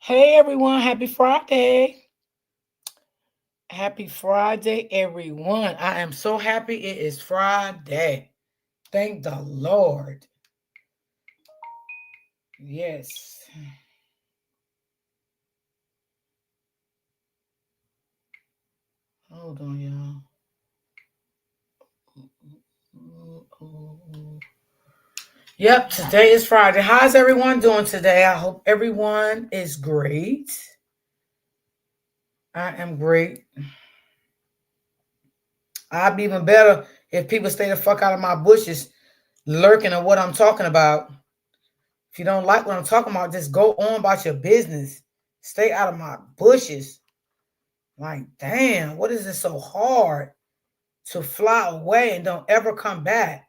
Hey everyone, happy Friday. Happy Friday, everyone. I am so happy it is Friday. Thank the Lord. Yes. Hold on, y'all. Yep, today is Friday. How's everyone doing today? I hope everyone is great. I am great. I'd be even better if people stay the fuck out of my bushes, lurking at what I'm talking about. If you don't like what I'm talking about, just go on about your business. Stay out of my bushes. Like, damn, what is it so hard to fly away and don't ever come back?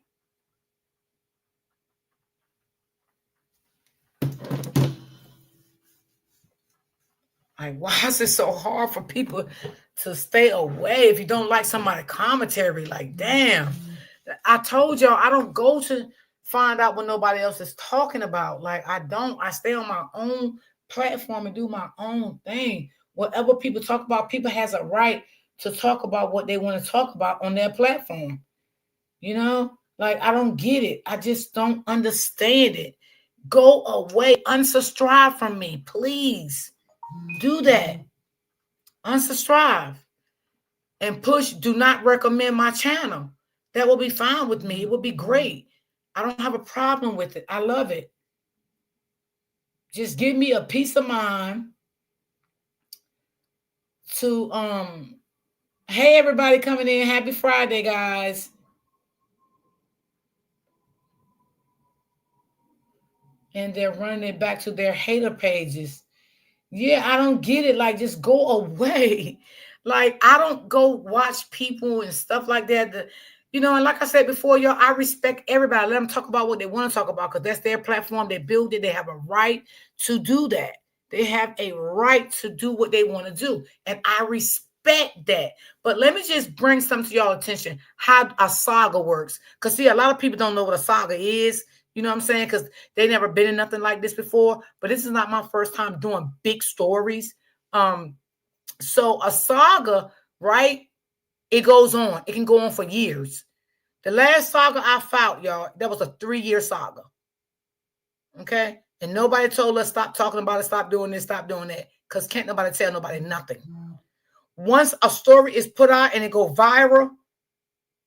Like, why is it so hard for people to stay away if you don't like somebody's commentary? Like, damn. I told y'all I don't go to find out what nobody else is talking about. Like, I don't. I stay on my own platform and do my own thing. Whatever people talk about, people has a right to talk about what they want to talk about on their platform. You know, like I don't get it. I just don't understand it. Go away. Unsubscribe from me, please. Do that. Unsubscribe and push do not recommend my channel. That will be fine with me. It will be great. I don't have a problem with it. I love it. Just give me a peace of mind to hey everybody coming in. Happy Friday, guys. And they're running it back to their hater pages. Yeah, I don't get it. Like, just go away. Like, I don't go watch people and stuff like that. And like I said before, y'all, I respect everybody. Let them talk about what they want to talk about because that's their platform. They build it. They have a right to do that. They have a right to do what they want to do. And I respect that. But let me just bring something to y'all attention how a saga works. Because, see, a lot of people don't know what a saga is. You know what I'm saying? Because they never been in nothing like this before. But this is not my first time doing big stories. So a saga, right? It goes on. It can go on for years. The last saga I found, y'all, that was a 3-year saga. Okay? And nobody told us stop talking about it, stop doing this, stop doing that. Because can't nobody tell nobody nothing. Once a story is put out and it go viral,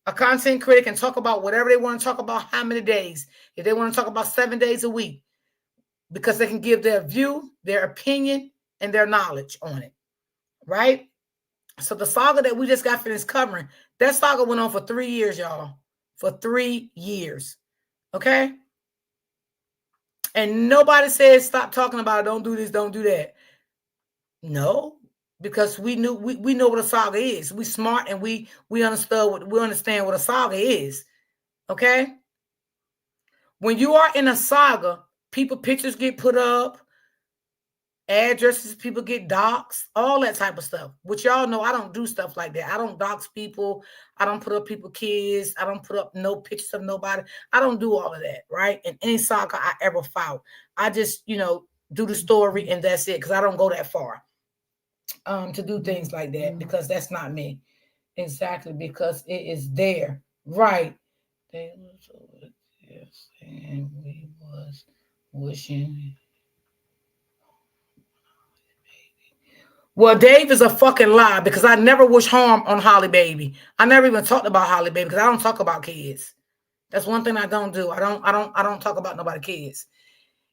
a content creator can talk about whatever they want to talk about, how many days. If they want to talk about 7 days a week, because they can give their view, their opinion, and their knowledge on it, right? So the saga that we just got finished covering, that saga went on for 3 years, y'all. For 3 years, okay? And nobody said stop talking about it, don't do this, don't do that. No, because we know what a saga is. We smart and we understand what a saga is, okay? When you are in a saga, people pictures get put up, addresses, people get doxxed, all that type of stuff. Which y'all know I don't do stuff like that. I don't dox people. I don't put up people kids. I don't put up no pictures of nobody. I don't do all of that, right? In any saga I ever filed, I just do the story and that's it because I don't go that far to do things like that because that's not me. Exactly, because it is there, right? They was over there saying we was wishing. Well, Dave is a fucking lie because I never wish harm on Holly Baby. I never even talked about Holly Baby because I don't talk about kids. That's one thing I don't do. I don't talk about nobody kids.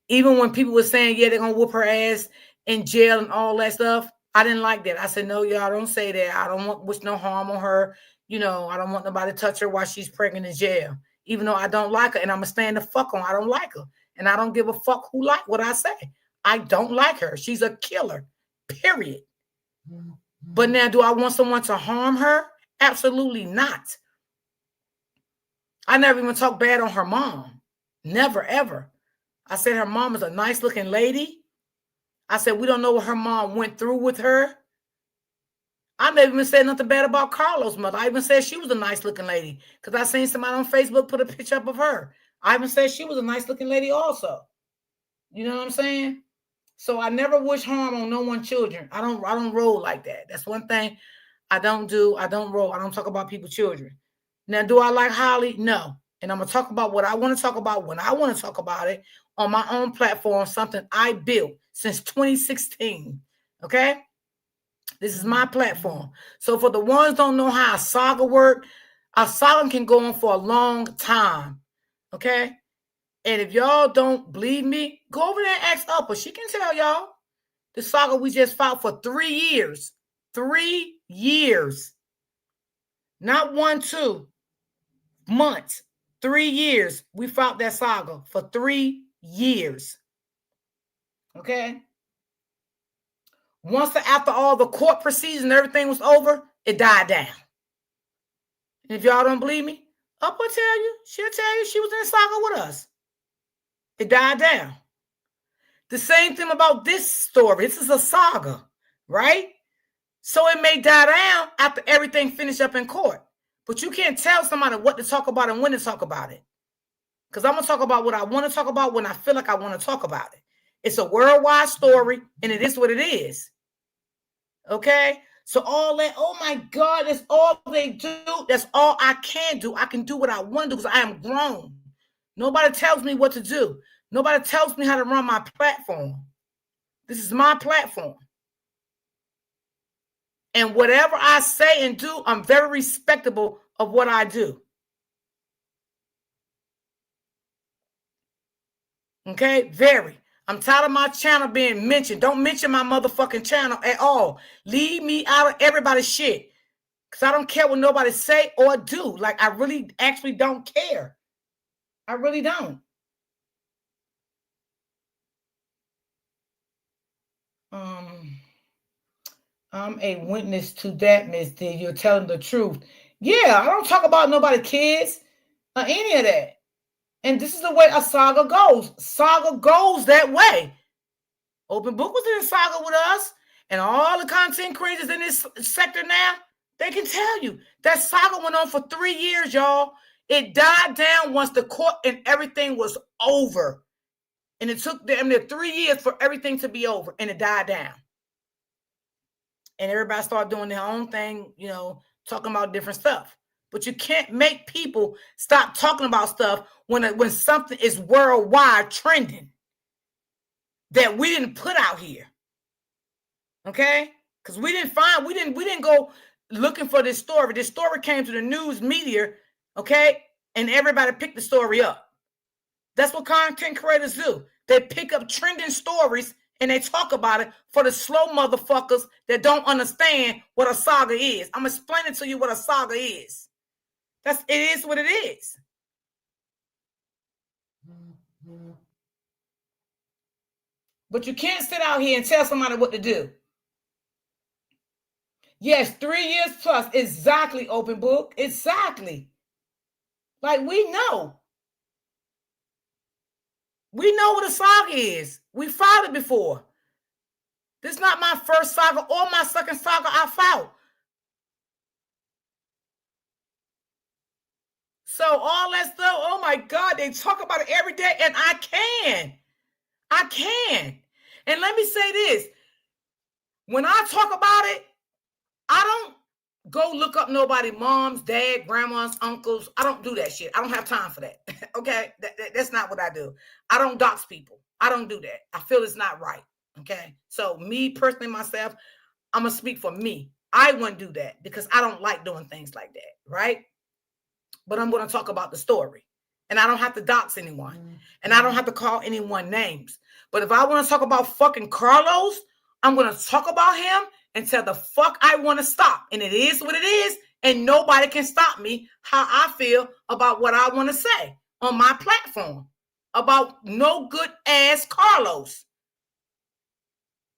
Even when people were saying, yeah, they're gonna whoop her ass in jail and all that stuff, I didn't like that. I said, no, y'all don't say that. I don't want wish no harm on her. I don't want nobody to touch her while she's pregnant in jail. Even though I don't like her and I'm gonna stand the fuck on. I don't like her. And I don't give a fuck who like what I say. I don't like her. She's a killer. Period. But now, do I want someone to harm her? Absolutely not. I never even talked bad on her mom. Never, ever. I said her mom is a nice looking lady. I said we don't know what her mom went through with her. I never even said nothing bad about Carlos' mother. I even said she was a nice looking lady because I seen somebody on Facebook put a picture up of her. I even said she was a nice looking lady also. You know what I'm saying? So I never wish harm on no one's children. I don't roll like that. That's one thing I don't do. I don't roll. I don't talk about people's children. Now, do I like Holly? No. And I'm gonna talk about what I want to talk about when I want to talk about it on my own platform, something I built since 2016. Okay? This is my platform. So for the ones don't know how a saga work, a saga can go on for a long time. Okay? And if y'all don't believe me, go over there and ask Upper. She can tell y'all. The saga we just fought for 3 years. 3 years. Not 1, 2 months. 3 years. We fought that saga for 3 years. Okay? Once after all the court proceedings and everything was over, it died down. And if y'all don't believe me, Upper will tell you. She'll tell you she was in the saga with us. It died down. The same thing about this story. This is a saga, right? So it may die down after everything finished up in court. But you can't tell somebody what to talk about and when to talk about it. Because I'm going to talk about what I want to talk about when I feel like I want to talk about it. It's a worldwide story, and it is what it is. Okay? So all that, oh my God, that's all they do. That's all I can do. I can do what I want to do because I am grown. Nobody tells me what to do. Nobody tells me how to run my platform. This is my platform. And whatever I say and do, I'm very respectable of what I do. Okay? Very. I'm tired of my channel being mentioned. Don't mention my motherfucking channel at all. Leave me out of everybody's shit. Because I don't care what nobody say or do. Like, I really actually don't care. I really don't. I'm a witness to that, Miss D. You're telling the truth. Yeah, I don't talk about nobody kids or any of that. And this is the way a saga goes. Saga goes that way. Open Book was in the saga with us, and all the content creators in this sector now, they can tell you that saga went on for 3 years, y'all. It died down once the court and everything was over. And it took them 3 years for everything to be over, and it died down. And everybody started doing their own thing, talking about different stuff. But you can't make people stop talking about stuff when something is worldwide trending that we didn't put out here. Okay? Because we didn't go looking for this story. This story came to the news media, okay? And everybody picked the story up. That's what content creators do. They pick up trending stories and they talk about it for the slow motherfuckers that don't understand what a saga is. I'm explaining to you what a saga is. It is what it is. But you can't sit out here and tell somebody what to do. Yes, 3 years plus. Exactly, Open Book. Exactly. Like, we know. We know what a saga is. We fought it before. This is not my first saga or my second saga I fought. So all that stuff, oh my God, they talk about it every day, and I can. And let me say this. When I talk about it, I don't go look up nobody, moms, dad, grandmas, uncles. I don't do that shit. I don't have time for that. Okay? That's not what I do. I don't dox people. I don't do that. I feel it's not right. Okay? So me personally, myself, I'm going to speak for me. I wouldn't do that because I don't like doing things like that. Right? But I'm going to talk about the story. And I don't have to dox anyone. Mm-hmm. And I don't have to call anyone names. But if I want to talk about fucking Carlos, I'm going to talk about him until the fuck I want to stop. And it is what it is. And nobody can stop me how I feel about what I want to say on my platform about no good ass Carlos.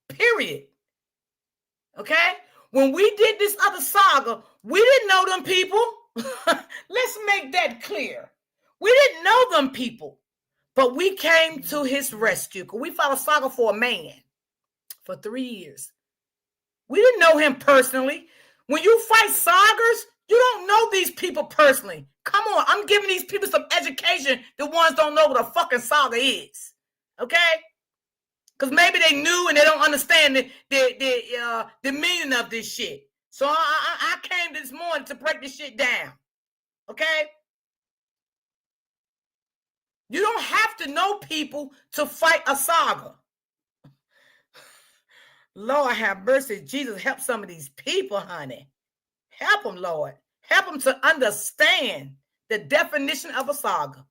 Period. Okay? When we did this other saga, we didn't know them people. Let's make that clear. We didn't know them people. But we came to his rescue. We fought a saga for a man for 3 years. We didn't know him personally. When you fight sagas, you don't know these people personally. Come on, I'm giving these people some education. The ones don't know what a fucking saga is. Okay? Because maybe they knew and they don't understand the meaning of this shit. So I came this morning to break this shit down. Okay? You don't have to know people to fight a saga. Lord have mercy. Jesus, help some of these people, honey. Help them, Lord. Help them to understand the definition of a saga.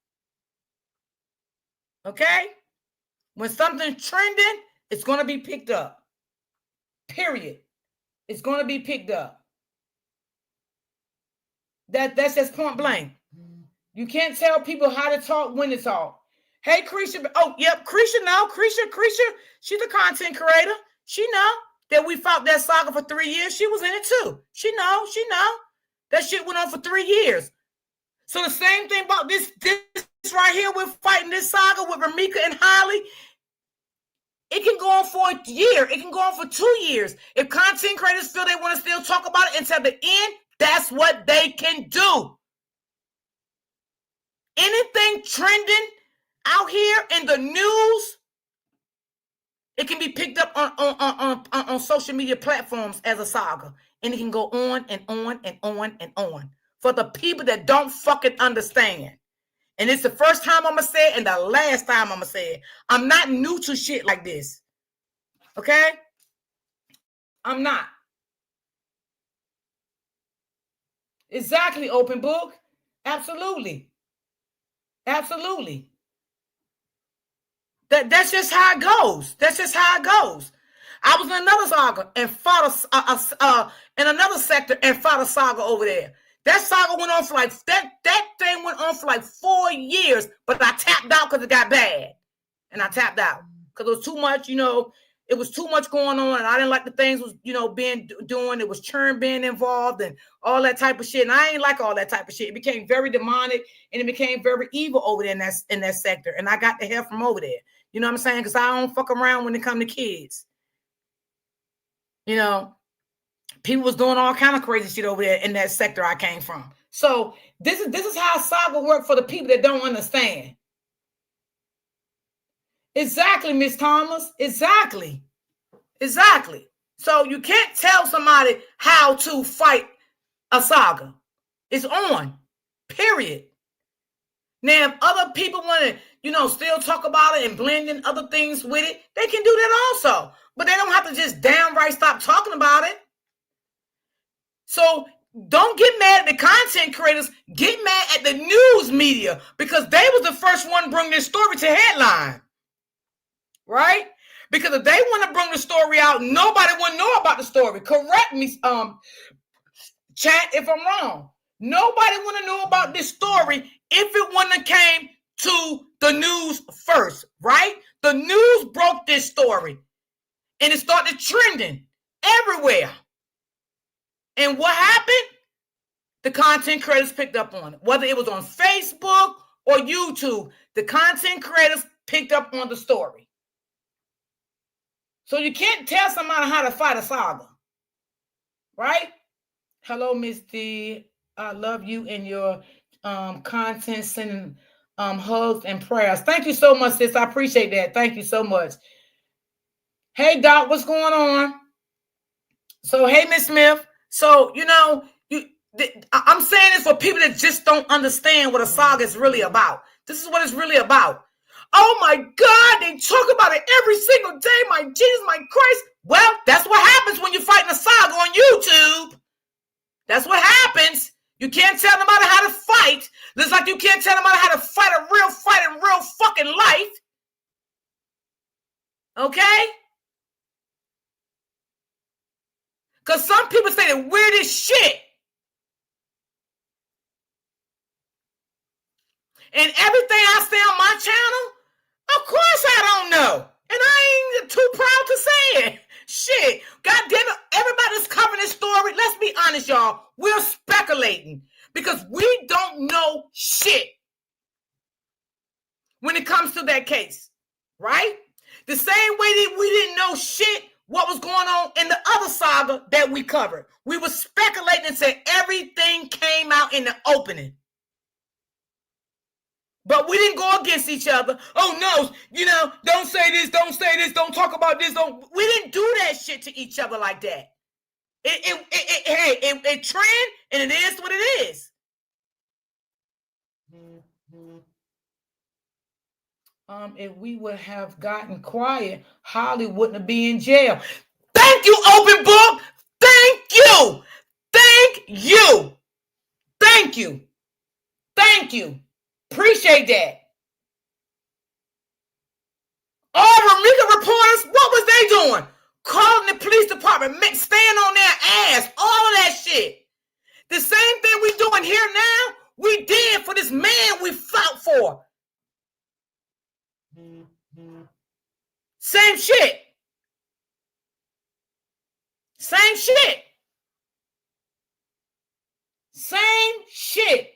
Okay? When something's trending, it's going to be picked up. Period. It's going to be picked up. That's just point blank. You can't tell people how to talk when to talk. Hey, Creisha. Oh, yep. Creisha, no. Creisha, she's a content creator. She know that we fought that saga for 3 years. She was in it too. She know. That shit went on for 3 years. So the same thing about this right here, we're fighting this saga with Romeca and Holly. It can go on for a year. It can go on for 2 years. If content creators feel they want to still talk about it until the end, that's what they can do. Anything trending out here in the news, it can be picked up on social media platforms as a saga. And it can go on and on and on and on. For the people that don't fucking understand. And it's the first time I'm going to say it and the last time I'm going to say it. I'm not new to shit like this. Okay? I'm not. Exactly, open book. Absolutely. Absolutely. That's just how it goes. That's just how it goes. I was in another saga and fought in another sector and fought a saga over there. That saga went on for like that thing went on for like 4 years, but I tapped out because it got bad. And I tapped out because it was too much, it was too much going on, and I didn't like the things was, being doing. It was churn being involved and all that type of shit. And I ain't like all that type of shit. It became very demonic and it became very evil over there in that sector. And I got the hell from over there. You know what I'm saying? Because I don't fuck around when it come to kids. People was doing all kind of crazy shit over there in that sector I came from. So this is how saga work for the people that don't understand. Exactly, Miss Thomas. Exactly. So you can't tell somebody how to fight a saga. It's on. Period. Now, if other people want to, still talk about it and blend in other things with it, they can do that also. But they don't have to just downright stop talking about it. So don't get mad at the content creators. Get mad at the news media because they was the first one to bring this story to headline. Right? Because if they want to bring the story out, nobody will know about the story. Correct me, chat, if I'm wrong. Nobody want to know about this story if it wouldn't have came to the news first, right? The news broke this story and it started trending everywhere. And what happened? The content creators picked up on it. Whether it was on Facebook or YouTube, the content creators picked up on the story. So you can't tell somebody how to fight a saga. Right? Hello, Miss D. I love you and your content, sending hugs and prayers. Thank you so much, sis. I appreciate that. Thank you so much. Hey, Doc, what's going on? So, hey, Miss Smith. So, I'm saying this for people that just don't understand what a saga is really about. This is what it's really about. Oh, my God, they talk about it every single day. My Jesus, my Christ. Well, that's what happens when you're fighting a saga on YouTube. That's what happens. You can't tell nobody how to fight. Just like you can't tell nobody how to fight a real fight in real fucking life. Okay? Because some people say the weirdest shit. And everything I say on my channel, of course I don't know. And I ain't too proud to say it. Shit. God damn it. Everybody's covering this story. Let's be honest, y'all. We're speculating because we don't know shit when it comes to that case. Right? The same way that we didn't know shit what was going on in the other saga that we covered. We were speculating and said everything came out in the opening. But we didn't go against each other. Oh no, don't say this, don't talk about this. We didn't do that shit to each other like that. It trend, and it is what it is. If we would have gotten quiet, Holly wouldn't have been in jail. Thank you, open book. Thank you. Thank you. Thank you. Thank you. Appreciate that. All Romeca reporters, what was they doing? Calling the police department, staying on their ass, all of that shit. The same thing we doing here now, we did for this man we fought for. Same shit. Same shit. Same shit.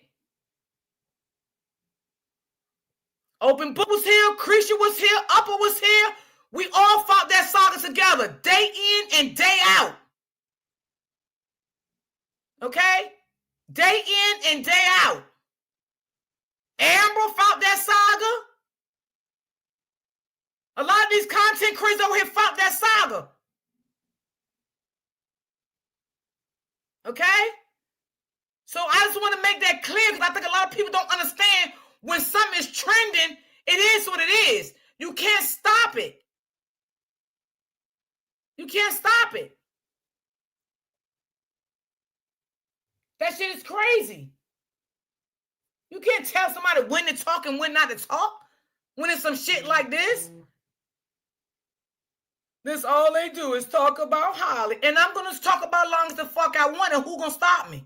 Open Book was here, Christian was here, Upper was here. We all fought that saga together, day in and day out. Okay? Day in and day out. Amber fought that saga. A lot of these content creators over here fought that saga. Okay? So I just want to make that clear because I think a lot of people don't understand when something is trending, it is what it is. You can't stop it. You can't stop it. That shit is crazy. You can't tell somebody when to talk and when not to talk when it's some shit like this. This all they do is talk about Holly. And I'm going to talk about long as the fuck I want, and who going to stop me?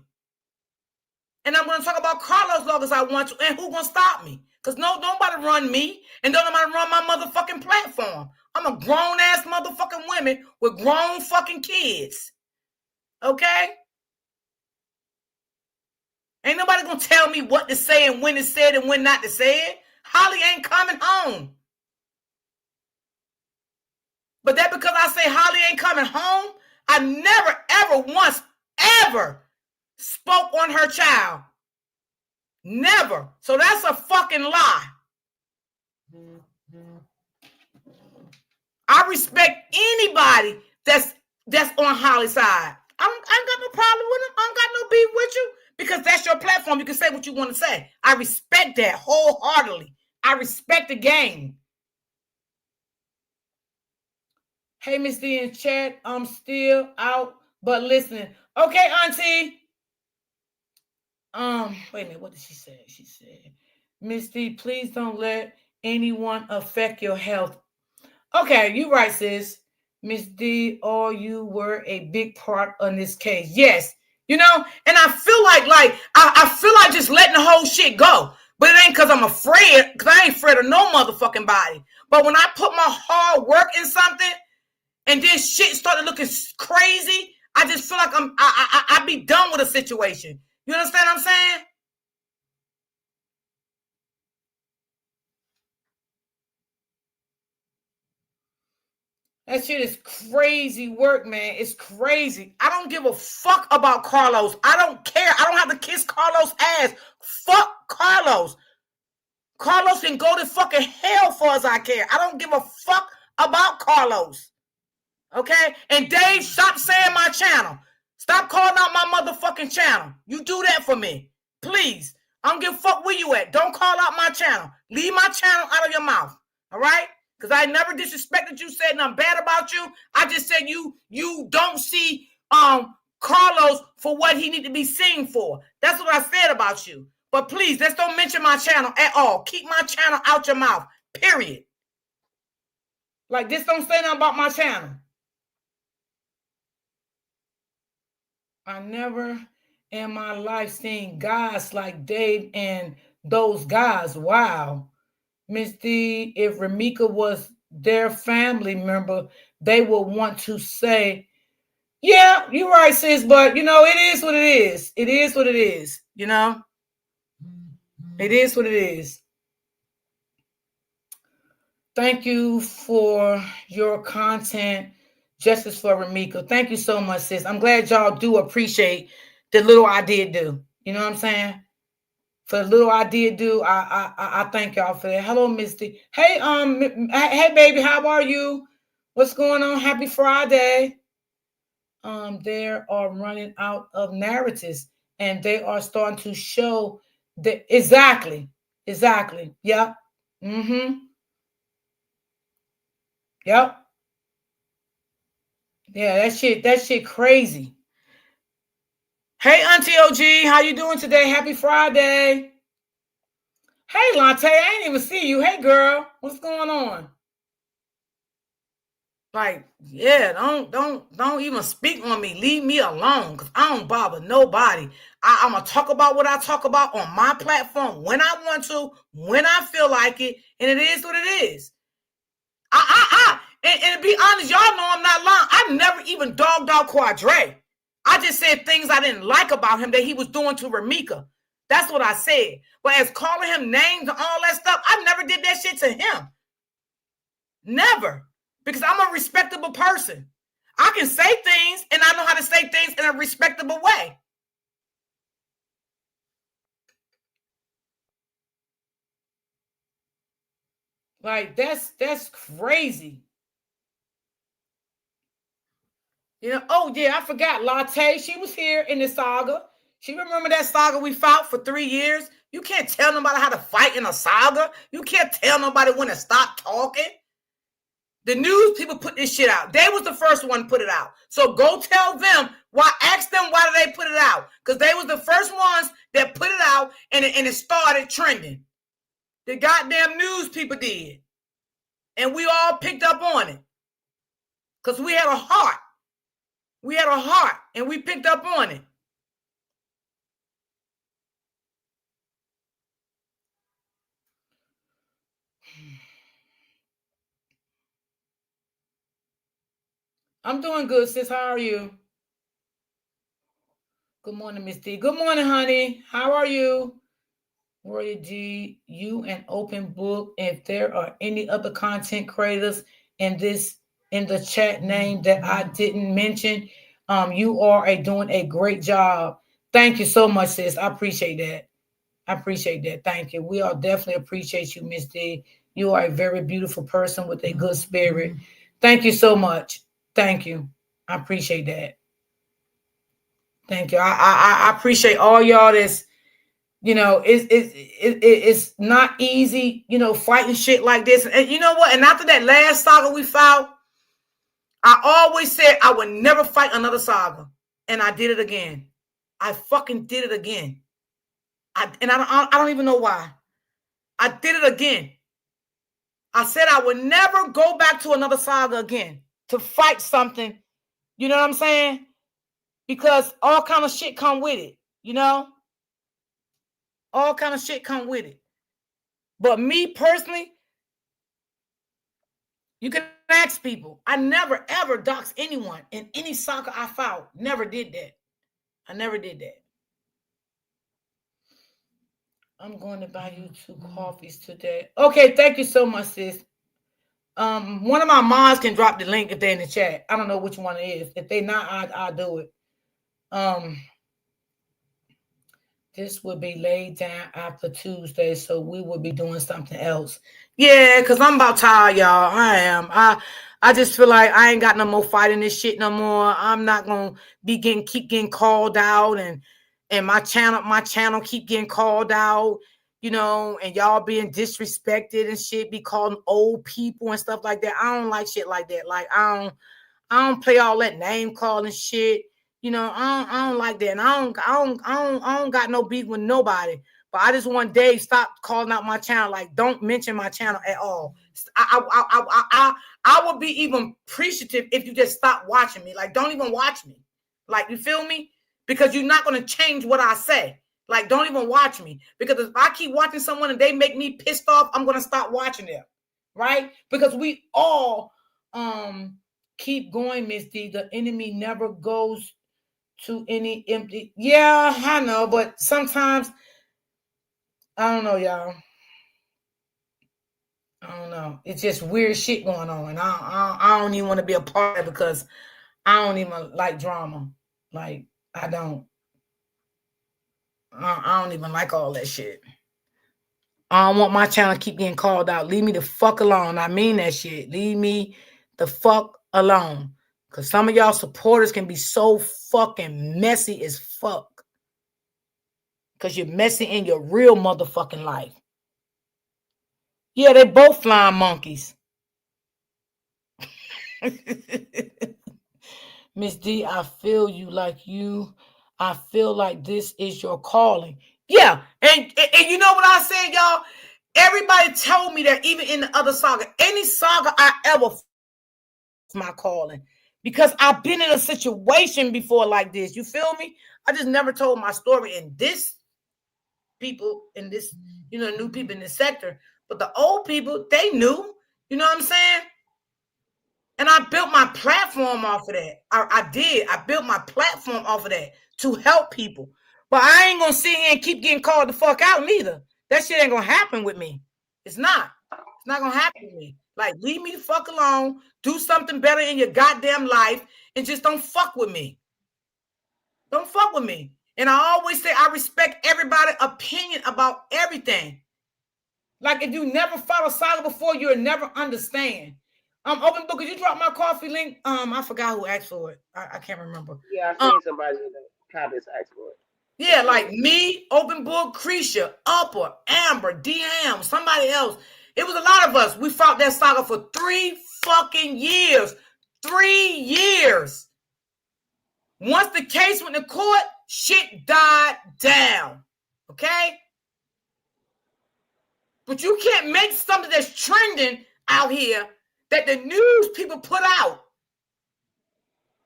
And I'm going to talk about Carlos long as I want to, and who going to stop me? Because nobody run me, and don't nobody run my motherfucking platform. I'm a grown-ass motherfucking woman with grown fucking kids. Okay? Ain't nobody going to tell me what to say and when to say it and when not to say it. Holly ain't coming home. But that because I say Holly ain't coming home, I never, ever, once, ever spoke on her child. Never. So that's a fucking lie. I respect anybody that's on Holly's side. I ain't got no problem with them. I ain't got no beef with you because that's your platform. You can say what you want to say. I respect that wholeheartedly. I respect the game. Hey, Miss D in chat, I'm still out, but listening. Okay, Auntie. Wait a minute, what did she say? She said, Miss D, please don't let anyone affect your health. Okay, you right, sis. Miss D, all you were a big part on this case. Yes, and I feel like I feel like just letting the whole shit go. But it ain't because I'm afraid, because I ain't afraid of no motherfucking body. But when I put my hard work in something, and then shit started looking crazy, I just feel like I be done with a situation. You understand what I'm saying? That shit is crazy work, man. It's crazy. I don't give a fuck about Carlos. I don't care. I don't have to kiss Carlos' ass. Fuck Carlos. Carlos can go to fucking hell for as I care. I don't give a fuck about Carlos. Okay? And Dave, stop saying my channel. Stop calling out my motherfucking channel. You do that for me. Please. I don't give a fuck where you at. Don't call out my channel. Leave my channel out of your mouth. All right? Because I never disrespected you, said nothing bad about you. I just said you don't see Carlos for what he need to be seen for. That's what I said about you. But please, let's don't mention my channel at all. Keep my channel out your mouth. Period. Like, this don't say nothing about my channel. I never in my life seen guys like Dave and those guys. Wow. Miss D, if Romeca was their family member, they would want to say, yeah, you're right, sis, but, it is what it is. It is what it is, It is what it is. Thank you for your content. Justice for Romeca. Thank you so much, sis. I'm glad y'all do appreciate the little I did do. You know what I'm saying? For the little I did do, I thank y'all for that. Hello, Misty. Hey, hey, baby, how are you? What's going on? Happy Friday. They are running out of narratives, and they are starting to show that exactly. Yep. Mm-hmm. Yep. Yeah, that shit crazy. Hey, Auntie OG, how you doing today? Happy Friday. Hey, Lante, I ain't even see you. Hey, girl, what's going on? Like, yeah, don't even speak on me. Leave me alone, cause I don't bother nobody. I'm gonna talk about what I talk about on my platform when I want to, when I feel like it, and it is what it is. And to be honest, y'all know I'm not lying. I never even dogged out Quadre. I just said things I didn't like about him that he was doing to Romeca. That's what I said. But as calling him names and all that stuff, I never did that shit to him. Never. Because I'm a respectable person. I can say things, and I know how to say things in a respectable way. Like, that's crazy. You know, oh yeah, I forgot Latte. She was here in the saga. She remember that saga we fought for 3 years. You can't tell nobody how to fight in a saga. You can't tell nobody when to stop talking. The news people put this shit out. They was the first one to put it out. So go tell them why. Ask them why did they put it out? Because they was the first ones that put it out, and it started trending. The goddamn news people did, and we all picked up on it because we had a heart. We had a heart, and we picked up on it. I'm doing good, sis. How are you? Good morning, Miss D. Good morning, honey. How are you? Roy G, you an open book. If there are any other content creators in this in the chat name that I didn't mention, you are doing a great job. Thank you so much, sis. I appreciate that. I appreciate that. Thank you. We all definitely appreciate you, Miss D. You are a very beautiful person with a good spirit. Thank you so much. Thank you. I appreciate that. Thank you. I appreciate all y'all that's it's not easy, fighting shit like this. And you know what? And after that last saga we fought, I always said I would never fight another saga. And I did it again. I fucking did it again. I don't even know why. I did it again. I said I would never go back to another saga again to fight something. You know what I'm saying? Because all kind of shit come with it, all kind of shit come with it. But me personally, you can ask people. I never ever dox anyone in any soccer I fought. Never did that. I never did that. I'm going to buy you 2 coffees today. Okay, thank you so much, sis. One of my moms can drop the link if they're in the chat. I don't know which one it is. If they not, I'll do it. This will be laid down after Tuesday, so we will be doing something else. Yeah, because I'm about tired, y'all. I am. I just feel like I ain't got no more fighting this shit no more. I'm not gonna keep getting called out, and my channel keep getting called out, and y'all being disrespected and shit, be calling old people and stuff like that. I don't like shit like that. Like I don't play all that name calling shit. I don't like that. And I don't got no beef with nobody. But I just want Dave stop calling out my channel. Like, don't mention my channel at all. I would be even appreciative if you just stop watching me. Like, don't even watch me. Like, you feel me? Because you're not gonna change what I say. Like, don't even watch me. Because if I keep watching someone and they make me pissed off, I'm gonna stop watching them. Right? Because we all keep going, Miss D. The enemy never goes to any empty. Yeah, I know, but sometimes I don't know, y'all. I don't know. It's just weird shit going on, and I don't even want to be a part of it because I don't even like drama. Like, I don't. I don't even like all that shit. I don't want my channel to keep getting called out. Leave me the fuck alone. I mean that shit. Leave me the fuck alone. Because some of y'all supporters can be so fucking messy as fuck. Because you're messy in your real motherfucking life. Yeah, they both flying monkeys. Miss D, I feel you like you. I feel like this is your calling. Yeah, and you know what I said, y'all? Everybody told me that even in the other saga, any saga I ever my calling. Because I've been in a situation before like this. You feel me? I just never told my story in this people in this, new people in this sector. But the old people, they knew. You know what I'm saying? And I built my platform off of that. I did. I built my platform off of that to help people. But I ain't gonna sit here and keep getting called the fuck out neither. That shit ain't gonna happen with me. It's not. It's not gonna happen with me. Like, leave me the fuck alone. Do something better in your goddamn life, and just don't fuck with me. Don't fuck with me. And I always say I respect everybody's opinion about everything. Like, if you never follow saga before, you'll never understand. Open book. Could you drop my coffee link? I forgot who asked for it. I can't remember. Yeah, I seen somebody in the comments ask for it. Yeah, like me, Open Book, Creisha, Upper, Amber, DM, somebody else. It was a lot of us. We fought that saga for 3 fucking years. 3 years. Once the case went to court, shit died down. Okay? But you can't make something that's trending out here that the news people put out.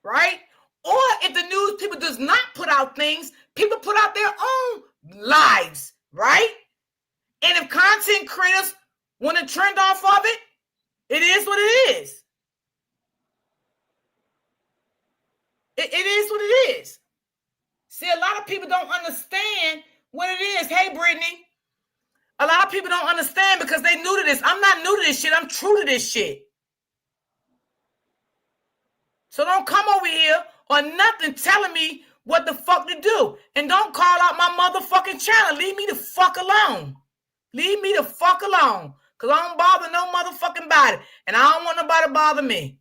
Right? Or if the news people does not put out things, people put out their own lives, right? And if content creators want to trend off of it, it is what it is. It is what it is. See, a lot of people don't understand what it is. Hey, Brittany. A lot of people don't understand because they new to this. I'm not new to this shit. I'm true to this shit. So don't come over here or nothing telling me what the fuck to do. And don't call out my motherfucking channel. Leave me the fuck alone. Leave me the fuck alone. Because I don't bother no motherfucking body. And I don't want nobody to bother me.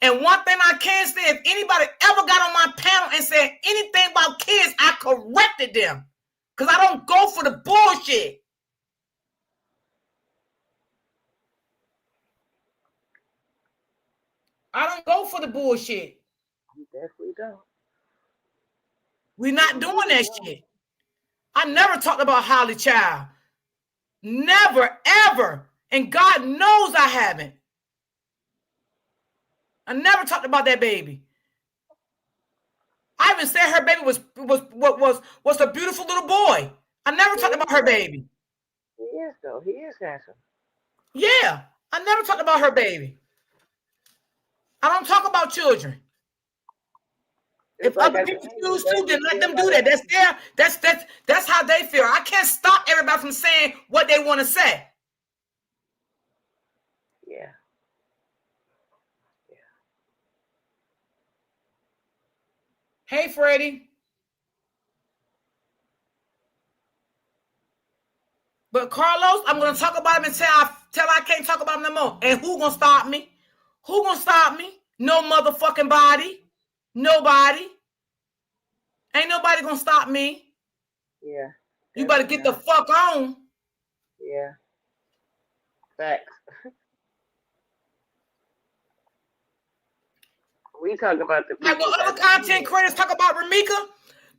And one thing I can say, if anybody ever got on my panel and said anything about kids, I corrected them. Because I don't go for the bullshit. I don't go for the bullshit. You definitely don't. We're not doing that shit. I never talked about Holly Child. Never, ever. And God knows I haven't. I never talked about that baby. I even said her baby was a beautiful little boy. I never talked about her baby. He is, though. He is handsome. Yeah. I never talked about her baby. I don't talk about children. If other people choose to, then let them do that. That's how they feel. I can't stop everybody from saying what they want to say. Yeah. Hey, Freddie. But Carlos, I'm gonna talk about him until I can't talk about him no more. And who gonna stop me? Who gonna stop me? No motherfucking body. Nobody. Ain't nobody gonna stop me. Yeah. You better get the fuck on. Yeah. Facts. We talk about the like what other content creators talk about Romeca.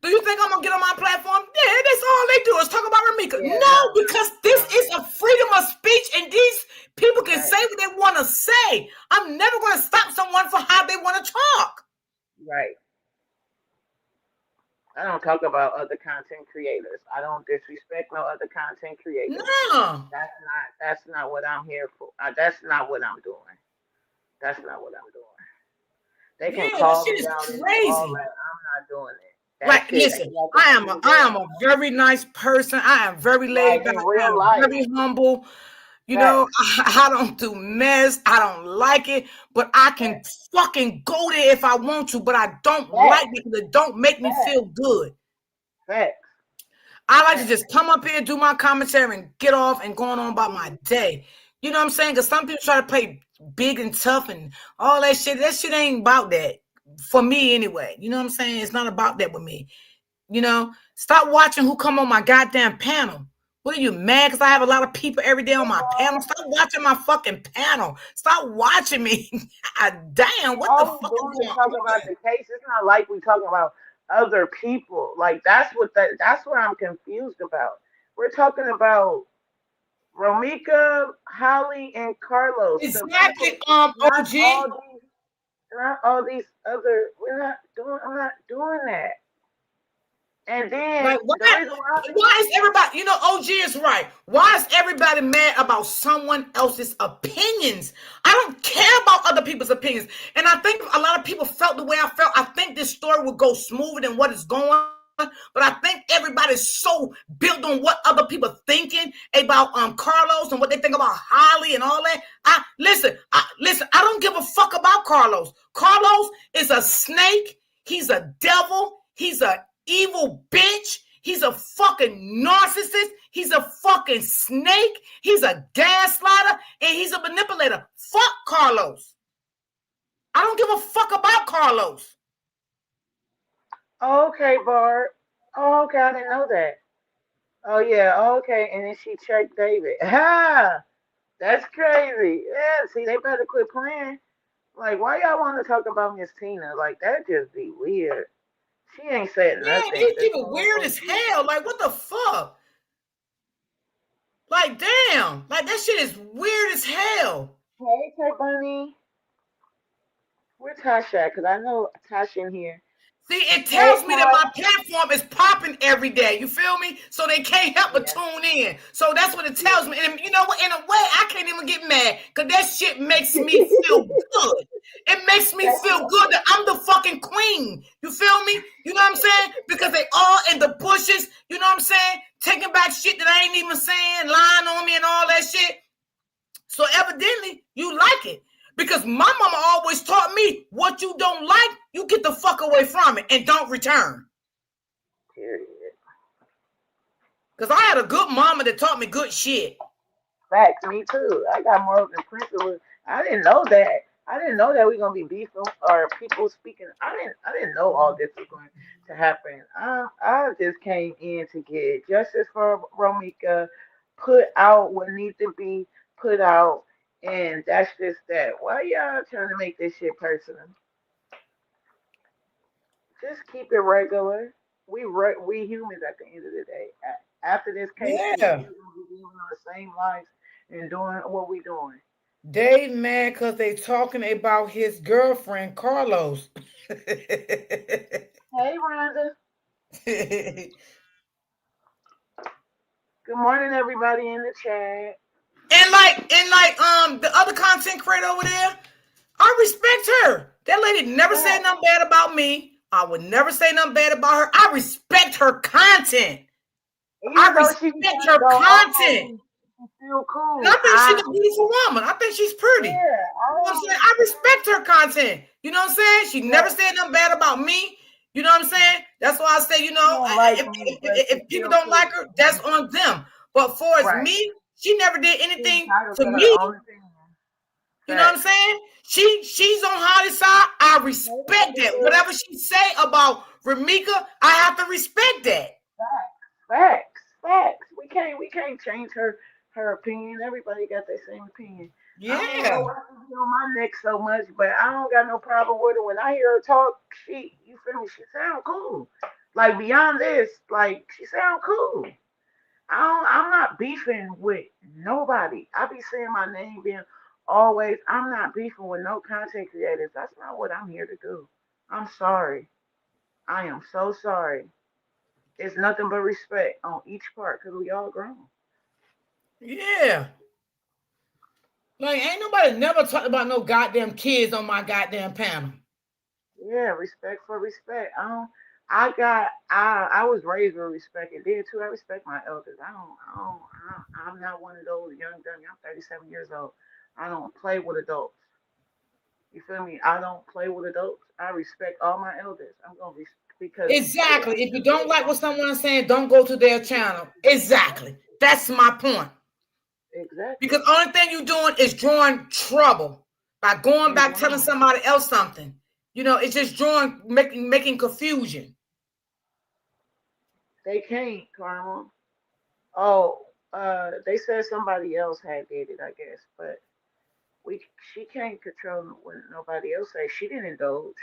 Do you think I'm gonna get on my platform? Yeah, that's all they do is talk about Romeca. Yeah, no, because this is a freedom of speech, and these people can say what they want to say. I'm never gonna stop someone for how they want to talk. Right. I don't talk about other content creators. I don't disrespect no other content creators. No. That's not what I'm here for. That's not what I'm doing. That's not what I'm doing. They can call me out and all that. I'm not doing it. Like, listen, I am a very nice person. I am very laid back. I'm very humble. You know, I don't do mess. I don't like it, but I can fucking go there if I want to, but I don't like it because it don't make me feel good. Facts. I like to Facts. just come up here, do my commentary, and get off and going on about my day. You know what I'm saying? Because some people try to play big and tough and all that shit. That shit ain't about that for me anyway. You know what I'm saying? It's not about that with me. You know, stop watching who come on my goddamn panel. What are you mad? Because I have a lot of people every day on my panel. Stop watching my fucking panel. Stop watching me. God damn, what the All we fuck is doing is going talking about on? the case. It's not like we talking about other people. Like that's what I'm confused about. We're talking about Romeca, Holly, and Carlos, the Exactly, people, not OG. all these, not all these other. We're not doing. I'm not doing that. And then Like, why? the reason why, Why is everybody? You know, OG is right. Why is everybody mad about someone else's opinions? I don't care about other people's opinions, and I think a lot of people felt the way I felt. I think this story would go smoother than what is going. But I think everybody's so built on what other people thinking about Carlos and what they think about Holly and all that. Listen. I don't give a fuck about Carlos. Carlos is a snake. He's a devil. He's a evil bitch. He's a fucking narcissist. He's a fucking snake. He's a gaslighter and he's a manipulator. Fuck Carlos. I don't give a fuck about Carlos. okay, Bart. Oh, okay, I didn't know that. Oh yeah, okay. And then she checked David. Ha! That's crazy. Yeah, see, they better quit playing. Like, why y'all want to talk about Miss Tina? Like, that just be weird. She ain't said Yeah, nothing. these This people whole weird as OG. hell. Like, what the fuck? Like, damn. Like, that shit is weird as hell. Hey, Tay Bunny. Where Tasha at? Because I know Tasha in here. See, it Hey, tells me that Tosh. my platform is popping every day. You feel me? So they can't help but Yeah, tune in. So that's what it tells yeah. me. And you know what? In a way, I can't even get mad because that shit makes me feel good. It makes me That's feel good that I'm the fucking queen. You feel me? You know what I'm saying? Because they all in the bushes. You know what I'm saying? Taking back shit that I ain't even saying, lying on me and all that shit. So evidently you like it. Because my mama always taught me what you don't like, you get the fuck away from it and don't return. period. Because I had a good mama that taught me good shit. Facts, me too. I got morals and principles. I didn't know that. I didn't know that we are gonna be beefing or people speaking. I didn't know all this was going to happen. I just came in to get justice for Romeca, put out what needs to be put out, and that's just that. Why y'all trying to make this shit personal? Just keep it regular. We humans at the end of the day. After this case, we Yeah. still gonna be living our same lives and doing what we doing. They mad because they talking about his girlfriend, Carlos. Hey, Rhonda. and Good morning, everybody in the chat. the other content creator over there, I respect her. That lady never said Right. nothing bad about me. I would never say nothing bad about her. I respect her content. I Even though she be respect trying to her go off, content. she's still And I cool. think she's a beautiful woman. I think she's pretty. Yeah, I You know what I'm don't, saying? I respect her content. You know what I'm saying? She never right. said nothing bad about me. You know what I'm saying? That's why I say, She don't like me, but if she's people still don't like cool. her, that's on them. But for as Right. me, she never did She's anything entitled to to her me. own opinion. You know what I'm Facts. saying? She's on Holly's side. I Hey, respect that. Rhonda. Whatever she say about Ramika, I have to respect that. Facts. We can't change her opinion. Everybody got their same opinion. I don't Yeah. know why she be on my neck so much, but I don't got no problem with her. When I hear her talk, you feel me? She sound cool. Like beyond this, like she sound cool. I'm not beefing with nobody. I be saying my name being always. I'm not beefing with no content creators. That's not what I'm here to do. I'm sorry. I am so sorry. It's nothing but respect on each part because we all grown. Yeah. Like, ain't nobody never talked about no goddamn kids on my goddamn panel. Yeah, respect for respect. I was raised with respect and did too. I respect my elders. I'm not one of those young dummy. I'm 37 years old. I don't play with adults. You feel me? I don't play with adults. I respect all my elders. I'm gonna because Exactly. If you don't like what someone is saying, don't go to their channel. Exactly. That's my point. exactly Because only thing you're doing is drawing trouble by going and back telling drama. somebody else something. It's just drawing making confusion. They can't, Karma. Oh, they said somebody else had did it, I guess, but we she can't control what nobody else say. She didn't indulge,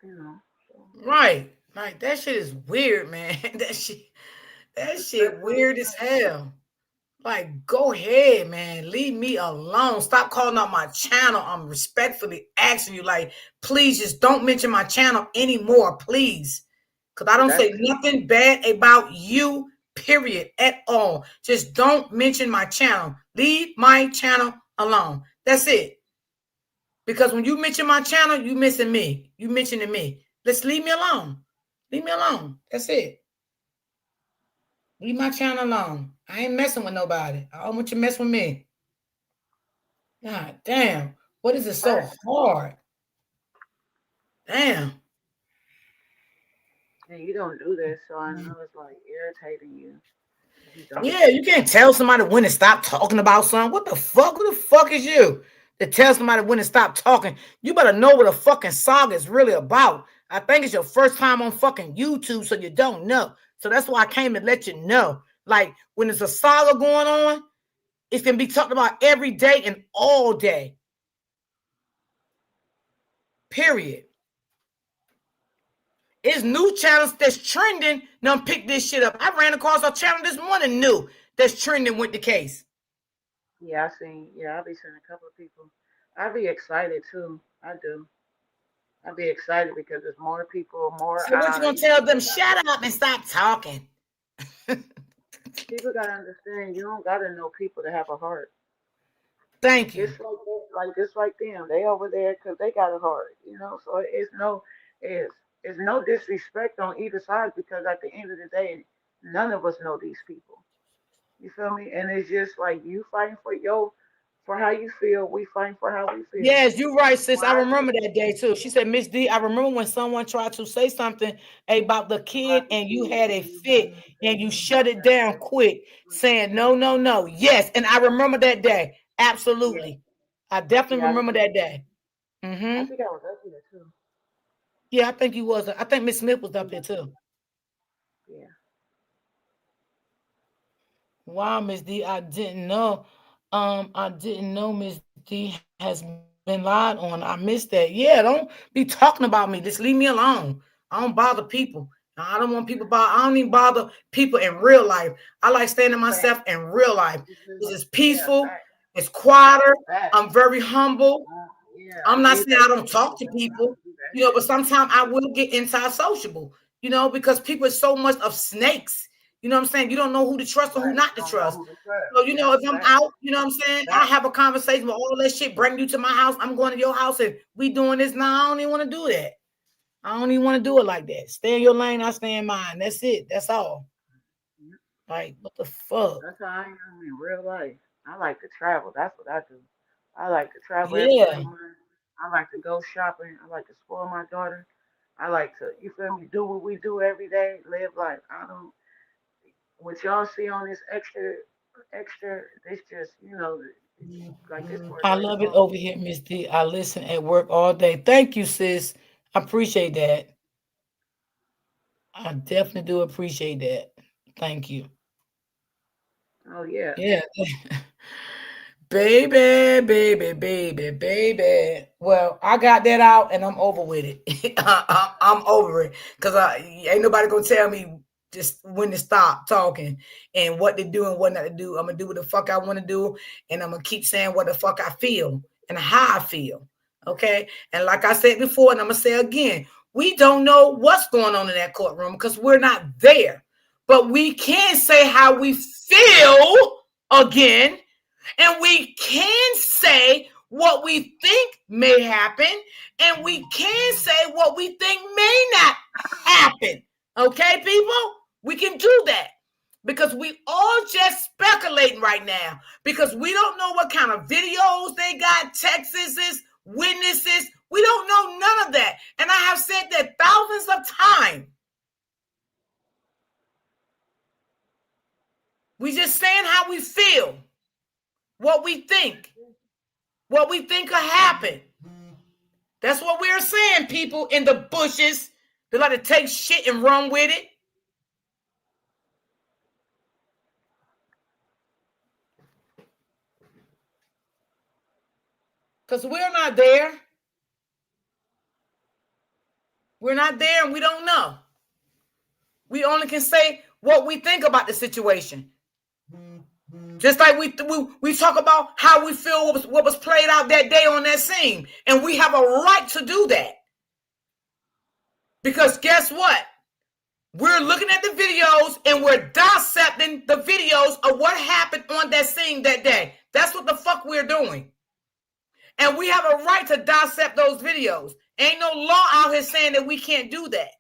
you know. So yeah, Right. Like that shit is weird, man. That shit respectfully, weird as hell. Like, go ahead, man. Leave me alone. Stop calling out my channel. I'm respectfully asking you, like, please just don't mention my channel anymore, please. Because I don't that's say nothing bad about you, period, at all. Just don't mention my channel. Leave my channel alone. That's it. Because when you mention my channel, you missing me. You mentioning me. Let's leave me alone. Leave me alone. That's it. Leave my channel alone. I ain't messing with nobody. I don't want you to mess with me. God damn. What is it so fact. hard? Damn. And you don't do this, so I know it's like irritating you if you don't Yeah, do you can't tell somebody when to stop talking about something. What the fuck? Who the fuck is you to tell somebody when to stop talking? You better know what a fucking saga is really about. I think it's your first time on fucking YouTube, so you don't know. So that's why I came to let you know. Like, when there's a saga going on, it can be talked about every day and all day. Period. It's new channels that's trending. Now pick this shit up. I ran across a channel this morning new that's trending with the case. it. Yeah, I seen. Yeah, I be seeing a couple of people. I be excited too. I do. I be excited because there's more people, more So what you gonna eyes. tell them? Shut up and stop talking. People gotta understand you don't gotta know people to have a heart. Thank you. Just like just like them, they over there because they got a heart, you know. So it's it's no disrespect on either side because at the end of the day, none of us know these people. You feel me? And it's just like you fighting for for how you feel. We fighting for how we feel. Yes, you're right, sis. I Why? remember that day too. She said, Miss D, I remember when someone tried to say something about the kid About the and you kid had a and you had fit a and fit you and you shut it shut it down down. quick, saying, no, no, no. Yes. And I remember that day. Yeah, Absolutely. I definitely yeah. remember that day. I Mm-hmm. think I was up here too. Yeah, I think you was. I think Miss Smith was up here too. Yeah. Wow, Miss D, I didn't know. I didn't know Miss D has been lied on. I missed that. Yeah, don't be talking about me. Just leave me alone. I don't bother people. I don't want people bother. I don't even bother people in real life. I like staying to myself Fact. in real life. It's just Yeah. peaceful. Fact. It's quieter. Fact. I'm very humble. Yeah, I I'm not did saying that I don't shit too, talk to bro. I people, don't do that but shit. sometimes I will get anti-sociable, because people are so much of snakes. You know what I'm saying? You don't know who to trust or who Right. not to Don't know trust. who to trust. So, Yep. if I'm Fact. out, what I'm saying, I Fact. have a conversation with all that shit, bring you to my house. I'm going to your house and we doing this now. I don't even want to do that. I don't even want to do it like that. Stay in your lane, I stay in mine. That's it. That's all. Yep. Like, what the fuck? That's how I am in real life. I like to travel. That's what I do. I like to travel every Yeah. 3 months. I like to go shopping. I like to spoil my daughter. I like to, you feel me, do what we do every day, live life. I don't, what y'all see on this extra, this just, like this for a I certain love it cause. over here, Miss D. I listen at work all day. Thank you, sis. I appreciate that. I definitely do appreciate that. Thank you. Oh, yeah. Yeah. Baby, baby, baby, baby. Well, I got that out and I'm over with it. I'm over it because ain't nobody gonna tell me just when to stop talking and what to do and what not to do. I'm gonna do what the fuck I want to do, and I'm gonna keep saying what the fuck I feel and how I feel. Okay, and like I said before, and I'm gonna say again, we don't know what's going on in that courtroom because we're not there, but we can say how we feel again, and we can say what we think may happen, and we can say what we think may not happen. Okay, people? We can do that because we all just speculating right now because we don't know what kind of videos they got, texts, witnesses. We don't know none of that. And I have said that thousands of times. We just saying how we feel, what we think could happen. That's what we're saying, people in the bushes. They like to take shit and run with it. Because we're not there. We're not there and we don't know. We only can say what we think about the situation. Just like we talk about how we feel what was played out that day on that scene. And we have a right to do that. Because guess what? We're looking at the videos and we're dissecting the videos of what happened on that scene that day. That's what the fuck we're doing. And we have a right to dissect those videos. Ain't no law out here saying that we can't do that.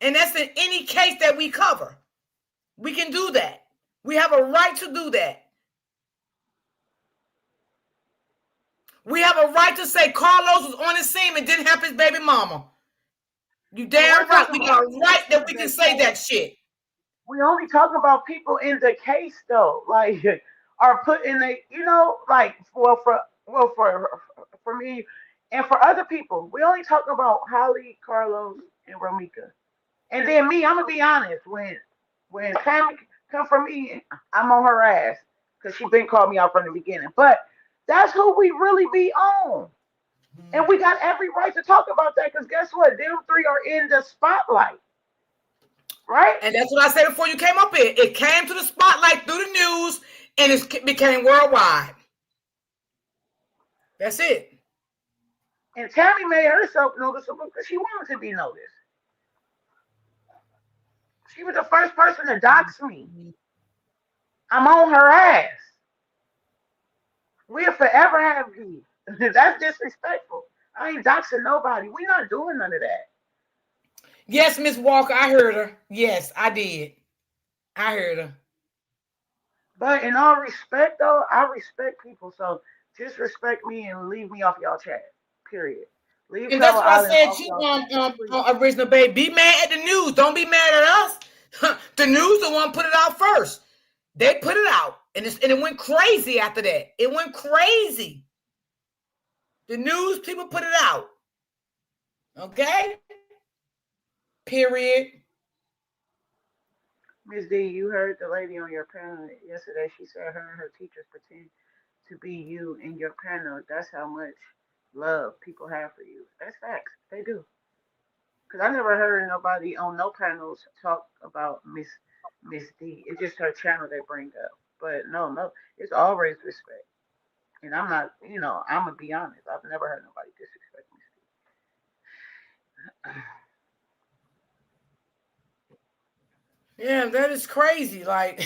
And that's in any case that we cover. We can do that. We have a right to do that. We have a right to say Carlos was on the scene and didn't help his baby mama. You damn right. We got a right that we can say that shit. We only talk about people in the case though, like are put in a, like for me and for other people. We only talk about Holly, Carlos, and Romeca. And then me, I'm gonna be honest. When Tammy come for me, I'm on her ass because she been called me out from the beginning. But that's who we really be on, and we got every right to talk about that because guess what? Them three are in the spotlight, right? And that's what I said before you came up here. It came to the spotlight through the news, and it became worldwide. That's it. And Tammy made herself noticeable because she wanted to be noticed. She was the first person to dox me. I'm on her ass. We'll forever have beef. That's disrespectful. I ain't doxing nobody. We not doing none of that. Yes, Miss Walker, I heard her. Yes, I did. I heard her. But in all respect, though, I respect people. So just respect me and leave me off y'all chat. Period. Leave And that's Travel what I Island said off too y'all chat. Please. Original Babe. Be mad at the news. Don't be mad at us. The news the one put it out first. They put it out. And it went crazy after that. It went crazy. The news people put it out. Okay? Period. Miss D, you heard the lady on your panel yesterday. She said her and her teachers pretend to be you in your panel. That's how much love people have for you. That's facts. They do. Because I never heard nobody on no panels talk about Miss D. It's just her channel they bring up. But no, it's always respect. And I'm not, I'm gonna be honest. I've never heard nobody disrespect Miss D. Yeah, that is crazy. Like,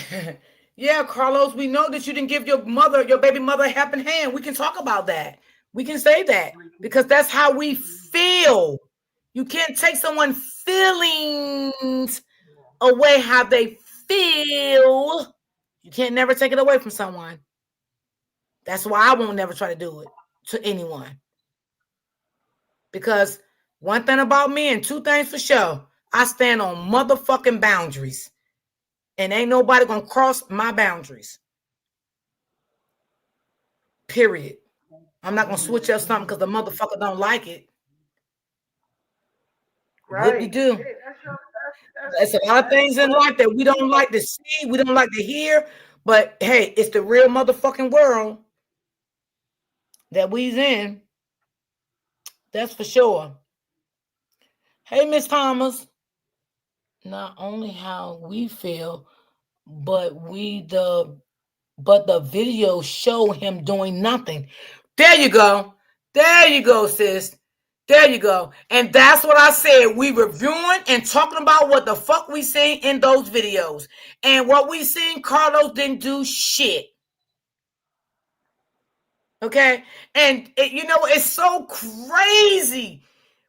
yeah, Carlos, we know that you didn't give your baby mother, a helping hand. We can talk about that. We can say that because that's how we feel. You can't take someone's feelings away how they feel. You can't never take it away from someone. That's why I won't never try to do it to anyone. Because one thing about me and two things for sure, I stand on motherfucking boundaries. And ain't nobody gonna cross my boundaries. Period. I'm not gonna switch up something because the motherfucker don't like it. What we Right. do? There's a lot of things in life that we don't like to see, we don't like to hear. But hey, it's the real motherfucking world that we's in. That's for sure. Hey, Miss Thomas. Not only how we feel, but the video show him doing nothing. There you go. There you go, sis. There you go. And that's what I said. We reviewing and talking about what the fuck we seen in those videos. And what we seen, Carlos didn't do shit. Okay? And it's so crazy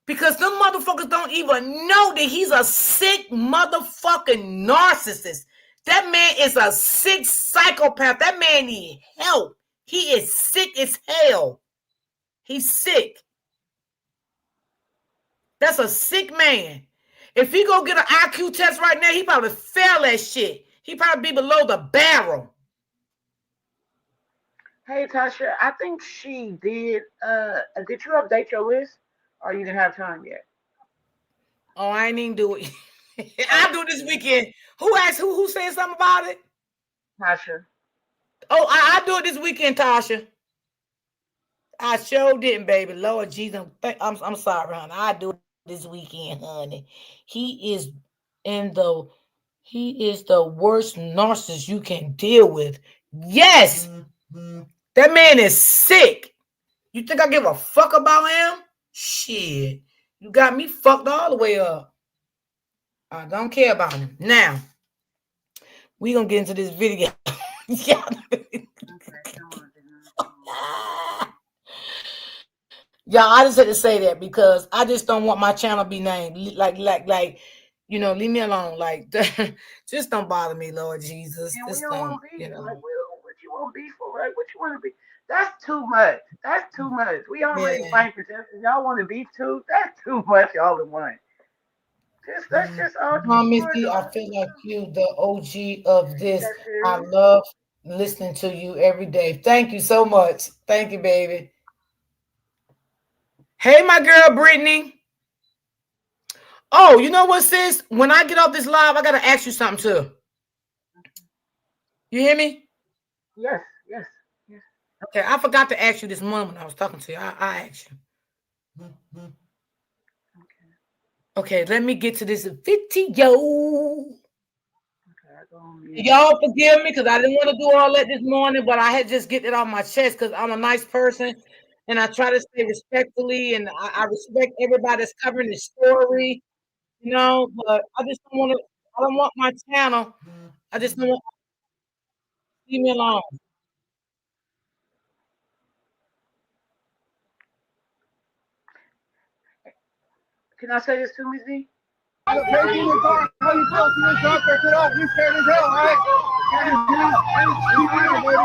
because them motherfuckers don't even know that he's a sick motherfucking narcissist. That man is a sick psychopath. That man needs help. He is sick as hell. He's sick. That's a sick man. If he go get an IQ test right now, he probably fail that shit. He probably be below the barrel. Hey Tasha, I think she did. Did you update your list, or you didn't have time yet? Oh, I ain't even do it. I'll Okay, do it this weekend. Who asked who said something about it? Tasha. Oh, I'll do it this weekend, Tasha. I sure didn't, baby. Lord Jesus, I'm sorry, honey. I do it this weekend, honey. He is in the he is the worst narcissist you can deal with. Yes, that man is sick. You think I give a fuck about him? Shit, you got me fucked all the way up. I don't care about him. Now we gonna get into this video. Yeah. Okay, come on, Janelle, come on. Yeah, I just had to say that because I just don't want my channel to be named like leave me alone. Like just don't bother me, Lord Jesus. And we Just don't don't, want beef. Like, we don't, what you want beef for? Like, what you want to be? That's too much. That's too much. We already yeah. fighting for justice. Y'all want to beef too? That's too much, all in one. Just let's just all keep it Missy, cordial. I feel like you, the OG of this. That I serious? love listening to you every day. Thank you so much. Thank you, baby. Hey, my girl, Brittany. Oh, you know what, sis? When I get off this live, I gotta ask you something too. You hear me? Yes, yes, yes. Okay, I forgot to ask you this morning when I was talking to you. I asked you. Okay, Okay, let me get to this video. okay. I go on mute. Y'all forgive me because I didn't want to do all that this morning, but I had just get it off my chest because I'm a nice person and I try to stay respectfully and I respect everybody that's covering the story, but I just don't want to, I don't want my channel. I just don't want to leave me alone. Can I say this to me, Z? The baby in the car. How you feel? You just dropped that shit off. You scared as hell, right? Scared as hell. You scared, baby.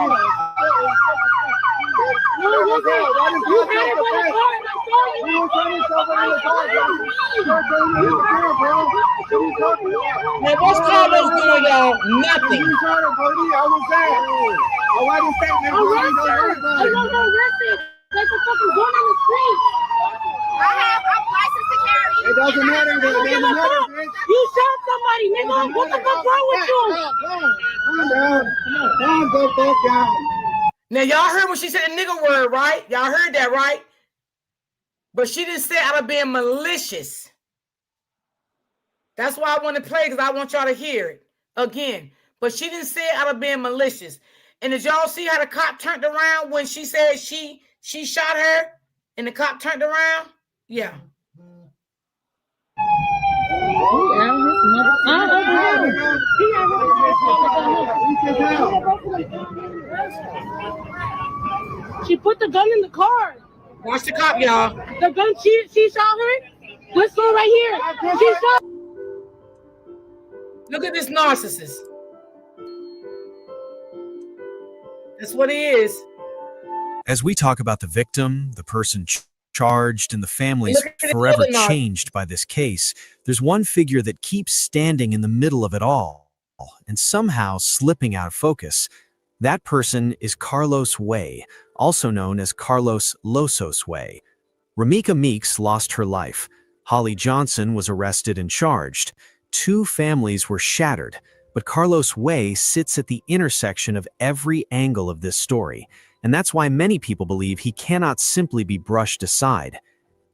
You scared as hell. Why did you have it by the car and I saw you? You were trying to shove it in the car, bro. You were trying to interfere, bro. What are you talking about? Now, what's Carlos doing, y'all? When Nothing. you shot her, buddy, I was there. I why the statement, bro? You don't know anything. I don't know nothing. There's a fucking gun in the street. I'm licensed to carry. It doesn't matter. It doesn't matter, bitch. You shot somebody, nigga. What the fuck wrong with you? Calm down. Calm the fuck down. Now, y'all heard when she said the nigga word, right? Y'all heard that, right? But she didn't say out of being malicious. That's why I want to play because I want y'all to hear it again. But she didn't say it out of being malicious. And did y'all see how the cop turned around when she said she shot her and the cop turned around? Yeah. She put the gun in the car. Watch the cop, y'all. The gun she shot her. This one right here. She shot. Look at this narcissist. That's what he is. As we talk about the victim, the person charged, and the families Look at this forever other narcissist. changed by this case, there's one figure that keeps standing in the middle of it all and somehow slipping out of focus. That person is Carlos Way, also known as Carlos Losos Way. Romeca Meeks lost her life. Holly Johnson was arrested and charged. Two families were shattered, but Carlos Way sits at the intersection of every angle of this story, and that's why many people believe he cannot simply be brushed aside.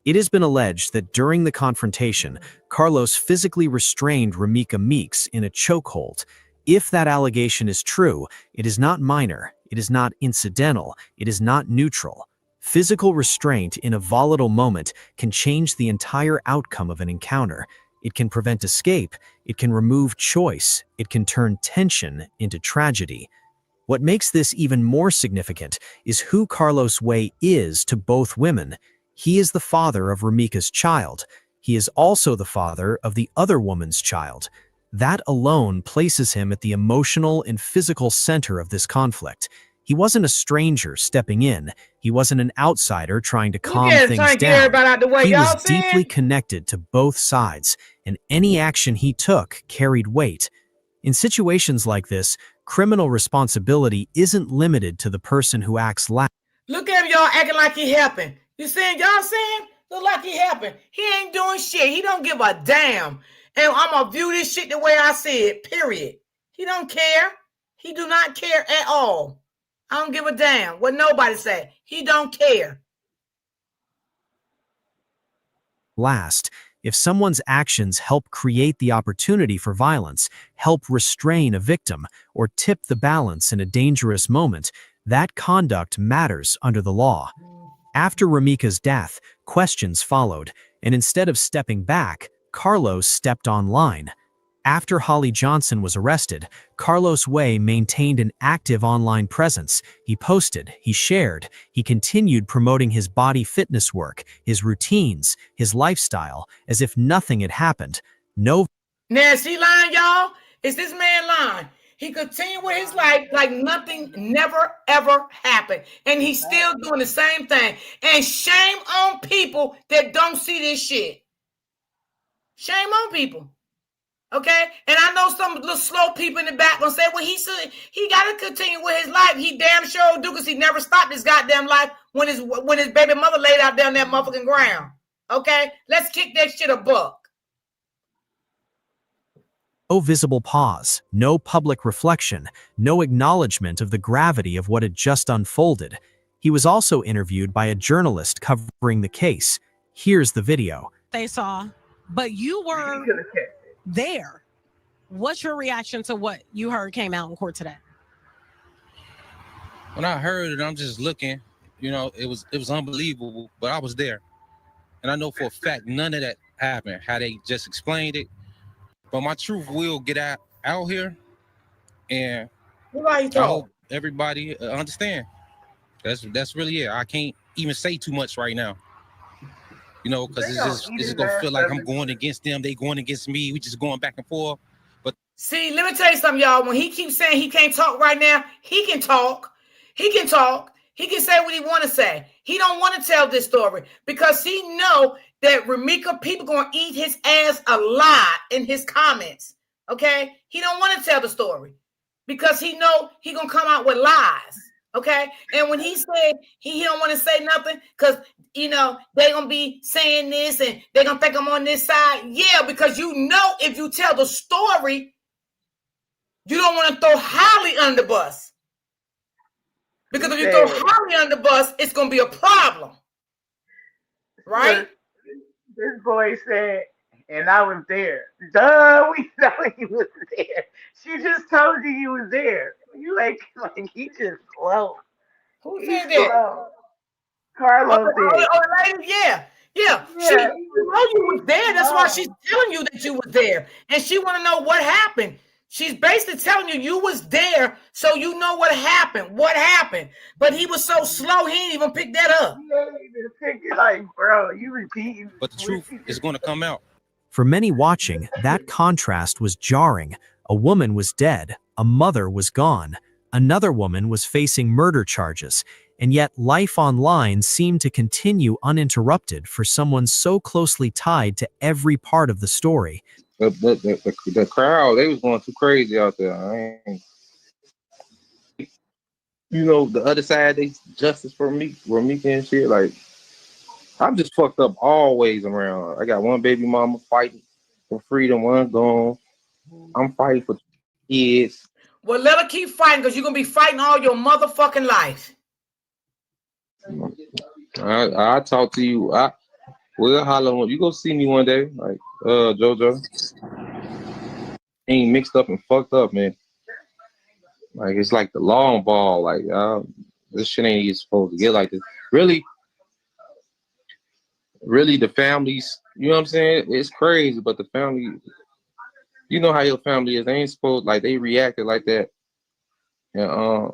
It has been alleged that during the confrontation, Carlos physically restrained Romeca Meeks in a chokehold. If that allegation is true, it is not minor, it is not incidental, it is not neutral. Physical restraint in a volatile moment can change the entire outcome of an encounter. It can prevent escape, it can remove choice, it can turn tension into tragedy. What makes this even more significant is who Carlos Way is to both women. He is the father of Romeca's child. He is also the father of the other woman's child. That alone places him at the emotional and physical center of this conflict. He wasn't a stranger stepping in. He wasn't an outsider trying to Look calm at him things trying to get down. everybody out the way. He was Y'all deeply saying? connected to both sides, and any action he took carried weight. In situations like this, criminal responsibility isn't limited to the person who acts last. Look at him, y'all acting like he helping. You saying y'all saying? Look like he helping. He ain't doing shit. He don't give a damn. And I'm gonna view this shit the way I see it. Period. He don't care. He do not care at all. I don't give a damn what nobody say. He don't care. Last, if someone's actions help create the opportunity for violence, help restrain a victim, or tip the balance in a dangerous moment, that conduct matters under the law. After Romeca's death, questions followed, and instead of stepping back, Carlos stepped online. After Holly Johnson was arrested, Carlos Way maintained an active online presence. He posted, he shared, he continued promoting his body fitness work, his routines, his lifestyle, as if nothing had happened. No. Now, is he lying, y'all? Is this man lying? He continued with his life like nothing never ever happened. And he's still doing the same thing. And shame on people that don't see this shit. Shame on people. Okay? And I know some little slow people in the back gonna say, well, he gotta continue with his life. He damn sure do, because he never stopped his goddamn life when his baby mother laid out down that motherfucking ground. Okay? Let's kick that shit a buck. No visible pause, no public reflection, no acknowledgement of the gravity of what had just unfolded. He was also interviewed by a journalist covering the case. Here's the video. They saw, but you were there. What's your reaction to what you heard came out in court today? When I heard it, I'm just looking, it was unbelievable, but I was there. And I know for a fact none of that happened, how they just explained it. But my truth will get out here, and I hope everybody understand. That's really it. I can't even say too much right now, because it's just gonna feel like I'm going against them, they going against me. We just going back and forth. But see, let me tell you something, y'all. When he keeps saying he can't talk right now, he can talk. He can talk. He can say what he want to say. He don't want to tell this story because he know that Romeca people going to eat his ass alive in his comments. Okay? He don't want to tell the story because he know he going to come out with lies. Okay? And when he said he don't want to say nothing because, they going to be saying this and they going to think I'm on this side. Yeah, because if you tell the story, you don't want to throw Holly under the bus. Because if you throw Holly under the bus, it's going to be a problem. Right? This boy said, and I was there. Duh, we know he was there. She just told you he was there. You like he just slow. Who said that? Carlos did. Lady, yeah. She know you was there. That's why she's telling you that you was there. And she want to know what happened. She's basically telling you was there, so you know what happened. What happened? But he was so slow, he didn't even pick that up. He ain't even pick it, like, bro, you repeating. But the truth is going to come out. For many watching, that contrast was jarring. A woman was dead, a mother was gone, another woman was facing murder charges, and yet life online seemed to continue uninterrupted for someone so closely tied to every part of the story. The crowd, they was going too crazy out there. The other side, they justice for me, and shit. Like, I'm just fucked up always around. I got one baby mama fighting for freedom, one gone. I'm fighting for kids. Well, let her keep fighting because you're going to be fighting all your motherfucking life. I'll talk to you. We'll holler when you go see me one day. Like, JoJo. Ain't mixed up and fucked up, man. Like, it's like the long ball. Like, this shit ain't even supposed to get like this. Really, the families, you know what I'm saying? It's crazy, but the family, you know how your family is. They ain't supposed, like, they reacted like that. And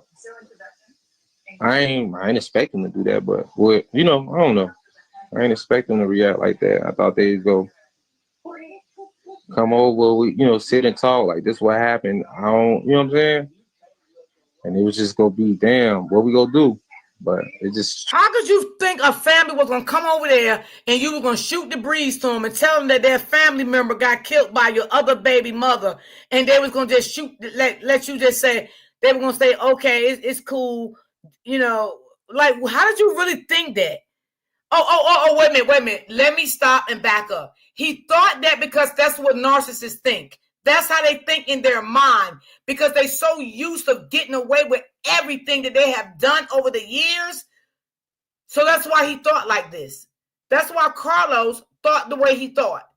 I ain't expecting to do that, but I don't know. I ain't expecting to react like that. I thought they'd go come over, we sit and talk like this what happened. I don't, you know what I'm saying? and it was just gonna be, damn, what we gonna do? But it just How could you think a family was gonna come over there and you were gonna shoot the breeze to them and tell them that their family member got killed by your other baby mother, and they was gonna just shoot, let you just say they were gonna say, okay, it's cool, you know? Like, how did you really think that? Oh, wait a minute. Let me stop and back up. He thought that because that's what narcissists think. That's how they think in their mind, because they're so used to getting away with everything that they have done over the years. So that's why he thought like this. That's why Carlos thought the way he thought.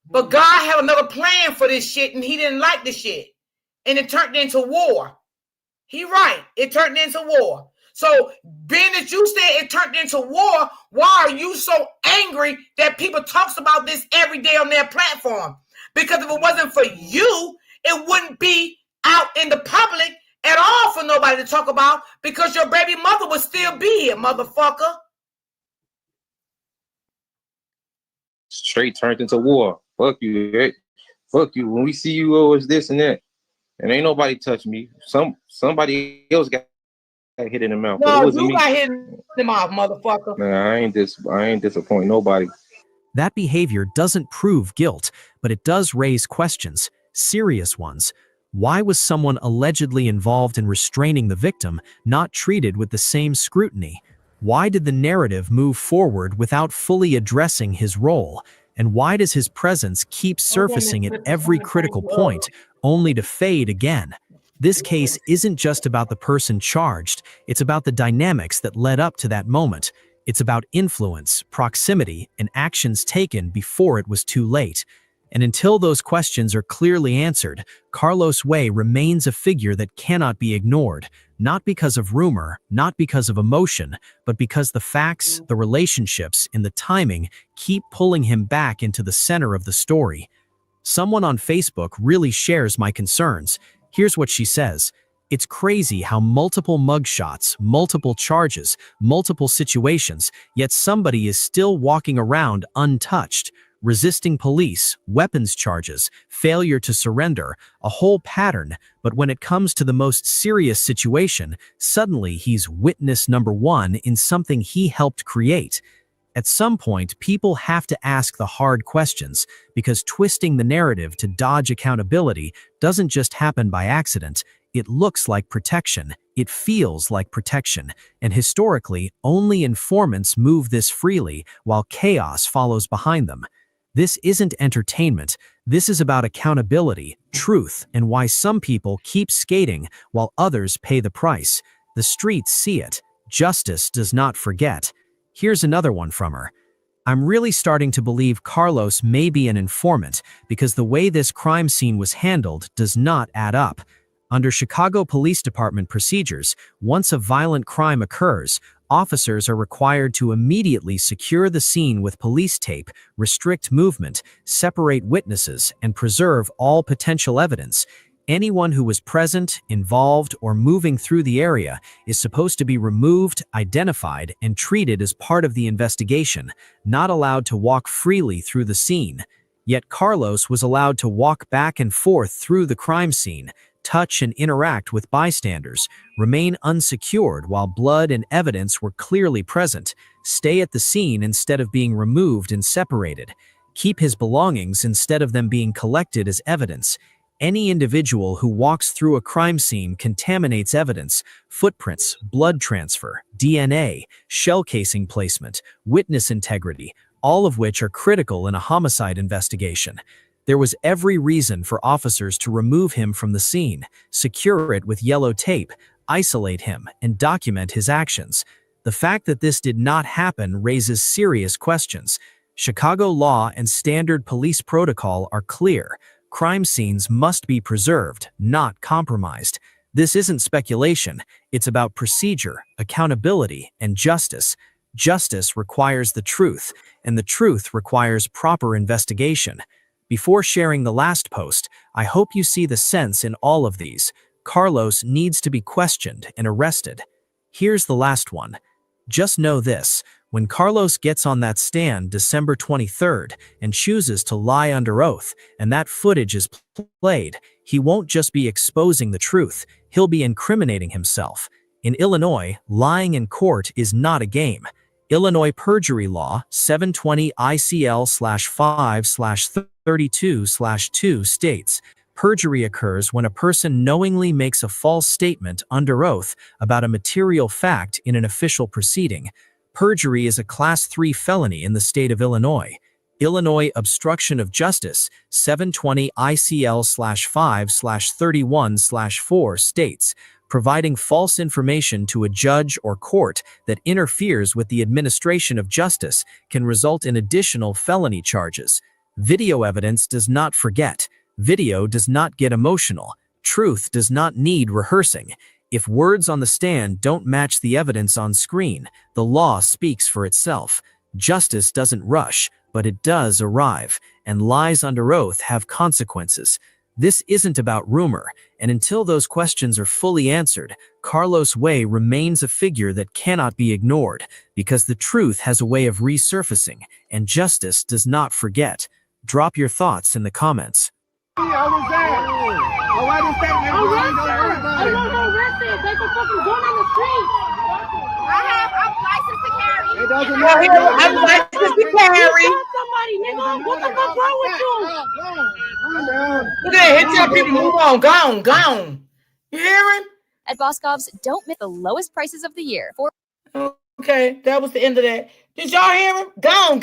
But God had another plan for this shit, and he didn't like the shit. And it turned into war. He right. It turned into war. So being that you said it turned into war, why are you so angry that people talks about this every day on their platform? Because if it wasn't for you, it wouldn't be out in the public at all for nobody to talk about, because your baby mother would still be here, motherfucker. straight turned into war. Fuck you, right? Fuck you. When we see you, it's this and that. And ain't nobody touch me. Somebody else got hit in the mouth. But it No, wasn't you me. got hit in the mouth, motherfucker. Nah, I ain't disappoint nobody. That behavior doesn't prove guilt, but it does raise questions, serious ones. Why was someone allegedly involved in restraining the victim not treated with the same scrutiny? Why did the narrative move forward without fully addressing his role? And why does his presence keep surfacing at every critical point, only to fade again? This case isn't just about the person charged, it's about the dynamics that led up to that moment. It's about influence, proximity, and actions taken before it was too late. And until those questions are clearly answered, Carlos Way remains a figure that cannot be ignored, not because of rumor, not because of emotion, but because the facts, the relationships, and the timing keep pulling him back into the center of the story. Someone on Facebook really shares my concerns. Here's what she says. It's crazy how multiple mugshots, multiple charges, multiple situations, yet somebody is still walking around untouched. Resisting police, weapons charges, failure to surrender, a whole pattern, but when it comes to the most serious situation, suddenly he's witness number one in something he helped create. At some point, people have to ask the hard questions, because twisting the narrative to dodge accountability doesn't just happen by accident. It looks like protection, it feels like protection, and historically, only informants move this freely while chaos follows behind them. This isn't entertainment, this is about accountability, truth, and why some people keep skating while others pay the price. The streets see it. Justice does not forget. Here's another one from her. I'm really starting to believe Carlos may be an informant because the way this crime scene was handled does not add up. Under Chicago Police Department procedures, once a violent crime occurs, officers are required to immediately secure the scene with police tape, restrict movement, separate witnesses, and preserve all potential evidence. Anyone who was present, involved, or moving through the area is supposed to be removed, identified, and treated as part of the investigation, not allowed to walk freely through the scene. Yet Carlos was allowed to walk back and forth through the crime scene, touch and interact with bystanders, remain unsecured while blood and evidence were clearly present, stay at the scene instead of being removed and separated, keep his belongings instead of them being collected as evidence. Any individual who walks through a crime scene contaminates evidence, footprints, blood transfer, DNA, shell casing placement, witness integrity, all of which are critical in a homicide investigation. There was every reason for officers to remove him from the scene, secure it with yellow tape, isolate him, and document his actions. The fact that this did not happen raises serious questions. Chicago law and standard police protocol are clear. Crime scenes must be preserved, not compromised. This isn't speculation. It's about procedure, accountability, and justice. Justice requires the truth, and the truth requires proper investigation. Before sharing the last post, I hope you see the sense in all of these. Carlos needs to be questioned and arrested. Here's the last one. Just know this. When Carlos gets on that stand December 23rd and chooses to lie under oath, and that footage is played, he won't just be exposing the truth, he'll be incriminating himself. In Illinois, lying in court is not a game. Illinois perjury law 720 ICL/5/32/2 states, perjury occurs when a person knowingly makes a false statement under oath about a material fact in an official proceeding. Perjury is a Class 3 felony in the state of Illinois. Illinois obstruction of justice 720 ICL/5/31/4 states, providing false information to a judge or court that interferes with the administration of justice can result in additional felony charges. Video evidence does not forget. Video does not get emotional. Truth does not need rehearsing. If words on the stand don't match the evidence on screen, the law speaks for itself. Justice doesn't rush, but it does arrive, and lies under oath have consequences. This isn't about rumor, and until those questions are fully answered, Carlos Way remains a figure that cannot be ignored, because the truth has a way of resurfacing, and justice does not forget. Drop your thoughts in the comments. I was there. Oh, why this statement? I'm arrested. They can fucking go on the street. I'm licensed to carry. It doesn't matter. I'm licensed to carry. Somebody, nigga. What the fuck wrong with you? Look at him. Tell people move on. Gone. You hear him? At Boscov's, don't miss the lowest prices of the year. Okay, that was the end of that. Did y'all hear him? Gone.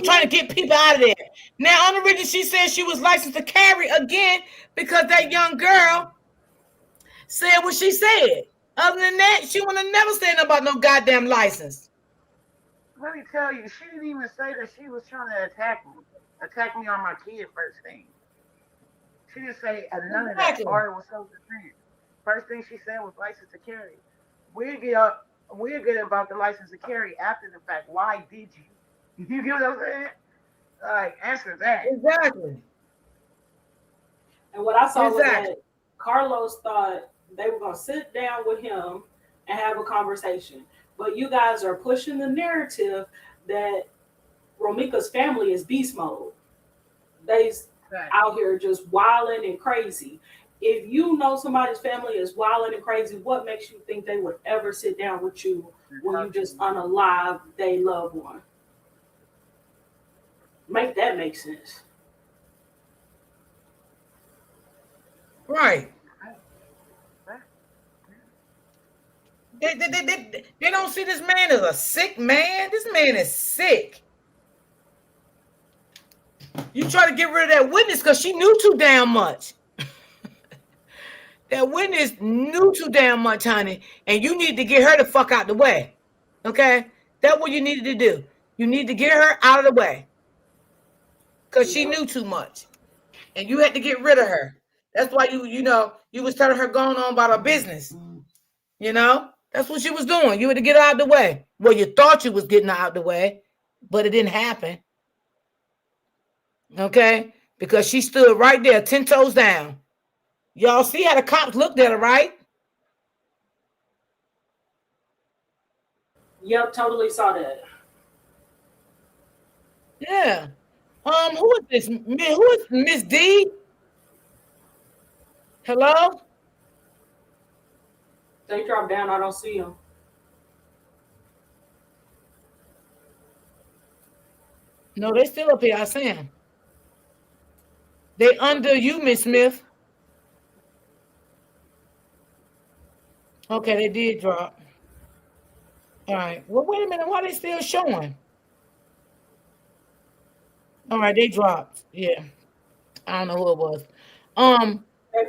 Trying to get people out of there. Now, only reason she said she was licensed to carry again because that young girl said what she said. Other than that, she would have never said about no goddamn license. Let me tell you, she didn't even say that she was trying to attack me on my kid first thing. She didn't say none of that. Or it was self-defense. First thing she said was license to carry. We'll get about the license to carry after the fact. Why did you? You get what I'm saying? Like, answer that. Exactly. And what I saw was that Carlos thought they were going to sit down with him and have a conversation. But you guys are pushing the narrative that Romeca's family is beast mode. They's out here just wilding and crazy. If you know somebody's family is wilding and crazy, what makes you think they would ever sit down with you when you just unalive their loved one? Make that make sense. Right. They don't see this man as a sick man. This man is sick. You try to get rid of that witness because she knew too damn much. That witness knew too damn much, honey, and you need to get her the fuck out the way. Okay? That's what you needed to do. You need to get her out of the way because she knew too much, and you had to get rid of her. That's why you was telling her going on about her business. You know, that's what she was doing. You had to get her out of the way. Well, you thought you was getting her out of the way, but it didn't happen. Okay? Because she stood right there, 10 toes down. Y'all see how the cops looked at her, right? Yep, totally saw that. Yeah. Who is this? Who is Miss D? Hello? They dropped down. I don't see them. No, they still up here. I see them. They under you, Miss Smith. Okay, they did drop. All right. Well, wait a minute. Why are they still showing? All right, they dropped. Yeah. I don't know who it was. They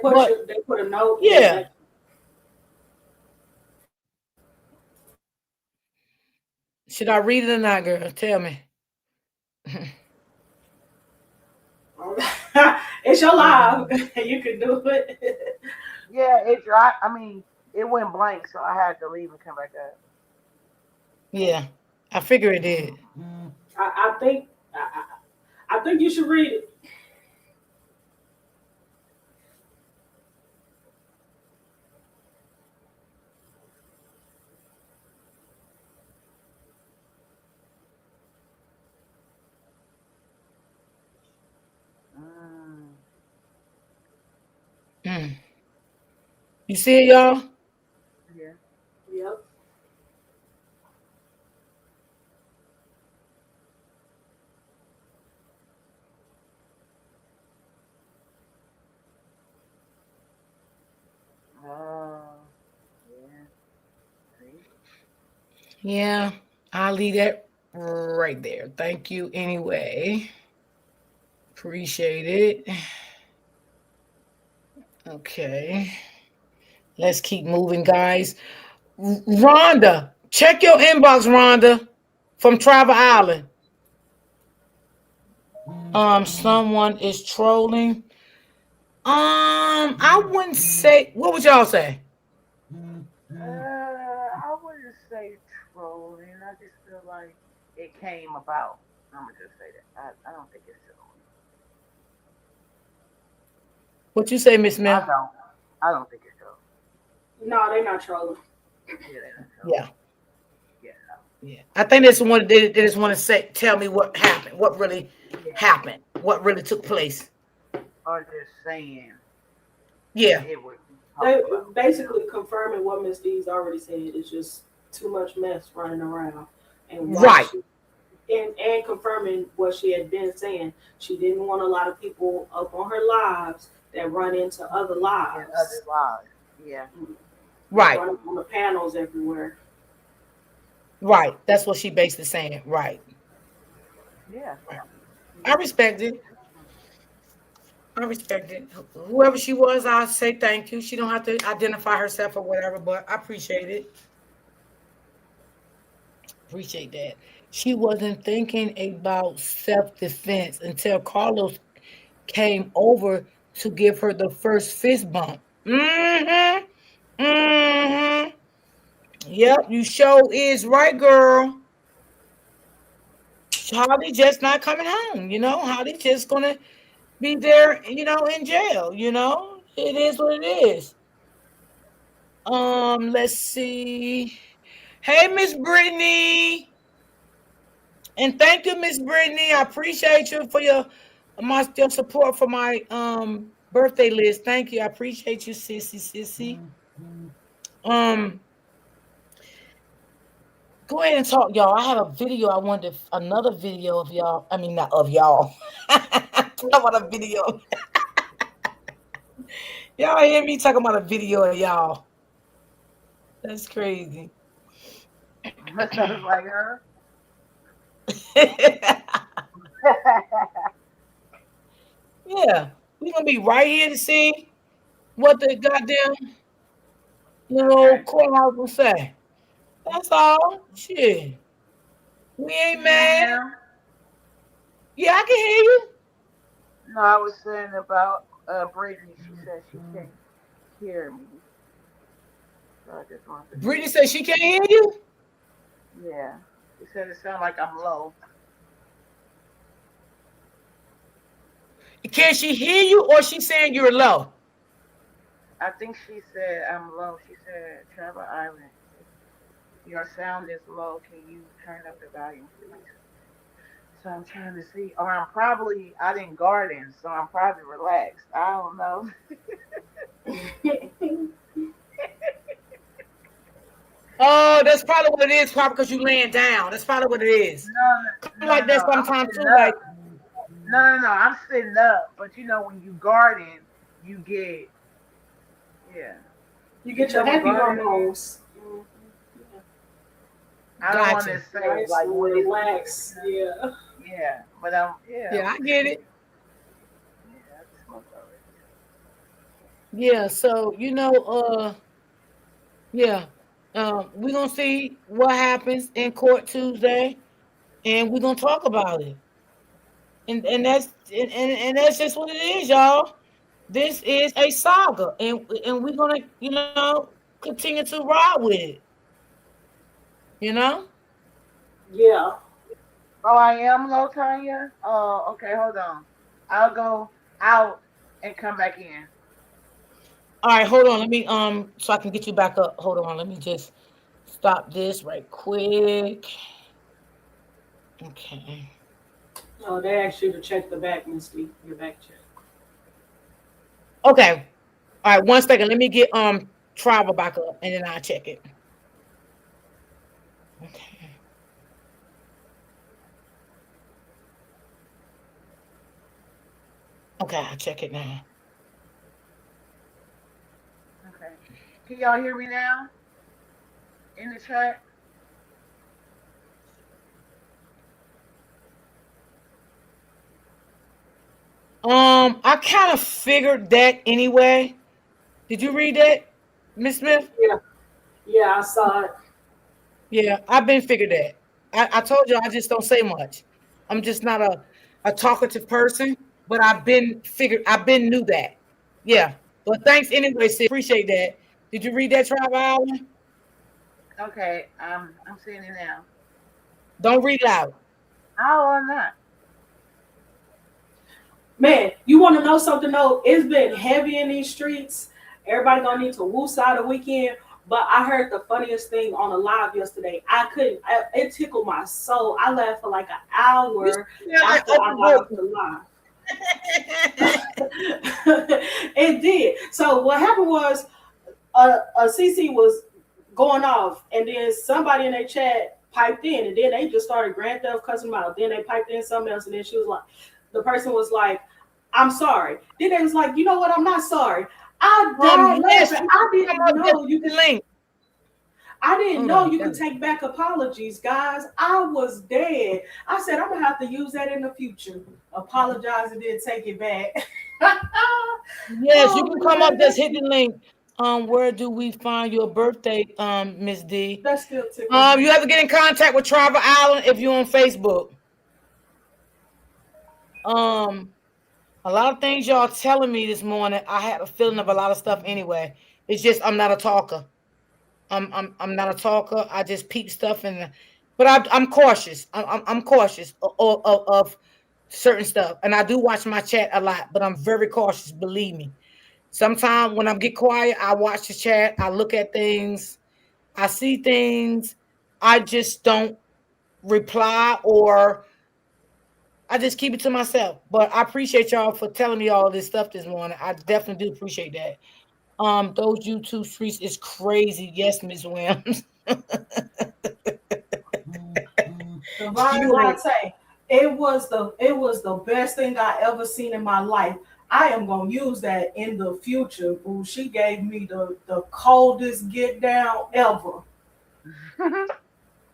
put a note. Yeah. Should I read it or not, girl? Tell me. It's your live. You can do it. Yeah, it dropped. I mean, it went blank, so I had to leave and come back up. Yeah, I figure it did. I think you should read it. You see it, y'all? Yeah. Yep. Oh, yeah. See? Yeah, I'll leave that right there. Thank you anyway. Appreciate it. Okay. Let's keep moving, guys. Rhonda, check your inbox, Rhonda, from Travel Island. Someone is trolling. I wouldn't say. What would y'all say? I wouldn't say trolling. I just feel like it came about. I'm gonna just say that. I don't think it's trolling. What you say, Miss I Smith? don't. I don't think it's trolling. No, they're not trolling. Yeah, they're not trolling. Yeah, Yeah, no. yeah. I think they just want they just want to say, tell me what happened, what really Yeah. happened, what really took place. Or just saying Yeah, it was They talked about. basically confirming what Miss D's already said. It's just too much mess running around, and why right, she and confirming what she had been saying. She didn't want a lot of people up on her lives that run into other And other lives. lies. Yeah. That right, run on the panels everywhere. right. That's what she basically saying. Right, Yeah. right. I Yeah. respect it. I respect it. Whoever she was, I'll say thank you. She don't have to identify herself or whatever, but I appreciate it. Appreciate that. She wasn't thinking about self-defense until Carlos came over to give her the first fist bump. Mm-hmm. Mm-hmm. Yep, you sure is right, girl. Holly just not coming home, Holly just gonna be there, in jail, It is what it is. Let's see. Hey, Miss Brittany. And thank you, Miss Brittany. I appreciate you for your support for my birthday list. Thank you. I appreciate you, sissy. Um, go ahead and talk, y'all. I have a video. I wanted another video of y'all. I mean, not of y'all. I want a video. Y'all hear me talking about a video of y'all? That's crazy. That sounds like her. Yeah, we gonna be right here to see what the goddamn Okay. courthouse will say. That's all. Shit. We Can ain't you hear me mad. now? Yeah, I can hear you. No, I was saying about Brittany. She said she can't hear me, so I just wanted to Brittany say, said she can't hear you. yeah. She said it sounds like I'm low. Can she hear you or she saying you're low? I think she said I'm low. She said, Travel Island, your sound is low. Can you turn up the volume, please? So I'm trying to see. Or I didn't garden, so I'm probably relaxed. I don't know. Oh, that's probably what it is. Probably because you laying down. That's probably what it is. No, Kind of no, like no, that no. I'm sometimes sitting too. Like up. No, no, no. I'm sitting up. But when you garden, you get, yeah. You You get your know what happy garden is? hormones. Yeah. I don't want to gotcha. say Nice like and what it is. relax. Yeah. Yeah, but yeah, Yeah, I get it. yeah, I just smoked already. Yeah. So yeah. We're gonna see what happens in court Tuesday, and we're gonna talk about it. And that's just what it is, y'all. This is a saga, and we're gonna continue to ride with it. You know. Yeah. Oh, I am low, Tanya. Oh, okay, hold on. I'll go out and come back in. All right, hold on. Let me so I can get you back up. Hold on. Let me just stop this right quick. Okay. Oh, they asked you to check the back, Misty. Your back check. Okay. All right. 1 second. Let me get travel back up, and then I'll check it. Okay. Okay, I'll check it now. Okay. Can y'all hear me now in the chat? I kind of figured that anyway. Did you read that, Miss Smith? Yeah, yeah, I saw it. Yeah, I've been figured that. I told you I just don't say much. I'm just not a talkative person, but I've been knew that. Yeah. But thanks anyway, sis. Appreciate that. Did you read that Tribe Island? Okay, I'm seeing it now. Don't read loud. Oh, I'm not. Man, you want to know something though? It's been heavy in these streets. Everybody gonna need to woosah out the weekend. But I heard the funniest thing on a live yesterday. It tickled my soul. I laughed for like an You hour sound like after I open got book. off the live. It did. So what happened was a CC was going off, and then somebody in their chat piped in, and then they just started Grand Theft cussing them out. Then they piped in something else, and then she was like, the person was like, "I'm sorry." Then they was like, "You know what? I'm not sorry." I died Yes, laughing. you can come up just with the link. I didn't Hold know on. you could take back apologies, guys. I was dead. I said I'm gonna have to use that in the future. Apologize and then take it back. Yes, you Oh can come up, man, just hit the link. Where do we find your birthday, Miss D? that still tickles You me. have to get in contact with Tribal Island if you're on Facebook. Um, a lot of things y'all telling me this morning. I had a feeling of a lot of stuff anyway. It's just I'm not a talker. I'm not a talker. I just peep stuff but I'm cautious. I'm cautious of certain stuff, and I do watch my chat a lot. But I'm very cautious. Believe me. Sometimes when I get quiet, I watch the chat. I look at things. I see things. I just don't reply, or I just keep it to myself. But I appreciate y'all for telling me all this stuff this morning. I definitely do appreciate that. Those YouTube streets is crazy. Yes, Miss Williams. Divine You ain't. Latte. It was the best thing I ever seen in my life. I am gonna use that in the future. Boo. She gave me the coldest get down ever.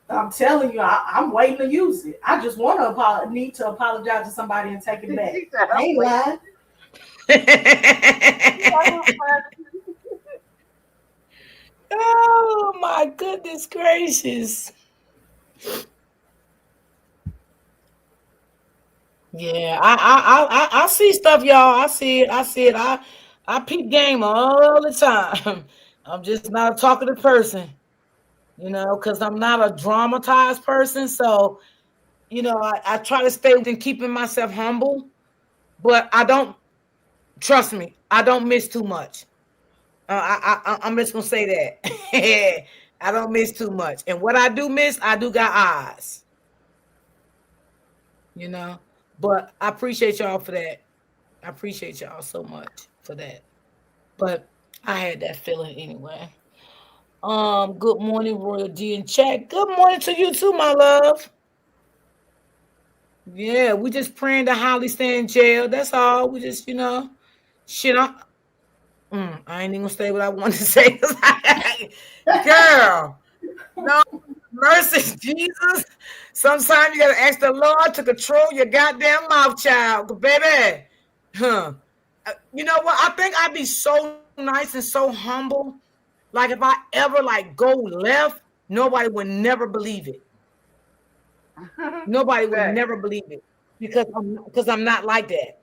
I'm telling you, I'm waiting to use it. I just want to need to apologize to somebody and take it back. She said, I I'm ain't waiting. lying. Oh my goodness gracious. Yeah, I see stuff, y'all. I see it. I see it. I peep game all the time. I'm just not a talkative person, because I'm not a dramatized person. So, I try to stay within keeping myself humble, but I don't trust me. I don't miss too much. I'm just gonna say that. I don't miss too much, and what I do miss, I do got eyes. You know, but I appreciate y'all for that. I appreciate y'all so much for that. But I had that feeling anyway. Good morning, Royal G in chat. Good morning to you too, my love. Yeah, we just praying to Holly stay in jail. That's all. We just, shit. I ain't even gonna say what I want to say. Girl, no mercy, Jesus. Sometimes you gotta ask the Lord to control your goddamn mouth, child, baby. Huh? You know what? I think I'd be so nice and so humble. Like if I ever like go left, nobody would never believe it. Nobody would Fact. never believe it because I'm not like that.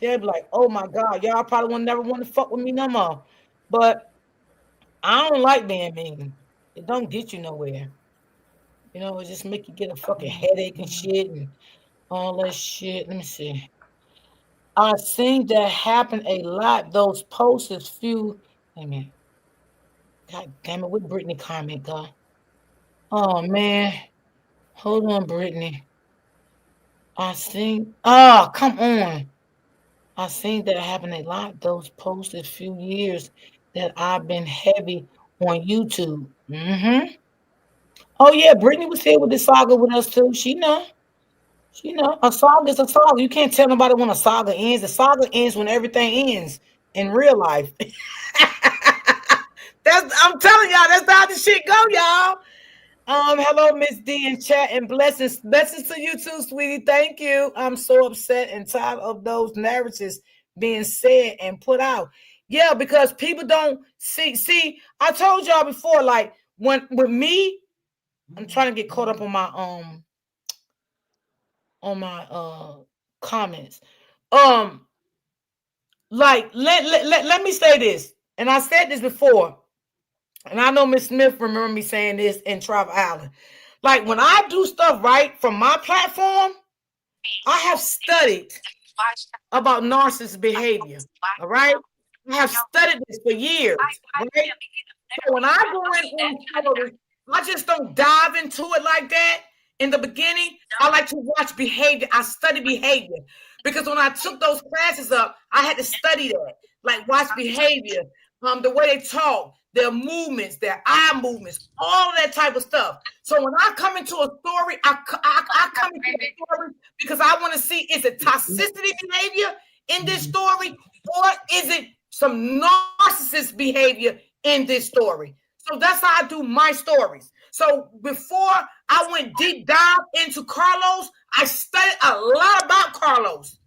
They'd be like, "Oh my God, y'all probably will never want to fuck with me no more." But I don't like being mean. It don't get you nowhere. It just make you get a fucking headache and shit and all that shit. Let me see. I seen that happen a lot. Those posts is few. Wait a minute. God damn it, with Brittany comment, God. Oh man. Hold on, Brittany. I seen. Oh, come on. I seen that happen a lot. Those posted few years that I've been heavy on YouTube. Oh yeah, Brittany was here with the saga with us too. She know. She know. A saga is a saga. You can't tell nobody when a saga ends. The saga ends when everything ends in real life. I'm telling y'all, that's how this shit go, y'all. Hello, Miss D in chat and blessings. Blessings to you too, sweetie. Thank you. I'm so upset and tired of those narratives being said and put out. Yeah, because people don't see. See, I told y'all before, like when with me, I'm trying to get caught up on my comments. Um, like let me say this, and I said this before, and I know Miss Smith remember me saying this in Travel Island. Like when I do stuff right from my platform, I have studied about narcissist behavior. All right. I have studied this for years. Right. So when I go in stories, I just don't dive into it like that in the beginning. I like to watch behavior. I study behavior because when I took those classes up, I had to study that, like watch behavior, the way they talk, their movements, their eye movements, all of that type of stuff. So when I come into a story, I come into a story because I want to see, is it toxicity behavior in this story, or is it some narcissist behavior in this story? So that's how I do my stories. So before I went deep dive into Carlos, I studied a lot about Carlos.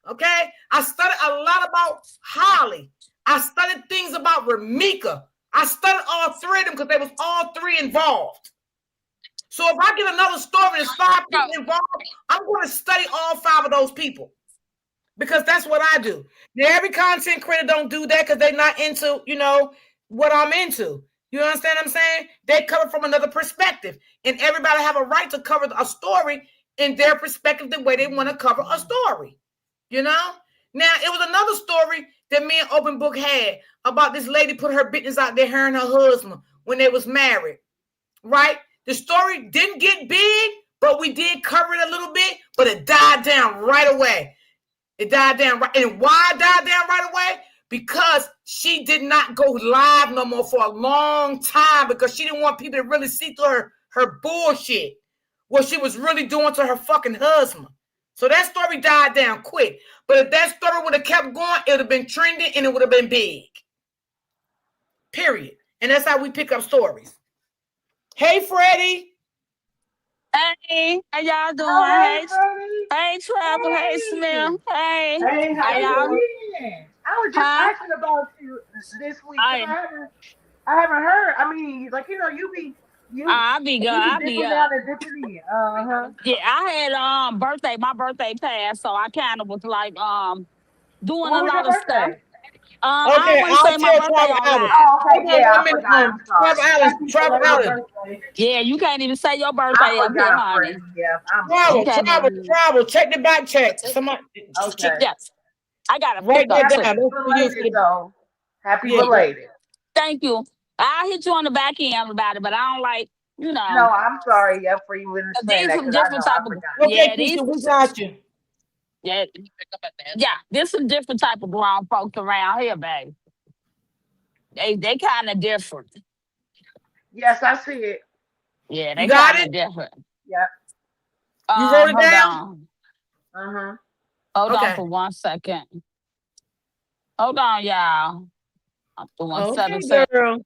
Okay, I studied a lot about Holly. I studied things about Romeca. I studied all three of them because they was all three involved. So if I get another story and there's five people involved, I'm going to study all five of those people because that's what I do. Now, every content creator don't do that because they're not into, what I'm into. You understand what I'm saying? They cover from another perspective, and everybody have a right to cover a story in their perspective the way they want to cover a story. Now, it was another story that me and Open Book had about this lady put her business out there, her and her husband, when they was married, right? The story didn't get big, but we did cover it a little bit, but it died down right away. It died down right. And why it died down right away? Because she did not go live no more for a long time because she didn't want people to really see through her bullshit, what she was really doing to her fucking husband. So that story died down quick. But if that story would have kept going, it would have been trending and it would have been big. Period. And that's how we pick up stories. Hey, Freddie. Hey, how y'all doing? Oh, hey, Hey, Freddie. hey, Travel. Hey, Smith. Hey, Hey, how how you y'all? been? I was just Huh? asking about you this week because I, I haven't heard. I mean, like I'll be good. you be I'll be dipping up. out and dipping in. Uh huh. Yeah, I had my birthday passed, so I kind of was like doing When a was your lot of stuff. birthday? I don't Okay, want to I'll say my tell birthday Travel on Island. live. Oh, okay. Hold on Yeah, I 1 minute. forgot. I'm Travel sorry. Island. Happy Travel belated Island. birthday. Yeah, you can't even say your I birthday up here, forgot, honey. Freddie. Yeah, I'm You Travel, can't sorry. travel, even. travel. Check the back check. Somebody, Okay. Yes, I got to write pick up that Happy too. down. That's for you. For belated the, though. Happy yeah. belated. Thank you. I'll hit you on the back end about it, but I don't like, you No, know. I'm sorry. Yeah, for you even saying These that some because I know different I type of forgot. Okay, yeah, Keisha, these we got you. yeah, yeah, there's some different type of grown folks around here, babe. They kind of different. Yes, I see it. Yeah, You they got kind it? of different. Yep. You wrote it Hold down? on, Uh huh. hold on Okay. for 1 second. Hold on, y'all. I'm doing Okay, 7 seconds. girl.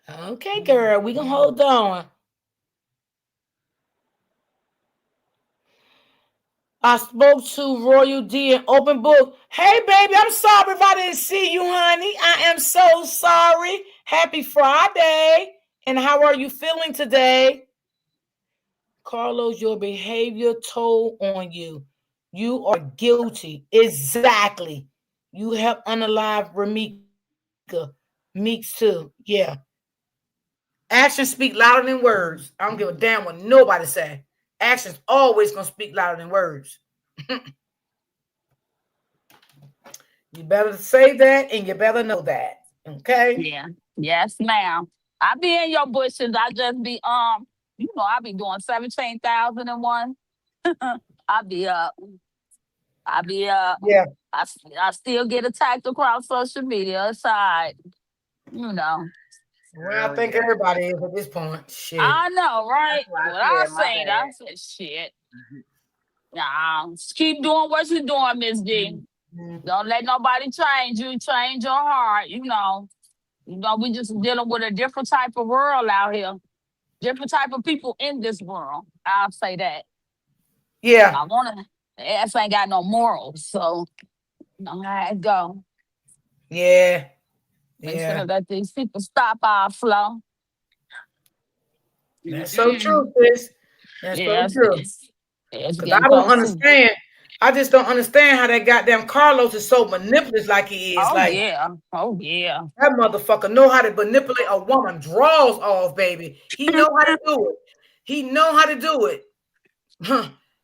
Okay, girl. We gonna hold on. I spoke to Royal D in open book. Hey, baby, I'm sorry if I didn't see you, honey. I am so sorry. Happy Friday. And how are you feeling today? Carlos, your behavior told on you. You are guilty. Exactly. You helped unalive Ramika. Meeks too. Yeah. Actions speak louder than words. I don't give a damn what nobody say. Actions always gonna speak louder than words. You better say that and you better know that. Okay? Yeah, yes, ma'am. I be in your bushes. I just be I be doing 17,001. I be up. I be Yeah. I still get attacked across social media aside, you know. Well, I Girl, think yeah. everybody is at this point. Shit. I know, That's right? why I What said my bad. I said shit. Nah, just keep doing what you're doing, Miss D. Mhm. Don't let nobody change you, change your heart, you know. You know, we just dealing with a different type of world out here. Different type of people in this world. I'll say that. Yeah. I wanna ass ain't got no morals, so I had to go. Yeah. We Yeah. finna let these people stop our flow. That's so Mm-mm. true, sis. That's so Yeah, true. it's Cause getting I don't close to. understand. I just don't understand how that goddamn Carlos is so manipulative like he is. Oh Like yeah, oh yeah. that motherfucker know how to manipulate a woman draws off, baby. He know how to do it. He know how to do it.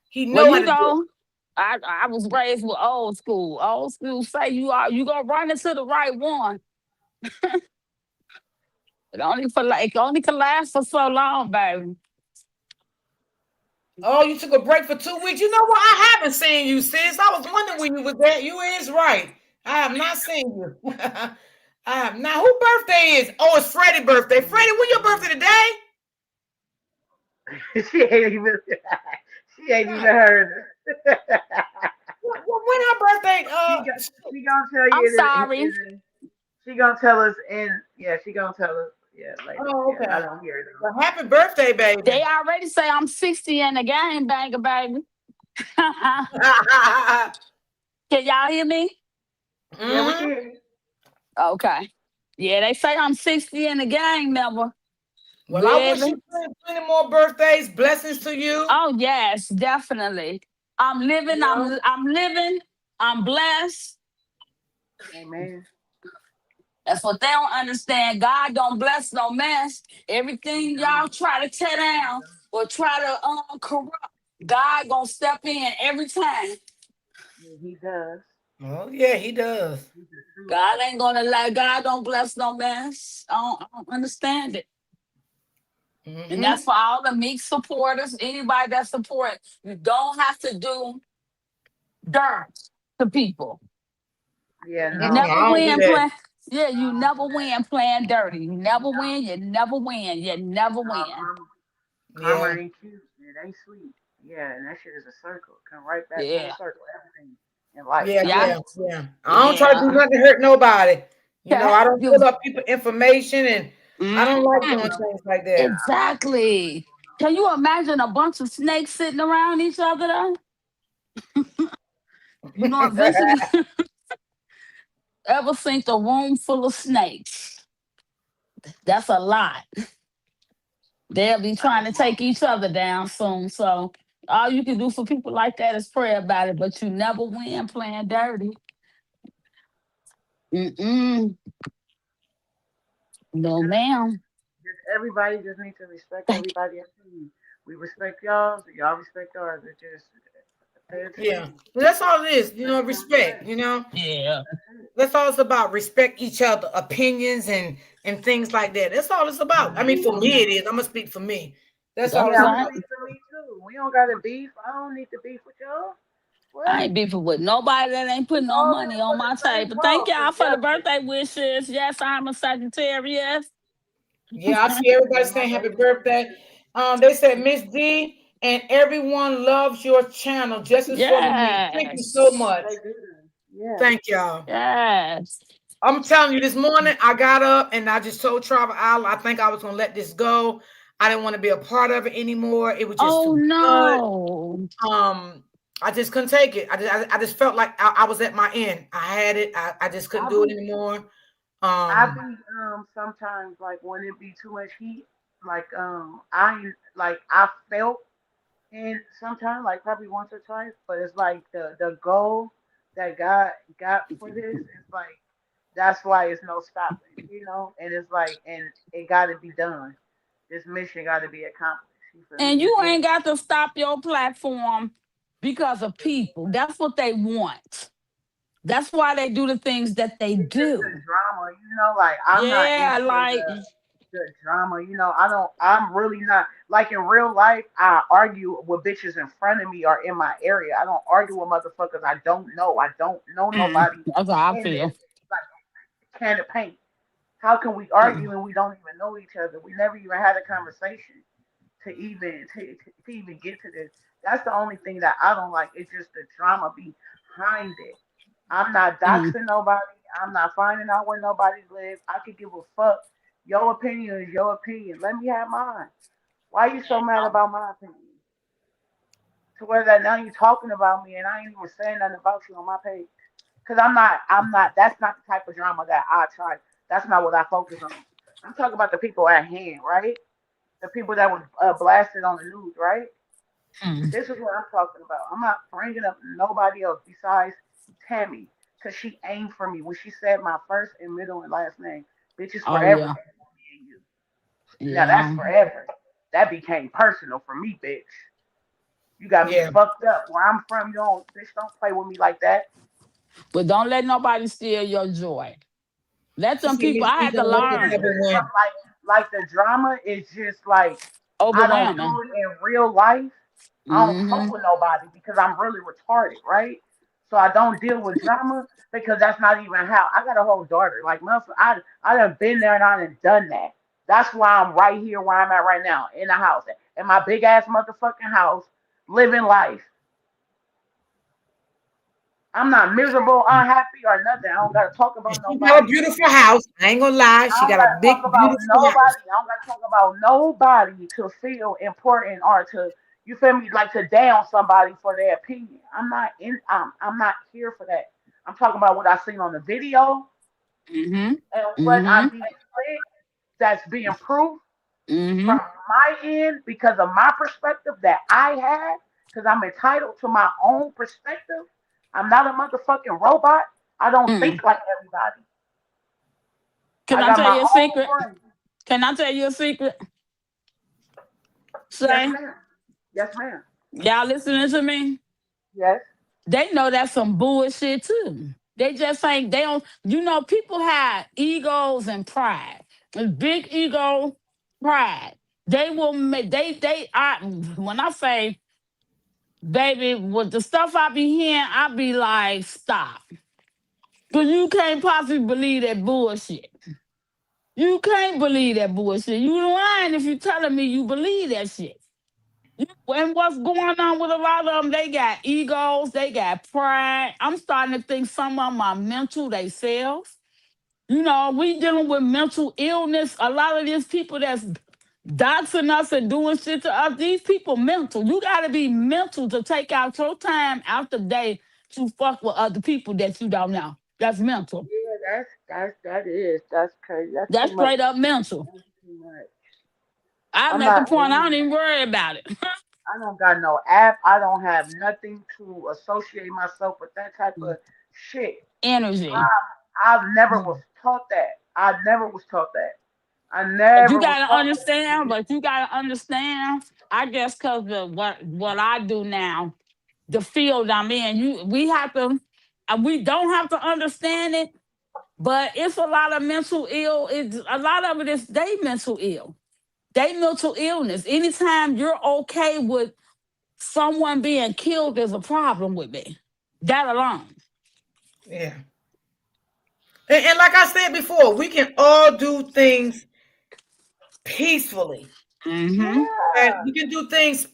He Well, know how you to do it. know, I was raised with old school. Old school say you gonna run into the right one. It only can last for so long, baby. Oh, you took a break for 2 weeks. You know what? I haven't seen you, sis. I was wondering where you was at. You is right. I have not seen you. I have not. Who birthday is? Oh, it's Freddie's birthday. Freddie, when your birthday today? she ain't even she ain't even God, heard it. when her birthday? She gonna tell I'm you sorry. she gonna tell us in yeah, she gonna tell us yeah later. Oh, Yeah, I okay. don't hear it Well, happy birthday, baby. They already say I'm 60 in the game, banger, baby. Can y'all hear me? though. Yeah, we Mhm. can. Okay. Yeah, they say I'm 60 in the gang, member. Well, I wish Baby. you plenty more birthdays. Blessings to you. Oh yes, definitely. I'm living, You know? I'm living, I'm blessed. Amen. That's what they don't understand. God don't bless no mess. He Everything don't. y'all try to tear down or try to corrupt, God gonna step in every time. Yeah, he does. Oh, yeah, he does. He's a truth. God ain't gonna let God don't bless no mess. I don't understand it. And that's Mm-hmm. for all the meek supporters, anybody that support. You don't have to do dirt to people. Yeah, You Mm-mm, no. never I don't do win that. playing. Yeah, I you don't do never that. win playing dirty. You never No. win. You never win. You never No, win. Yeah. karma ain't cute. It ain't sweet. Yeah, and that shit is a circle. Come right back full Yeah. circle. Everything in life. Yeah, Yeah. yeah, yeah. I don't try to do Yeah. nothing to hurt nobody. You know, Okay. I don't You. pull up people information and I don't like doing Mm, things like that. exactly. Can you imagine a bunch of snakes sitting around each other though? You know, eventually ever think a room full of snakes. That's a lot. They'll be trying to take each other down soon. So all you can do for people like that is pray about it, but you never win playing dirty. Mm-mm. No, ma'am. Just everybody just needs to respect Thank everybody else. We respect y'all, so y'all respect ours. It just pay Yeah. attention. Well, that's all it is, you know, Respect and respect, respect. you know. you. Yeah. That's it. That's all it's about. Respect each other, opinions and things like that. That's all it's about. I mean, for me it is. I'm gonna speak for me. That's all That's it's Yeah, I'm right. about. speaking for me too. We don't gotta beef. I don't need to beef with y'all. I What? ain't beefing with nobody that ain't We putting no all money here on for the my same table. Thank cause y'all for the together. birthday wishes. Yes, I'm a Sagittarius. Yeah, I see everybody Yeah, my saying happy birthday birthday. too. They said Miss D and everyone loves your channel just as for the me. Thank you so Yes. much. They do. Yeah. Thank y'all. Yes. I'm telling you, this morning I got up and I just told Travel I think I was gonna let this go. I didn't want to be a part of it anymore. It was just Oh too much. no. Um, I just couldn't take it. I just felt like I was at my end. I had it. I just couldn't I do it be anymore. I Um, be sometimes like when it be too much heat, like I felt and sometimes like probably once or twice, but it's like the goal that God got for this is like that's why it's no stopping, and it's like and it gotta be done. This mission gotta be accomplished. You feel me? And It's you getting ain't got to stop your platform because of people. That's what they want. That's why they do the things that they it's just the do. drama, like I'm not Yeah, into like the the drama. I'm really not like in real life. I argue with bitches in front of me or in my area. I don't argue with motherfuckers I don't know. I don't know nobody That's how I in feel. this like can of paint. How can we argue and we don't even know each other? We never even had a conversation to even get to this. That's the only thing that I don't like. It's just the drama behind it. I'm not Mm, doxing nobody. I'm not finding out where nobody lives. I could give a fuck. Your opinion is your opinion. Let me have mine. Why you so mad about my opinion? To where that now you talking about me and I ain't even saying nothing about you on my page. Cause that's not the type of drama that I try. That's not what I focus on. I'm talking about the people at hand, right? The people that was blasted on the news, right? mm. This is what I'm talking about. I'm not bringing up nobody else besides Tammy, cause she aimed for me when she said my first and middle and last name. Bitch is Oh forever yeah, me and you. Now that's yeah. forever. That became personal for me, bitch. You got me Yeah. fucked up. Where I'm from, you don't, bitch, don't play with me like that. But don't let nobody steal your joy. Let She them see people. me I had to sleeping with the It's learn. number the one. like the drama is just like I don't Overwhelming. do it in real life. I don't fuck Mm-hmm. with nobody because I'm really retarded, right? So I don't deal with drama because that's not even how I got a whole daughter. Like I done been there and I done that. That's why I'm right here where I'm at right now in the house, in my big ass motherfucking house, living life. I'm not miserable, unhappy, or nothing. I don't gotta talk And about she got a nobody. beautiful house. I ain't gonna lie. I She don't got a gotta talk big, about beautiful house. nobody. I don't gotta talk about nobody to feel important or to you feel me like to down somebody for their opinion. I'm not here for that. I'm talking about what I seen on the video Mm-hmm. and what Mm-hmm. I'm being said that's being proof Mm-hmm. from my end because of my perspective that I had because I'm entitled to my own perspective. I'm not a motherfucking robot. I don't Mm. think like everybody. Can I I got tell my you a own secret? brain. Can I tell you a secret? Yes, Say, ma'am. Yes, ma'am. y'all listening to me? Yes. They know that's some bullshit too. They just ain't, they don't, people have egos and pride. A big ego, pride. They will make, when I say, baby, with the stuff I be hearing, I be like, stop. Because you can't possibly believe that bullshit. You can't believe that bullshit. You lying if you telling me you believe that shit. And what's going on with a lot of them? They got egos, they got pride. I'm starting to think some of them are mental themselves. We dealing with mental illness. A lot of these people that's doxing us and doing shit to us, these people mental. You gotta be mental to take out your time out the day to fuck with other people that you don't know. That's mental. Yeah, that's crazy. That's too That's much. straight up mental. That's too much. I'm I'm at the not. point I don't even worry about it. I don't got no app. I don't have nothing to associate myself with that type of shit. Energy. I never was taught that. I never was taught that. I But you never was gotta taught that. understand, I guess because of what I do now, the field I'm in, we don't have to understand it, but it's a lot of mental ill. It's a lot of it is they mental ill. They mental illness. Anytime you're okay with someone being killed, there's a problem with me. That alone. Yeah. And like I said before, we can all do things peacefully. Mm-hmm. Okay? Yeah, We can do things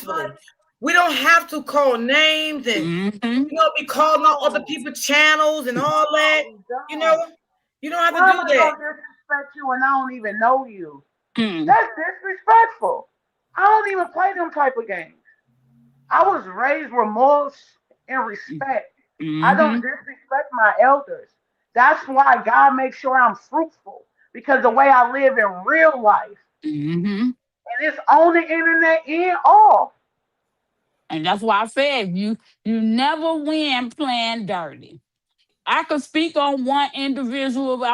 but peacefully. We don't have to call names and Mm-hmm. be calling out other no, people's channels and all that. no, we You know, don't. you don't have to Why am do I that. gonna disrespect you and I don't even know you? Mm-hmm. That's disrespectful. I don't even play them type of games. I was raised with morals and respect. I don't Mm-hmm. disrespect my elders. That's why God makes sure I'm fruitful because the way I live in real life Mm-hmm. and it's on the internet and off. And that's why I said you never win playing dirty. I could speak on one individual, but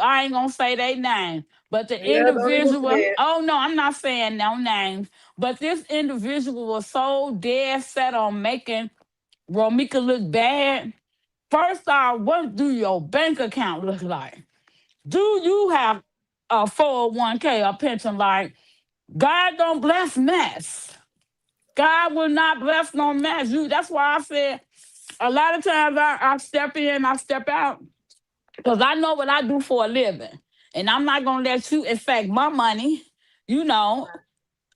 I ain't gonna say their name. But the Yeah, don't even say individual, it. oh no, I'm not saying no names. But this individual was so dead set on making Romeca look bad. First off, what do your bank account look like? Do you have a 401k or pension. Like, God don't bless mess. God will not bless no mess. That's why I said a lot of times I step in, I step out, because I know what I do for a living. And I'm not gonna let you affect my money. You know, Right.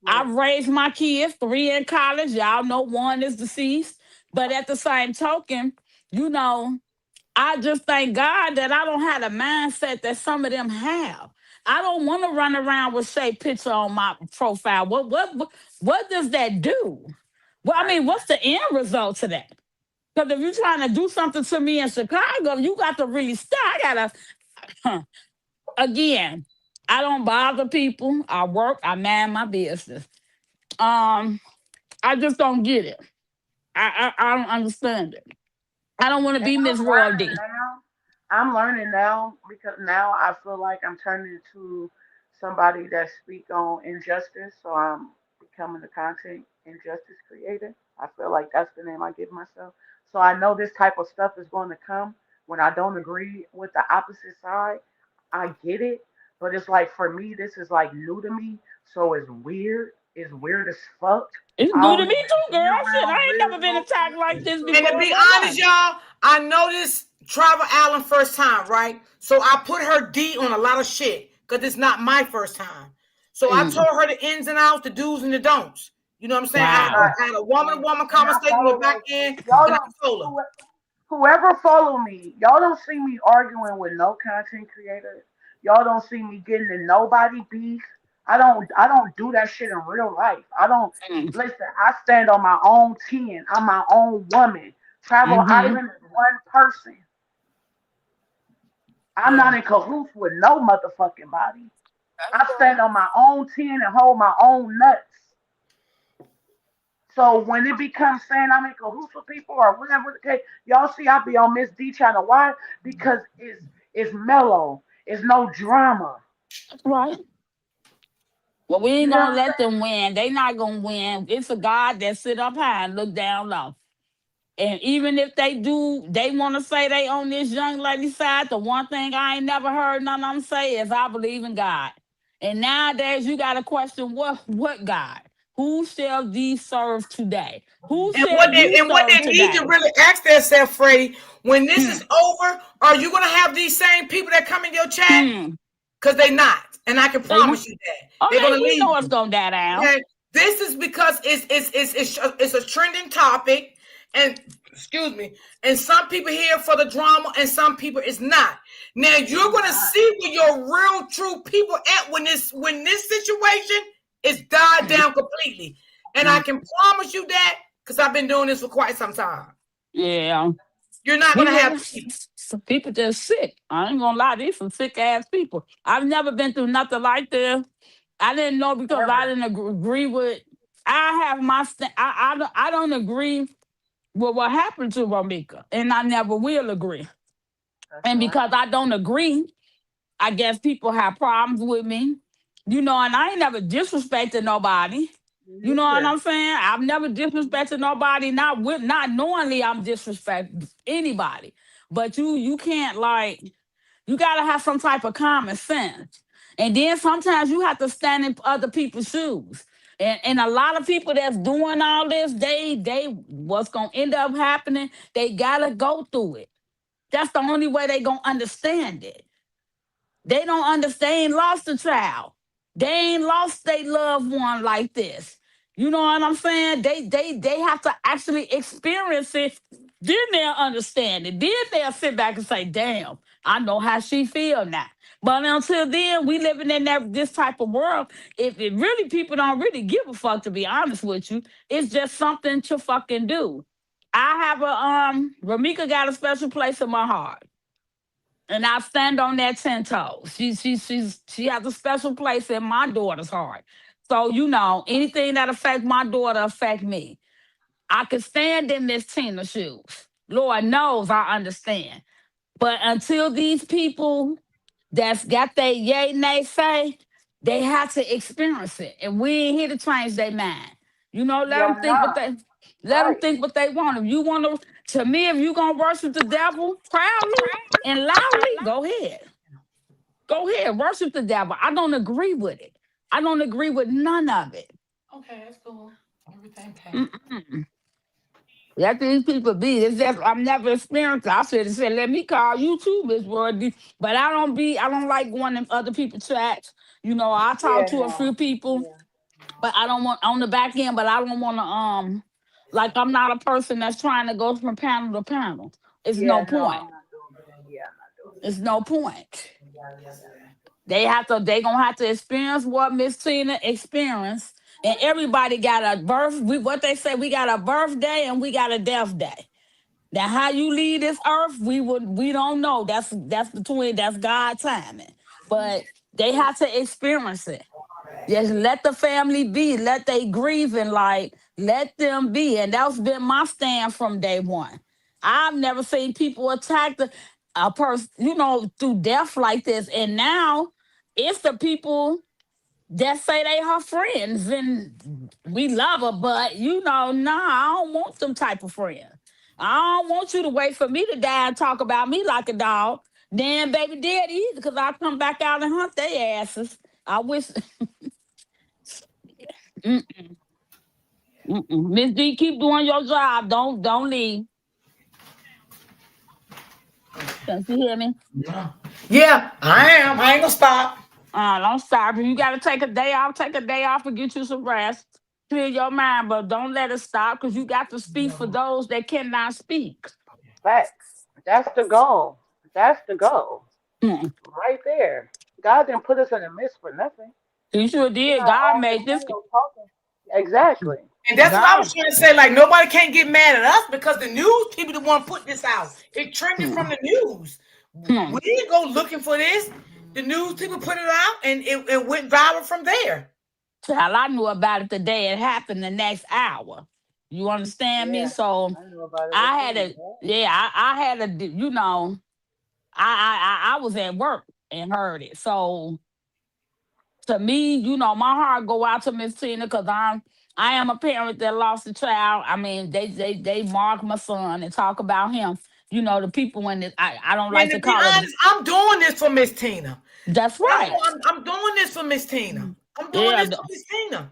I've raised my kids, 3 in college. Y'all know one is deceased. But at the same token, you know, I just thank God that I don't have the mindset that some of them have. I don't want to run around with Shay picture on my profile. What does that do? Well, I Right. mean, what's the end result to that? Because if you're trying to do something to me in Chicago, you got to really start. I gotta again. I don't bother people. I work. I mind my business. Um, I just don't get it. I don't understand it. I don't want to And be Miss I'm learning Royalty. now. I'm learning now because now I feel like I'm turning into somebody that speak on injustice. So I'm becoming a content injustice creator. I feel like that's the name I give myself. So I know this type of stuff is going to come when I don't agree with the opposite side. I get it, but it's like for me, this is like new to me. So it's weird. It's weird as fuck. It's I new don't to even me too, be girl. Shit, around I ain't never been weirdos attacked like and this shit. And to before in be my honest, life. y'all, I noticed Travel Allen first time, right? So I put her D on a lot of shit because it's not my first time. So I Mm, told her the ins and outs, the do's and the don'ts. You know what I'm saying? wow. I had a woman to woman And I conversation follow with back those. end, Y'all and I don't. told her. Whoever follow me, y'all don't see me arguing with no content creators. Y'all don't see me getting in nobody beef. I don't do that shit in real life. I don't Mm, listen. I stand on my own 10. I'm my own woman. Travel mm-hmm. Island is one person. I'm Yeah. not in cahoots with no motherfucking body. I stand on my own 10 and hold my own nuts. So when it becomes saying I'm in cahoots with people or whatever the case, y'all see I be on Miss D channel. Why? Because it's mellow. It's no drama. That's right. Well, we You ain't know gonna what I'm let them win. They not gonna win. It's a God that sit up high and look down low. And even if they do, they want to say they on this young lady side. The one thing I ain't never heard none of them say is I believe in God. And nowadays you got to question what God? Who shall thee serve today? Who And shall you what serve they need to today? really ask themselves, Freddie, when this is Hmm. over, are you gonna have these same people that come in your chat? Hmm. Because they not, and I can They know. promise you that Oh, they're gonna we leave know it's you. gonna die down. Okay, this is because it's a trending topic, and excuse me, and some people here for the drama, and some people it's not. Now you're saying? gonna see where your real true people at when this situation is died Hmm. down completely, and I Hmm. can promise you that because I've been doing this for quite some time. Yeah. You're not gonna have people. Some people just sick. I ain't gonna lie, these some sick ass people. I've never been through nothing like this. I didn't know because I Ever. didn't agree with. I have my. I don't agree with what happened to Romeca, and I never will agree. That's And right. because I don't agree, I guess people have problems with me. You know, and I ain't never disrespected nobody. Me You know what neither. I'm saying? I've never disrespected nobody, not knowingly I'm disrespecting anybody. But you can't like you gotta have some type of common sense. And then sometimes you have to stand in other people's shoes. And a lot of people that's doing all this, they what's gonna end up happening, they gotta go through it. That's the only way they gonna understand it. They don't understand, lost a child. They ain't lost their loved one like this. You know what I'm saying? They have to actually experience it. Then they'll understand it. Then they'll sit back and say, damn, I know how she feel now. But until then, we living in this type of world. If it really people don't really give a fuck, to be honest with you, it's just something to fucking do. I have Romeca got a special place in my heart. And I stand on that 10 toes. She has a special place in my daughter's heart. So you know, anything that affects my daughter affect me. I can stand in Miss Tina's shoes. Lord knows I understand. But until these people that's got their yay nay say, they have to experience it. And we ain't here to change their mind. You know, let them You're think what not. they let them Right. think what they want. If you want to me, if you gonna worship the devil proudly and loudly, go ahead. Go ahead, worship the devil. I don't agree with it. I don't agree with none of it. Okay, that's cool. Everything passed. Mm-mm. Let these people be. It's just I've never experienced it. I should have said, let me call you too, Miss Worthy. But I don't like going in other people's chats. I talk Yeah, to a few no. people, Yeah. but I don't want on the back end, but I don't wanna like I'm not a person that's trying to go from panel to panel. It's no Yeah, no, point. I'm not doing that. Yeah, I'm not doing It's no point. Yesterday. They gonna have to experience what Miss Tina experienced. And everybody got a what they say, we got a birthday and we got a death day. Now, how you leave this earth, we don't know. That's God timing. But they have to experience it. Just let the family be. Let they grieve and let them be. And that's been my stand from day one. I've never seen people attack a person, through death like this. And now it's the people that say they her friends and we love her, but nah, I don't want them type of friends. I don't want you to wait for me to die and talk about me like a dog. Then baby daddy either, because I come back out and hunt their asses. I wish mm-mm, mm-mm. Miss D, keep doing your job. Don't leave. Can you hear me? No. Yeah, I am. I ain't gonna stop. Don't stop. If you gotta take a day off, take a day off and get you some rest. Clear your mind, but don't let it stop because you got to speak for those that cannot speak. facts. That's the goal. That's the goal. Mm. Right there. God didn't put us in the midst for nothing. He sure We're did. not God on this made this. panel talking. Exactly. And that's what I was God. trying to say. Like nobody can't get mad at us because the news people the one put this out. It trended from Hmm. the news. Hmm. We didn't go looking for this. The news people put it out, and it went viral from there. Child, I knew about it the day it happened the next hour. You understand me? Yeah. So I knew about it I had too. a yeah, I had a I was at work and heard it. So to me, my heart go out to Miss Tina because I am a parent that lost a child. I mean, they mark my son and talk about him. The people in it, I don't And like to to be call it. honest, I'm doing this for Miss Tina. That's right. I'm doing this for Miss Tina. I'm doing Yeah. this for Miss Tina.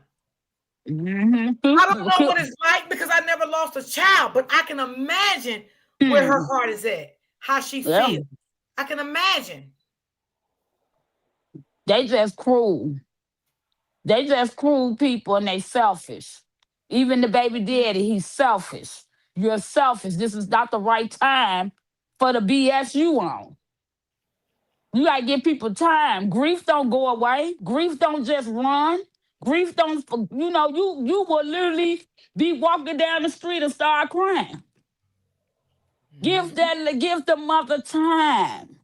I don't know what Mm-hmm. it's like because I never lost a child, but I can imagine where her Hmm. heart is at, how she Yeah. feels. I can imagine. They just cruel. They just cruel people and they selfish. Even the baby daddy, he's selfish. You're selfish. This is not the right time for the BS you on. You gotta give people time. Grief don't go away. Grief don't just run. Grief don't. You will literally be walking down the street and start crying. Give the mother time.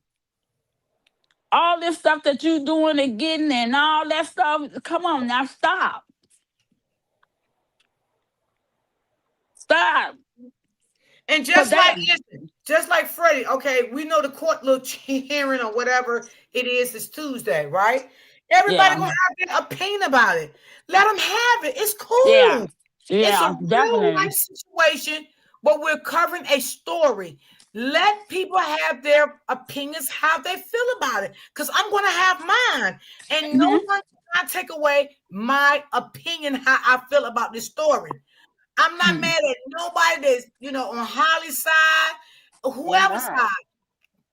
All this stuff that you doing and getting and all that stuff. Come on now, stop. Stop. And Cause just like they listen, just like Freddie, okay, we know the court little hearing or whatever it is Tuesday, right? Everybody yeah. gonna have their opinion about it. Let them have it. It's Yeah. cool. It's a Yeah, real life definitely. situation, but we're covering a story. Let people have their opinions, how they feel about it, because I'm gonna have mine, and no Hmm. one cannot take away my opinion how I feel about this story. I'm not Hmm. mad at nobody that's on Holly's side or We're whoever's not. side.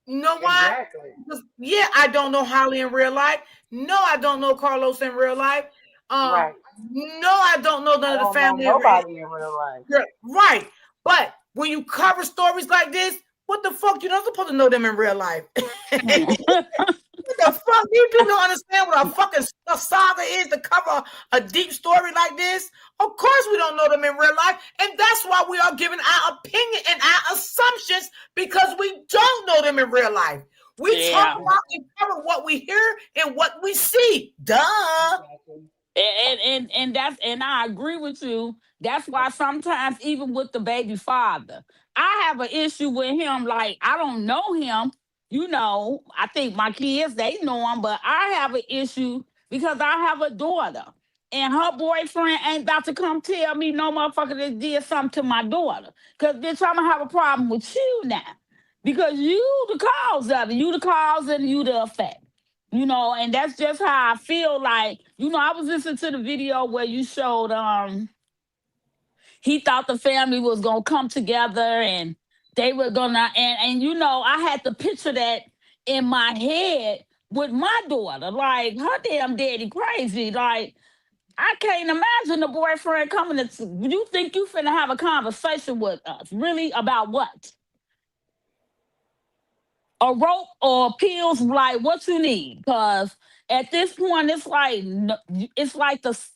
You know why? Exactly. Because yeah, I don't know Holly in real life. No, I don't know Carlos in real life. Right. No, I don't know none I of the don't know family in real. nobody in real life. Yeah, right. But when you cover stories like this, what the fuck? You're not supposed to know them in real life. What the fuck? You do not understand what a fucking saga is to cover a deep story like this? Of course, we don't know them in real life. And that's why we are giving our opinion and our assumptions because we don't know them in real life. We talk Yeah. about and cover what we hear and what we see. Duh. Exactly. And and I agree with you. That's why sometimes even with the baby father, I have an issue with him. Like I don't know him. I think my kids they know him, but I have an issue because I have a daughter, and her boyfriend ain't about to come tell me no motherfucker that did something to my daughter. Cause bitch, I'm gonna have a problem with you now because you the cause of it. You the cause and you the effect. And that's just how I feel like, I was listening to the video where you showed he thought the family was gonna come together and they were gonna and I had to picture that in my head with my daughter. Like her damn daddy crazy. Like I can't imagine the boyfriend coming to you think you finna have a conversation with us. Really about what? A rope or pills, like what you need, because at this point it's like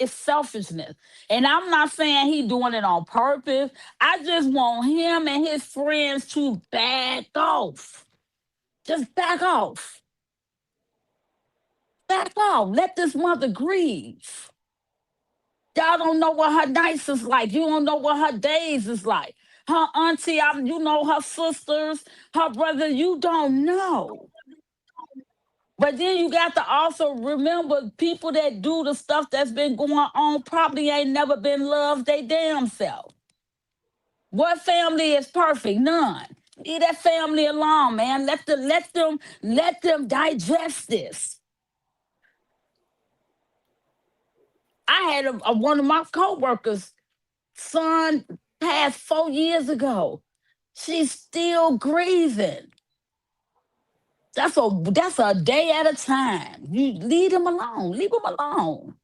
it's selfishness, and I'm not saying he doing it on purpose. I just want him and his friends to back off. Just back off, let this mother grieve. Y'all don't know what her nights is like. You don't know what her days is like. Her auntie, her sisters, her brother, you don't know. But then you got to also remember people that do the stuff that's been going on probably ain't never been loved they damn self. What family is perfect? None. Leave that family alone, man. Let them digest this. I had one of my coworkers' son passed 4 years ago. She's still grieving. That's a day at a time. You leave them alone. Leave them alone.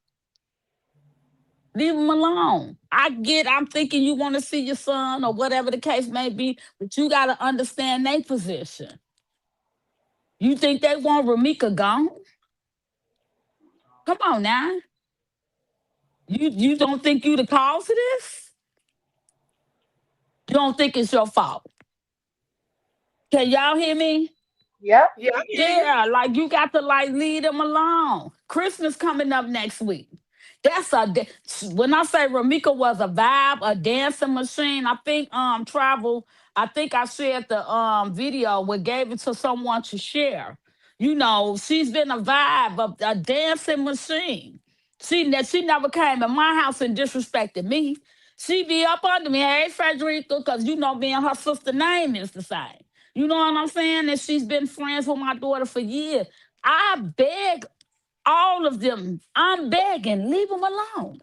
Leave them alone. I'm thinking you want to see your son or whatever the case may be, but you got to understand their position. You think they want Romeca gone? Come on now. You don't think you the cause of this? You don't think it's your fault? Can y'all hear me? Yep. Yeah, I hear you. Yeah, like you got to leave them alone. Christmas coming up next week. When I say Romeca was a vibe, a dancing machine. I think travel. I think I shared the video. We gave it to someone to share. She's been a vibe, a dancing machine. She never came in my house and disrespected me. She be up under me, hey Frederica, because me and her sister name is the same. You know what I'm saying? And she's been friends with my daughter for years. I beg all of them. I'm begging, leave them alone.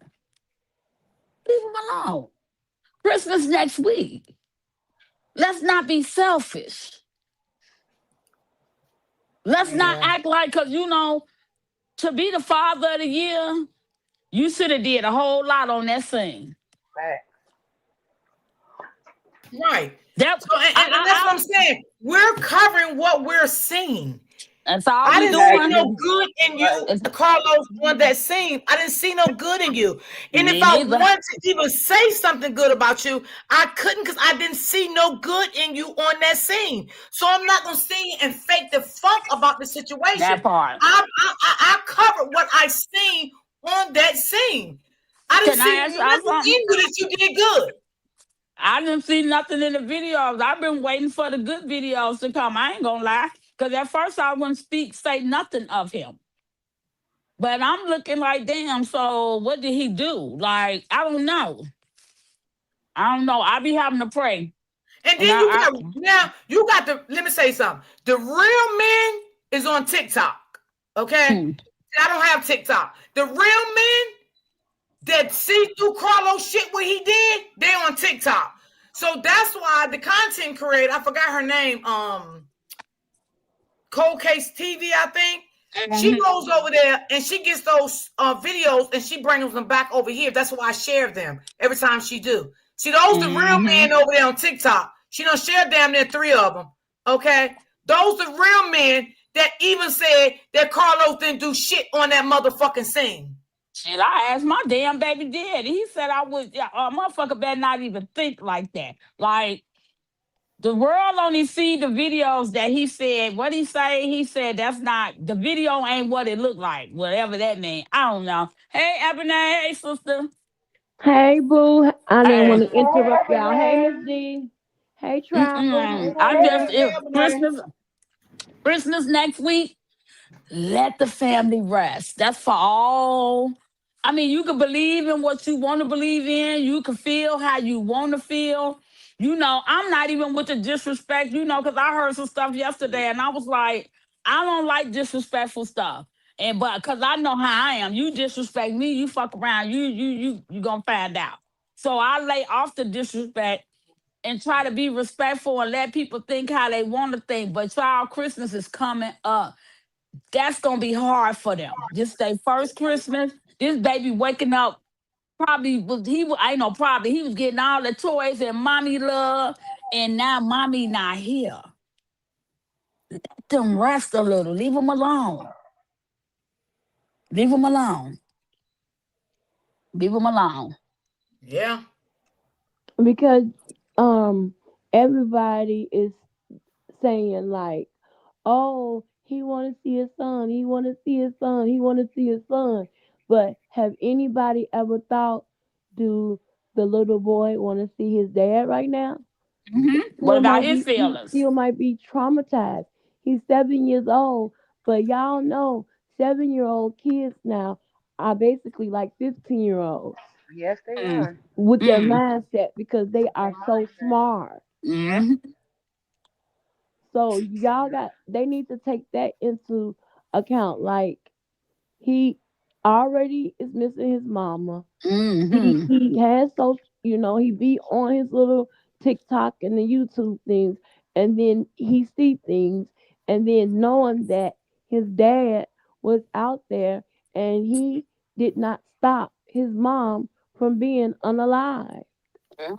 Leave them alone. Christmas next week. Let's not be selfish. Let's not Yeah. act like, because to be the father of the year, you should have did a whole lot on that scene. Right. Right. That So, and that's what I'm saying. We're covering what we're seeing. That's all I we didn't see doing. no good in you, Carlos, on that scene. I didn't see no good in you. And if Me I neither. wanted to even say something good about you, I couldn't because I didn't see no good in you on that scene. So I'm not going to sit and fake the funk about the situation. That part. I covered what I seen on that scene. I didn't Can I see ask y'all nothing in something? you that you did good. I didn't see nothing in the videos. I've been waiting for the good videos to come. I ain't gonna lie. Because at first I wouldn't say nothing of him. But I'm looking like, damn, so what did he do? Like, I don't know. I be having to pray. And And then you got the, let me say something. The real men is on TikTok. Okay? I don't have TikTok. The real men that see through Carlos shit what he did, they on TikTok. So that's why the content creator, I forgot her name, Cold Case TV, I think. She goes over there and she gets those videos and she brings them back over here. That's why I share them every time she do. See, those the real men over there on TikTok. She done share damn near 3 of them. Okay? Those the real men that even said that Carlos didn't do shit on that motherfucking scene. Shit, I asked my damn baby daddy. He said I was, a motherfucker better not even think like that. Like, the world only see the videos that he said. What he say? He said that's not, the video ain't what it looked like. Whatever that means. I don't know. Hey, Ebony. Hey, sister. Hey, boo. I didn't want Hey. to interrupt y'all. Hey, Miss D. Hey, Travel. I just, Hey, Christmas next week, let the family rest. That's for all. I mean, you can believe in what you want to believe in. You can feel how you want to feel. I'm not even with the disrespect, because I heard some stuff yesterday and I was like, I don't like disrespectful stuff. And but cause I know how I am. You disrespect me, you fuck around, you gonna find out. So I lay off the disrespect and try to be respectful and let people think how they want to think. But child, Christmas is coming up. That's gonna be hard for them. This their first Christmas. This baby waking up probably was I know probably he was getting all the toys and mommy love, and now mommy not here. Let them rest a little. Leave them alone. Leave them alone. Leave them alone. Yeah. Because um everybody is saying like, oh, he want to see his son, he want to see his son, he want to see his son. But have anybody ever thought, do the little boy want to see his dad right now? What Still about might his be, he feelings? still might be traumatized. He's 7 years old, but y'all know 7-year-old kids now are basically like 15-year-olds Yes, they Mm, are. with their mm, mindset because they They are so mindset. smart. Yep. mm, So y'all got they need to take that into account. Like he already is missing his mama. mm, He has social, he be on his little TikTok and the YouTube things, and then he see things, and then knowing that his dad was out there and he did not stop his mom from being unalive. mm.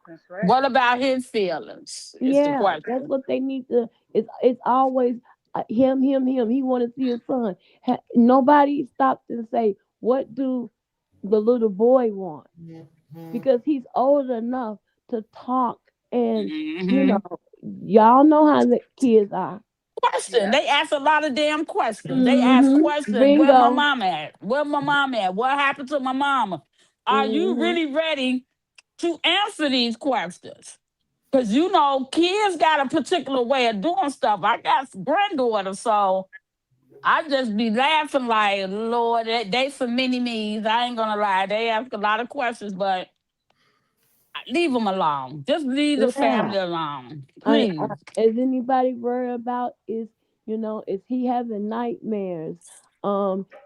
That's right. What about his feelings? Is the Yeah, that's question. what they need to. It's always him. He want to see his son. Nobody stopped and say, what do the little boy want? Because he's old enough to talk, and you know, Hmm. y'all know how the kids are. Question. Yep. They ask a lot of damn questions. They ask questions. Where my Bingo. mom at? Where my mom at? What happened to my mama? Are you hmm really ready to answer these questions? Because kids got a particular way of doing stuff. I got granddaughters, so I just be laughing like, Lord, they some mini me's. I ain't gonna lie. They ask a lot of questions, but leave them alone. Just leave the Yeah. family alone, I, please. is anybody worried about, is he having nightmares?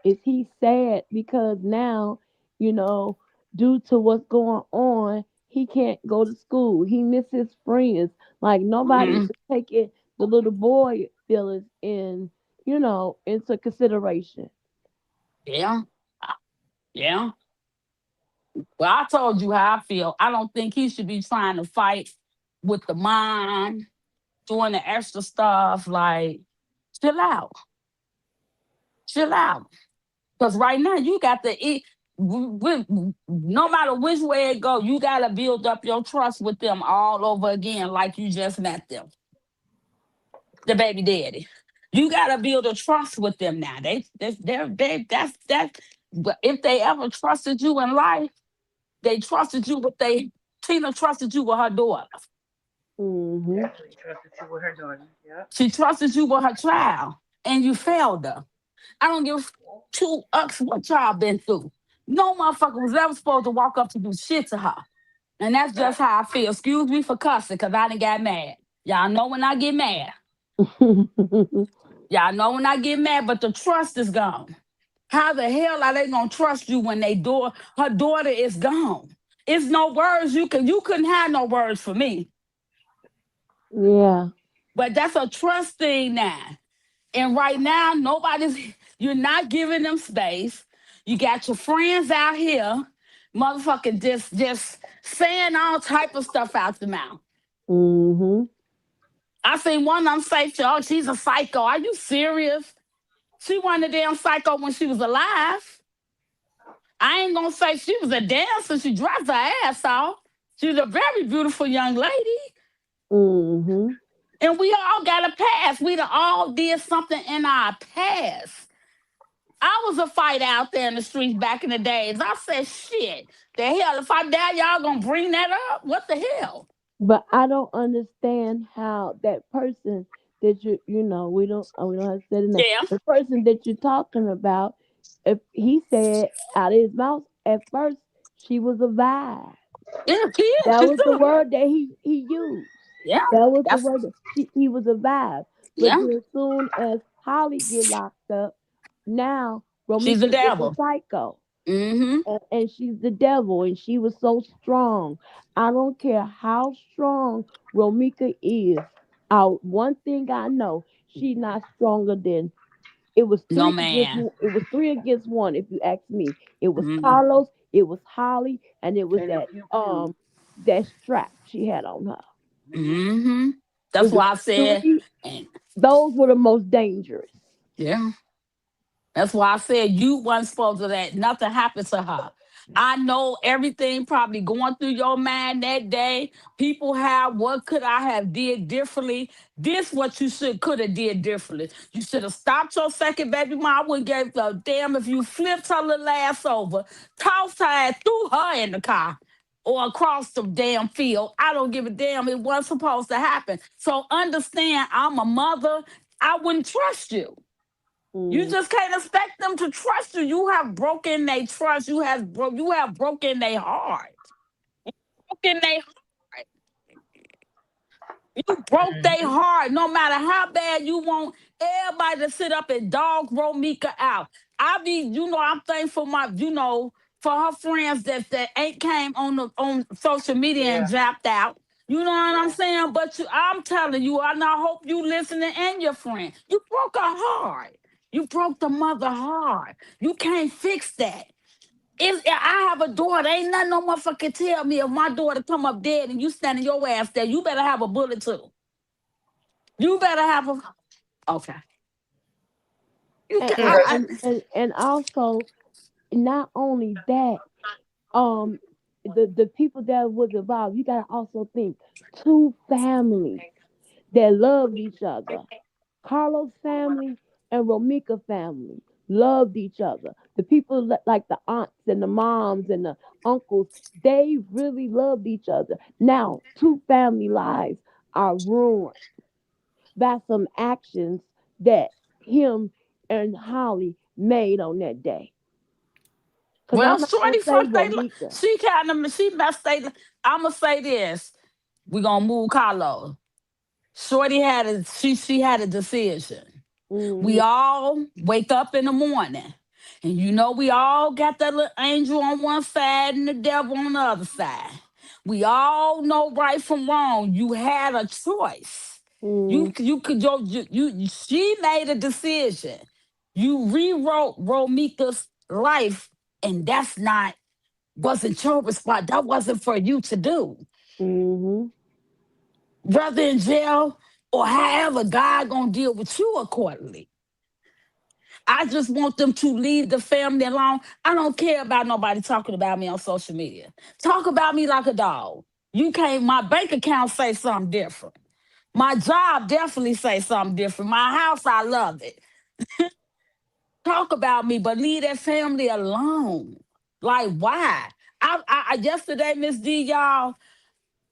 Is he sad because now, you know, due to what's going on, he can't go to school. He misses friends. Like nobody Mm, is taking the little boy feelings into consideration. yeah, yeah. Well, I told you how I feel. I don't think he should be trying to fight with the mom, doing the extra stuff. Like, chill out, chill out. Because right now you got to eat. No matter which way it go, you got to build up your trust with them all over again, like you just met them, the baby daddy. You got to build a trust with them now. That's. But if they ever trusted you in life, they trusted you with they. Tina trusted you with her daughter. hmm Definitely trusted you with her daughter. Yep. She trusted you with her child, and you failed her. I don't give two ucks what y'all been through. No motherfucker was ever supposed to walk up to do shit to her. And that's just how I feel. Excuse me for cussing, because I done got mad. Y'all know when I get mad. Y'all know when I get mad, but the trust is gone. How the hell are they gonna trust you when her daughter is gone? It's no words you couldn't have no words for me. yeah. But that's a trust thing now. And right now, you're not giving them space. You got your friends out here, motherfucking just saying all type of stuff out the mouth. hmm I seen one of them say, oh, she's a psycho. Are you serious? She wasn't a damn psycho when she was alive. I ain't gonna say she was a dancer. She dressed her ass off. She was a very beautiful young lady. hmm And we all got a past. We done all did something in our past. I was a fighter out there in the streets back in the days. I said, shit, the hell, if I die, y'all gonna bring that up? What the hell? But I don't understand how that person that we don't have to say the name. Yeah, The person that you're talking about, if he said out of his mouth at first she was a vibe. yeah, she is. That She's was the still, word that he used. yeah. That was the That's word that he was a vibe. But Yeah, then soon as Holly get locked up, now she's the Romeika is a devil. psycho. Mm-hmm. And she's the devil, and she was so strong. I don't care how strong Romeika is. One thing I know, she's not stronger than it was No three against man. one. It was 3 against 1. If you ask me, it was Mm-hmm. Carlos, it was Holly, and it was And the pew pew. that strap she had on her. Mm-hmm. It That's was why I said, three. and Those were the most dangerous. yeah. That's why I said you wasn't supposed to let nothing happen to her. I know everything probably going through your mind that day. People have what could I have did differently? This what you should could have did differently. You should have stopped your second baby mom. I wouldn't give a damn if you flipped her little ass over, tossed her ass, threw her in the car or across the damn field. I don't give a damn. It wasn't supposed to happen. So understand, I'm a mother. I wouldn't trust you. You Mm, just can't expect them to trust you. You have broken their trust. You have broken their heart. Broken their heart. You broke their heart. No matter how bad you want everybody to sit up and dog Romeca out. I'm thankful for her friends that ain't came on social media and Yeah. zapped out. You know what I'm Yeah. saying? But I'm telling you, and I hope you listening and your friend. You broke her heart. You broke the mother heart. You can't fix that. If I have a daughter, ain't nothing no motherfucker tell me if my daughter come up dead and you standing your ass there, you better have a bullet too. You better have a okay. You and, can and and and also, not only that, um, the people that was involved, you gotta also think two families that loved each other. Carlos family and Romeca family loved each other. The people like the aunts and the moms and the uncles, they really loved each other. Now, two family lives are ruined by some actions that him and Holly made on that day. Cause well, I'm not gonna Shorty say fucked they Romeca. she kind of she messed they I'ma say this. We gonna move Carlos. Shorty had a she had a decision. We Hmm. all wake up in the morning. And we all got that little angel on one side and the devil on the other side. We all know right from wrong. You had a choice. Hmm. You could she made a decision. You rewrote Romeika's life, and that's not wasn't your response. That wasn't for you to do. Hmm. Brother in jail, or however God gonna deal with you accordingly. I just want them to leave the family alone. I don't care about nobody talking about me on social media. Talk about me like a dog. You can't, my bank account say something different. My job definitely say something different. My house, I love it. Talk about me, but leave that family alone. Like, why? Yesterday, Miss D, y'all,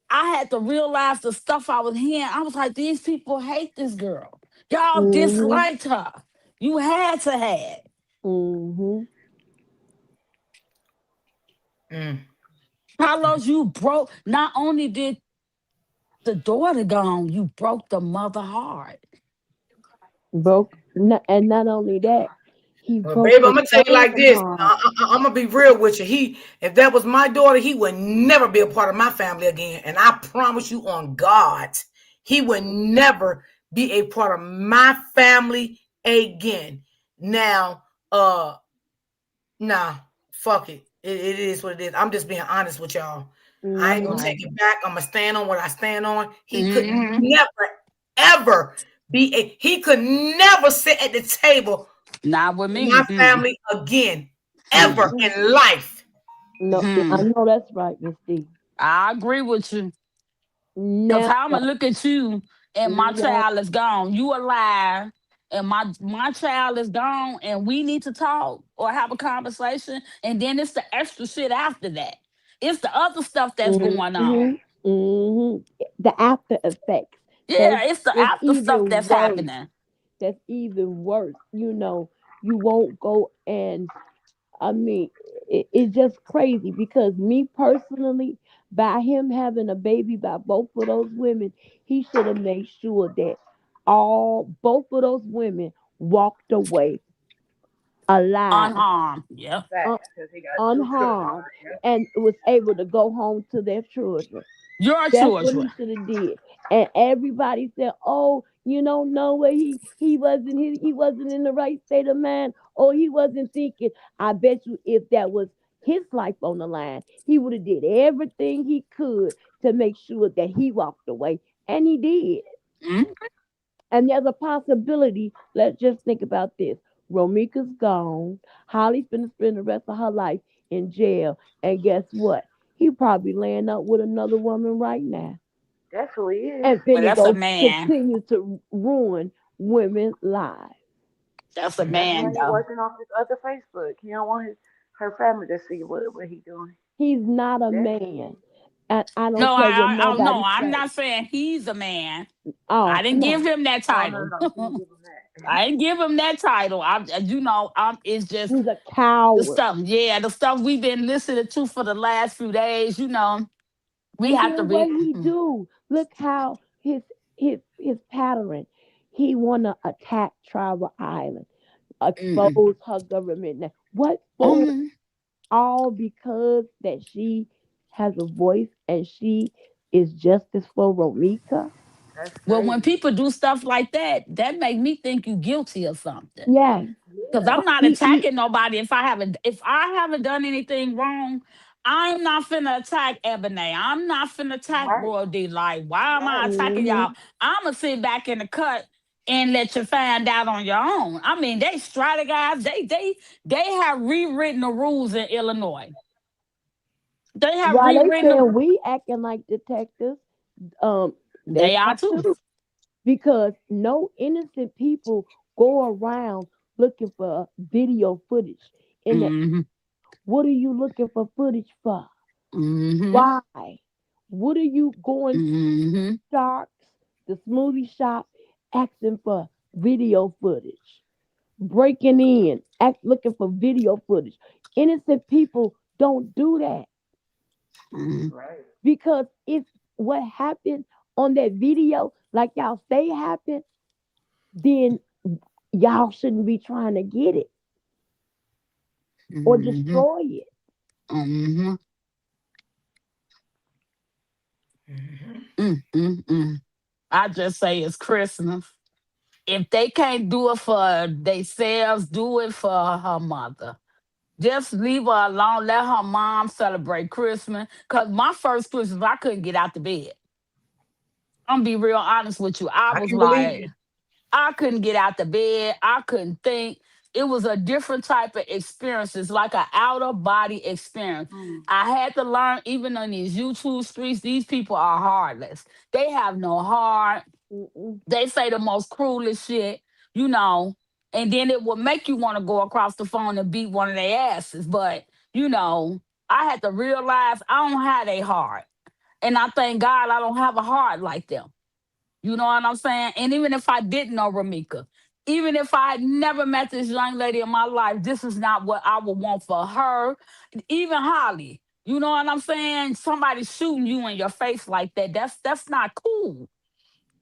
I had to realize the stuff I was hearing. I was like, these people hate this girl. Y'all Hmm. disliked her. You had to have. Hmm. Mm. Carlos, you broke. Not only did the daughter gone, you broke the mother heart. And not only that, he Well, broke baby, I'm the gonna tell you like son this. heart. I'm gonna be real with you. If that was my daughter, he would never be a part of my family again. And I promise you, on God, he would never be a part of my family again. Now, nah, fuck it. It is what it is. I'm just being honest with y'all. I ain't gonna Hmm. Right. take it back. I'm gonna stand on what I stand on. He could Hmm. never, ever he could never sit at the table Not with me. my family again, ever Mm. Hmm. in life. No, I Hmm. know that's right, Miss D. I agree with you. Cause how I'ma Never. look at you and my No. child is gone. You alive and my child is gone and we need to talk or have a conversation. And then it's the extra shit after that. It's the other stuff that's going Hmm. on. Hmm. The after effects. That's Yeah, it's the it's after stuff even that's worse. happening. That's even worse. You won't go and I mean, it's just crazy because me personally, by him having a baby by both of those women, he should have made sure that. all both of those women walked away alive, Unharmed. Yep. un- Facts, because he got two children. unharmed, Yep. and was able to go home to their children. Your That's what children. he should have did. And everybody said, "Oh, you don't know where he wasn't in the right state of mind, or he wasn't thinking." I bet you, if that was his life on the line, he would have did everything he could to make sure that he walked away, and he did. Mm. And there's a possibility. Let's just think about this. Romeca's gone. Holly's gonna spend the rest of her life in jail. And guess what? He probably laying up with another woman right now. Definitely is. And Well, finna that's a go man. continue to ruin women's lives. That's a That's man, why he though. working on his other Facebook. He don't want her family to see what he doing. He's not a Definitely. man. And I don't No, care what no, nobody I'm say. not saying he's a man. I Oh didn't give no. him that Oh no, title. no, she didn't give him that. I didn't give him that title. It's just He's a the coward. stuff. Yeah, the stuff we've been listening to for the last few days. We And have to then what be. he do? Look how his pattern. He wanna attack Travel Island, Mm-mm. expose her government. Now, what for? Mhm. All because that she has a voice and she is justice for Romeca. That's Well, when crazy. people do stuff like that, that make me think you guilty of something. Yes. Because Yeah. I'm not He attacking nobody if I haven't done anything wrong. I'm not finna attack Ebony. I'm not finna attack Right. Roy D. Like, why am I Right. attacking y'all? mhm. I'ma sit back in the cut and let you find out on your own. I mean, they strategize. They have rewritten the rules in Illinois. They have While they rewritten saying the. we acting like detectives, they They are are too. too. Because no innocent people go around looking for video footage. In the Mm-hmm. what are you looking for footage for? Mm-hmm. Why? What are you going to Mm-hmm. sharks, the smoothie shop, asking for video footage? Breaking in, looking for video footage. Innocent people don't do that Mm-hmm. Right. because if what happened on that video, like y'all say happened, then y'all shouldn't be trying to get it or Mm-hmm. destroy it. Mm-hmm. Mhm. Mm-hmm. I just say it's Christmas. If they can't do it for themselves, do it for her mother. Just leave her alone. Let her mom celebrate Christmas. Cause my first Christmas, I couldn't get out the bed. I'm be real honest with you. I I was can believe like, you. I couldn't get out the bed. I couldn't think. It was a different type of experience. It's like an outer body experience. Mm. I had to learn, even on these YouTube streets, these people are heartless. They have no heart. Mm-mm. They say the most cruelest shit, you know, and then it will make you want to go across the phone and beat one of their asses. But, I had to realize I don't have a heart. And I thank God I don't have a heart like them. You know what I'm saying? And even if I didn't know Ramika, even if I had never met this young lady in my life, this is not what I would want for her. Even Holly. You know what I'm saying? Somebody shooting you in your face like that. That's not cool.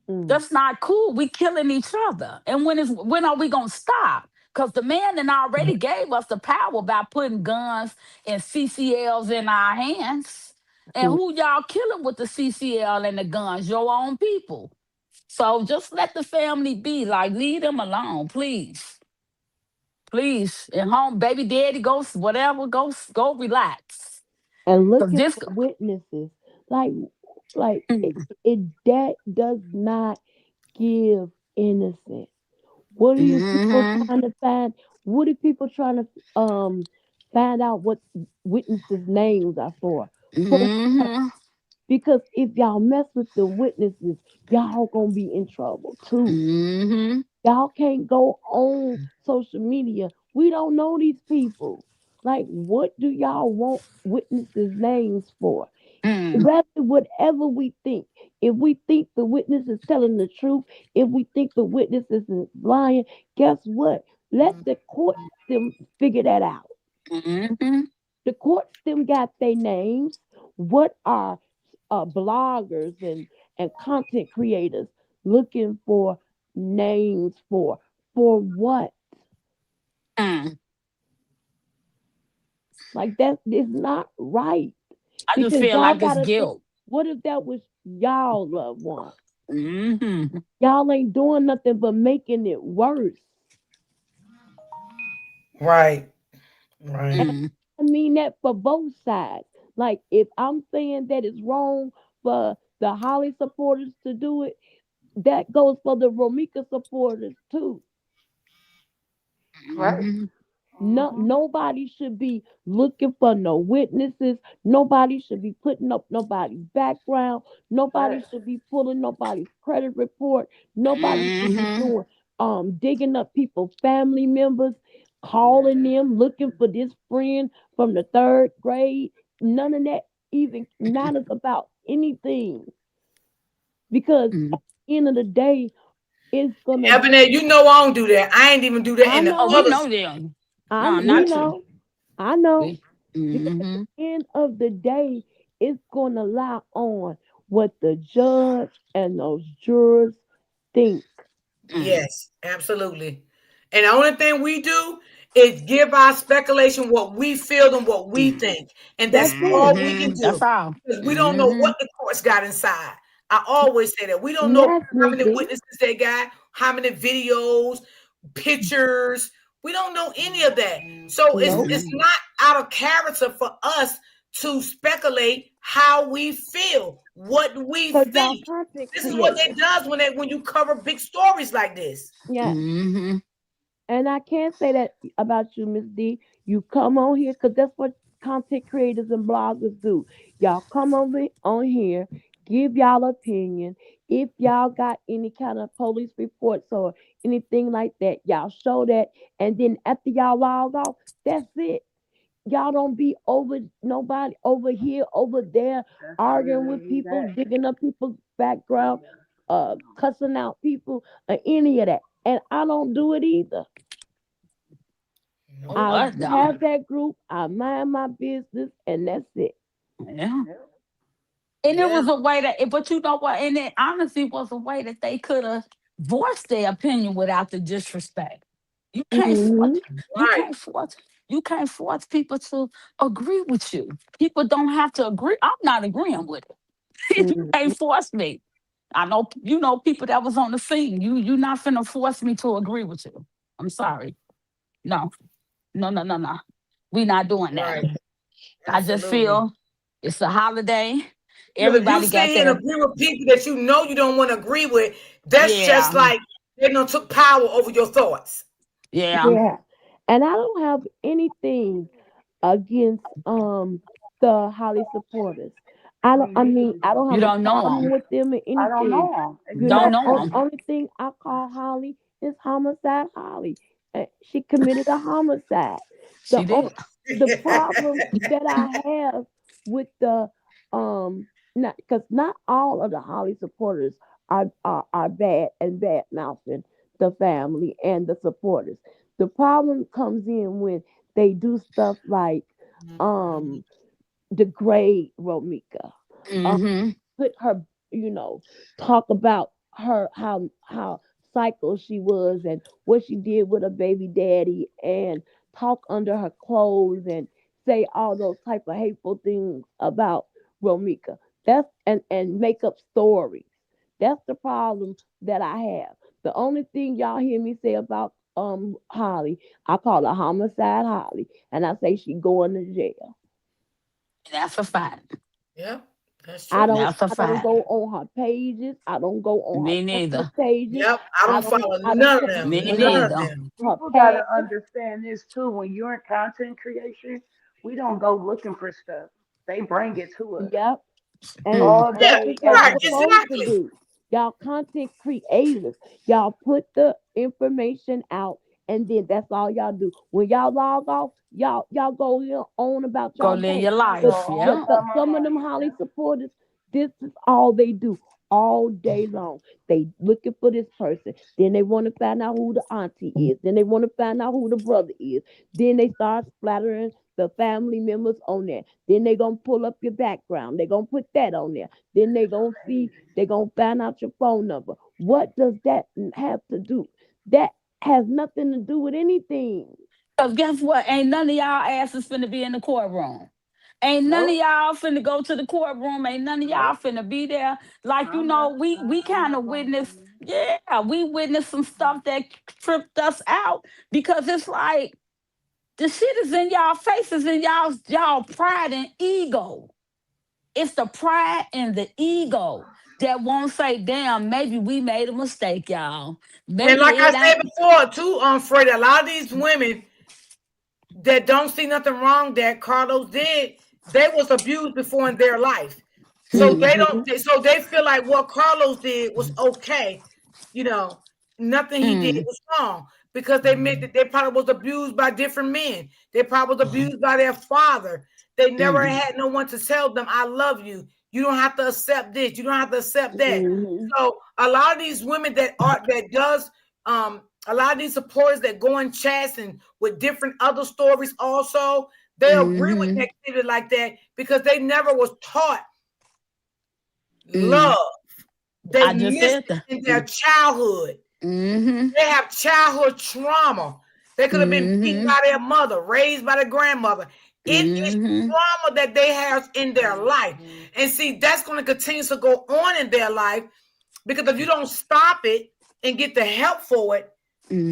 Mm. That's not cool. We killing each other. And when are we gonna stop? Because the man that already gave us the power by putting guns and CCLs in our hands. And Mm. who y'all killing with the CCL and the guns? Your own people. So just let the family be. Like, leave them alone, please. Please. And home, baby daddy, whatever, go relax. And Cause looking this. for witnesses, like, like it, Mm, it that does not give innocence. What are you people mhm, trying to find? What are people trying to find out what witnesses' names are for? For what? mhm, Because if y'all mess with the witnesses, y'all gonna be in trouble too. mhm, Y'all can't go on social media. We don't know these people. Like, what do y'all want witnesses' names for? mm, Rather, whatever we think, if we think the witness is telling the truth, if we think the witness is lying, guess what? Let the court them figure that out. mhm, The courts them got their names. What are bloggers and content creators looking for? names for? For what? Mm. Like that is not right. I just Because feel y'all like it's gotta think, guilt. what if that was y'all loved one? Mm-hmm. Y'all ain't doing nothing but making it worse. Right. Right. And Mm. I mean that for both sides. Like if I'm saying that it's wrong for the Holly supporters to do it, that goes for the Romeca supporters too. Right. Mm-hmm. No, nobody should be looking for no witnesses. Nobody should be putting up nobody's background. Nobody Right. should be pulling nobody's credit report. Nobody should be Mm-hmm. doing digging up people's family members, calling them, looking for this friend from the third grade. None of that even matters about anything because Mm. at the end of the day, it's gonna. Ebony, you know I don't do that. I ain't even do that I in the Oh, know, we other. know them. I No, we not you. know, I know. Because at Mm-hmm. the end of the day, it's going to lie on what the judge and those jurors think. Mm. Yes, absolutely. And the only thing we do is give our speculation what we feel and what we Mm. think. And that's That's it. all we can Mm-hmm. That's do. all. Because we don't know Mm-hmm. what the courts got inside. I always say that. We don't know Yes, how Miss many D. witnesses they got, how many videos, pictures. We don't know any of that. So Nope. it's Mm-hmm. not out of character for us to speculate how we feel, what we Because y'all think. content This is what they creators. does when you cover big stories like this. Yes. Mm-hmm. And I can't say that about you, Miss D. You come on here because that's what content creators and bloggers do. Y'all come on here, give y'all opinion. If y'all got any kind of police reports or anything like that, y'all show that. And then after y'all log off, that's it. Y'all don't be over nobody over here, over there, That's arguing with really people, that. digging up people's background, cussing out people, or any of that. And I don't do it either. Nope. I What though? have that group, I mind my business, and that's it. Yeah. Yep. And it Yeah. was a way that, but you know what? And it honestly was a way that they could have voiced their opinion without the disrespect. You can't force, Hmm. you Right. can't force, you can't force people to agree with you. People don't have to agree. I'm not agreeing with it. You Hmm. can't force me. I know you know people that was on the scene. You not finna force me to agree with you. I'm sorry. No, no, no, no, no. We not doing that. Right. I just Absolutely. feel it's a holiday. Because if you Everybody sit got here and their agree with people that you know you don't want to agree with, that's just yeah, like they don't took power over your thoughts. yeah. Yeah. And I don't have anything against the Holly supporters. Me neither. I don't You have a don't know problem them. with them or I don't anything. know him. You know, Don't know Exactly. them. only thing I call Holly is homicide Holly. She committed a homicide. The She only, did. the problem that I have with the not because not all of the Holly supporters are bad and bad mouthing the family and the supporters. The problem comes in when they do stuff like um degrade Romeca, Mm-hmm. put her, you know, talk about her how psycho she was and what she did with her baby daddy and talk under her clothes and say all those type of hateful things about Romeca. That's and make up stories. That's the problem that I have. The only thing y'all hear me say about Holly, I call her homicide Holly, and I say she going to jail. That's a fact. Yeah, that's I true. don't That's a I don't fact. go on her pages. I don't go on her Me personal neither. pages. Yep. I don't follow I don't none of put them. Me None nothing of neither. them. on her People got to past. understand this too. When you're in content creation, we don't go looking for stuff. They bring it to us Yep. Mm. all Yeah, day, That's what right. y'all every day. supposed to Exactly. do. Y'all content creators. Y'all put the information out and then that's all y'all do. When y'all log off, y'all go on about Go y'all live day. your I go But life. on Yeah. about my some of life. them Holly Yeah. supporters, this is all they do. all day long. They looking for this person. Then they want to find out who the auntie is. Then they want to find out who the brother is. Then they start splattering the family members on there. Then they gonna pull up your background. They gonna put that on there. Then they gonna see. They gonna find out your phone number. What does that have to do? That has nothing to do with anything. Because guess what? Ain't none of y'all asses finna be in the courtroom. Ain't none of Nope. y'all finna go to the courtroom. Ain't none of y'all Nope. finna be there. Like, I'm not. we I'm kind of not going to witnessed, be. yeah, we witnessed some stuff that tripped us out because it's like the shit is in y'all faces and y'all pride and ego. It's the pride and the ego that won't say, damn, maybe we made a mistake, y'all. And Maybe like I it said ain't. before, too, Freddie, a lot of these women that don't see nothing wrong that Carlos did, they was abused before in their life. So they Mm, don't so they feel like what Carlos did was okay. You know, nothing he did mm, was wrong because they meant that they probably was abused by different men. They probably was abused by their father. They never mm, had no one to tell them, I love you. You don't have to accept this. You don't have to accept that. Hmm. So a lot of these women that does a lot of these supporters that go in chats and with different other stories also, they agree with mm, negativity like that because they never was taught mm. love. They I just missed said it that. in their childhood. Mm-hmm. They have childhood trauma. They could have been beaten Mm-hmm. by their mother, raised by their grandmother. It is Mm-hmm. trauma that they have in their life. And see, that's going to continue to go on in their life because if you don't stop it and get the help for it,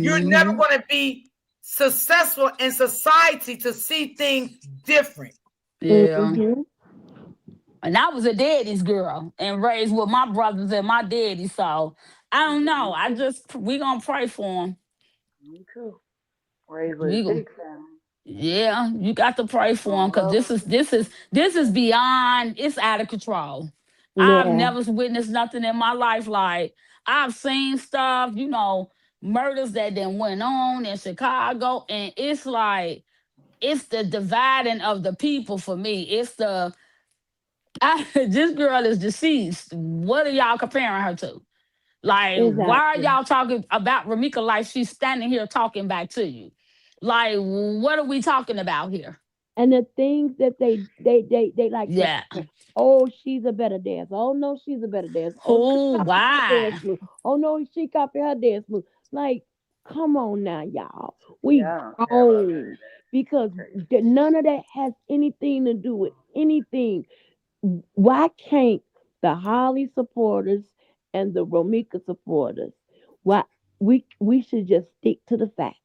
you're never Mm-hmm. going to be successful in society to see things different. Yeah. Hmm. And I was a daddy's girl and raised with my brothers and my daddy. So I don't know. Me too. We gonna pray for them. Me too. Raised with a We gonna big family. Yeah, you got to pray for them Gonna because love them. this is beyond. It's out of control. I've Yeah, never witnessed nothing in my life like I've seen stuff. Murders that then went on in Chicago, and it's like it's the dividing of the people for me. This girl is deceased. What are y'all comparing her to? Like, why are exactly. y'all talking about Romeca like she's standing here talking back to you? Like, what are we talking about here? And the things that they like to Yeah. say, oh, she's a better dancer. Oh no, she's a better dancer. Oh, she Oh, copied her dance why? move. Oh no, she copied her dance move. Like, come on now, y'all. Yeah, We I don't care about none of grown that. because Crazy. none of that has anything to do with anything. Why can't the Holly supporters and the Romeca supporters, why we should just stick to the facts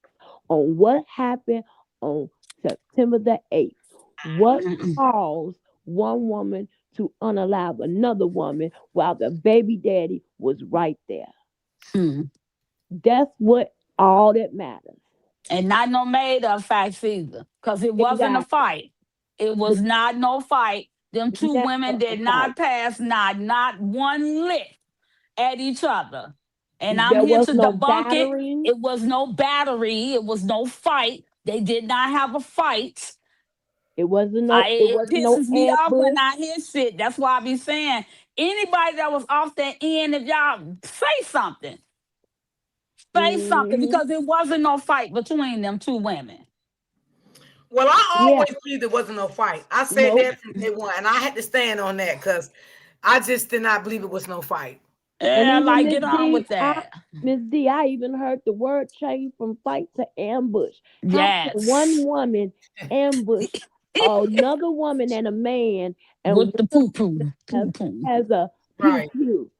on what happened on September the 8th. What Mm-mm. caused one woman to unalive another woman while the baby daddy was right there? Hmm. That's what all that matters. And not no made up facts either, because it wasn't a Exactly. fight. It was not no fight. Them two women Never a did fight. not pass not one lick at each other. And I'm There here was to no debunk it. battering. It was no battery. It was no fight. They did not have a fight. It It wasn't no pisses me off when ambush. I hear shit. That's why I be saying anybody that was off that end, if y'all say something Hmm. because it wasn't no fight between them two women. Well, I Yeah. always believed there wasn't no fight. I said Nope. that from day one, and I had to stand on that because I just did not believe it was no fight. And Yeah, even like Miss get on D, with that. Miss D, I even heard the word change from fight to ambush. How can one Yes. woman ambush another woman and a man, and With the one poo poo. has, Poo poo. has a pew Right. pew?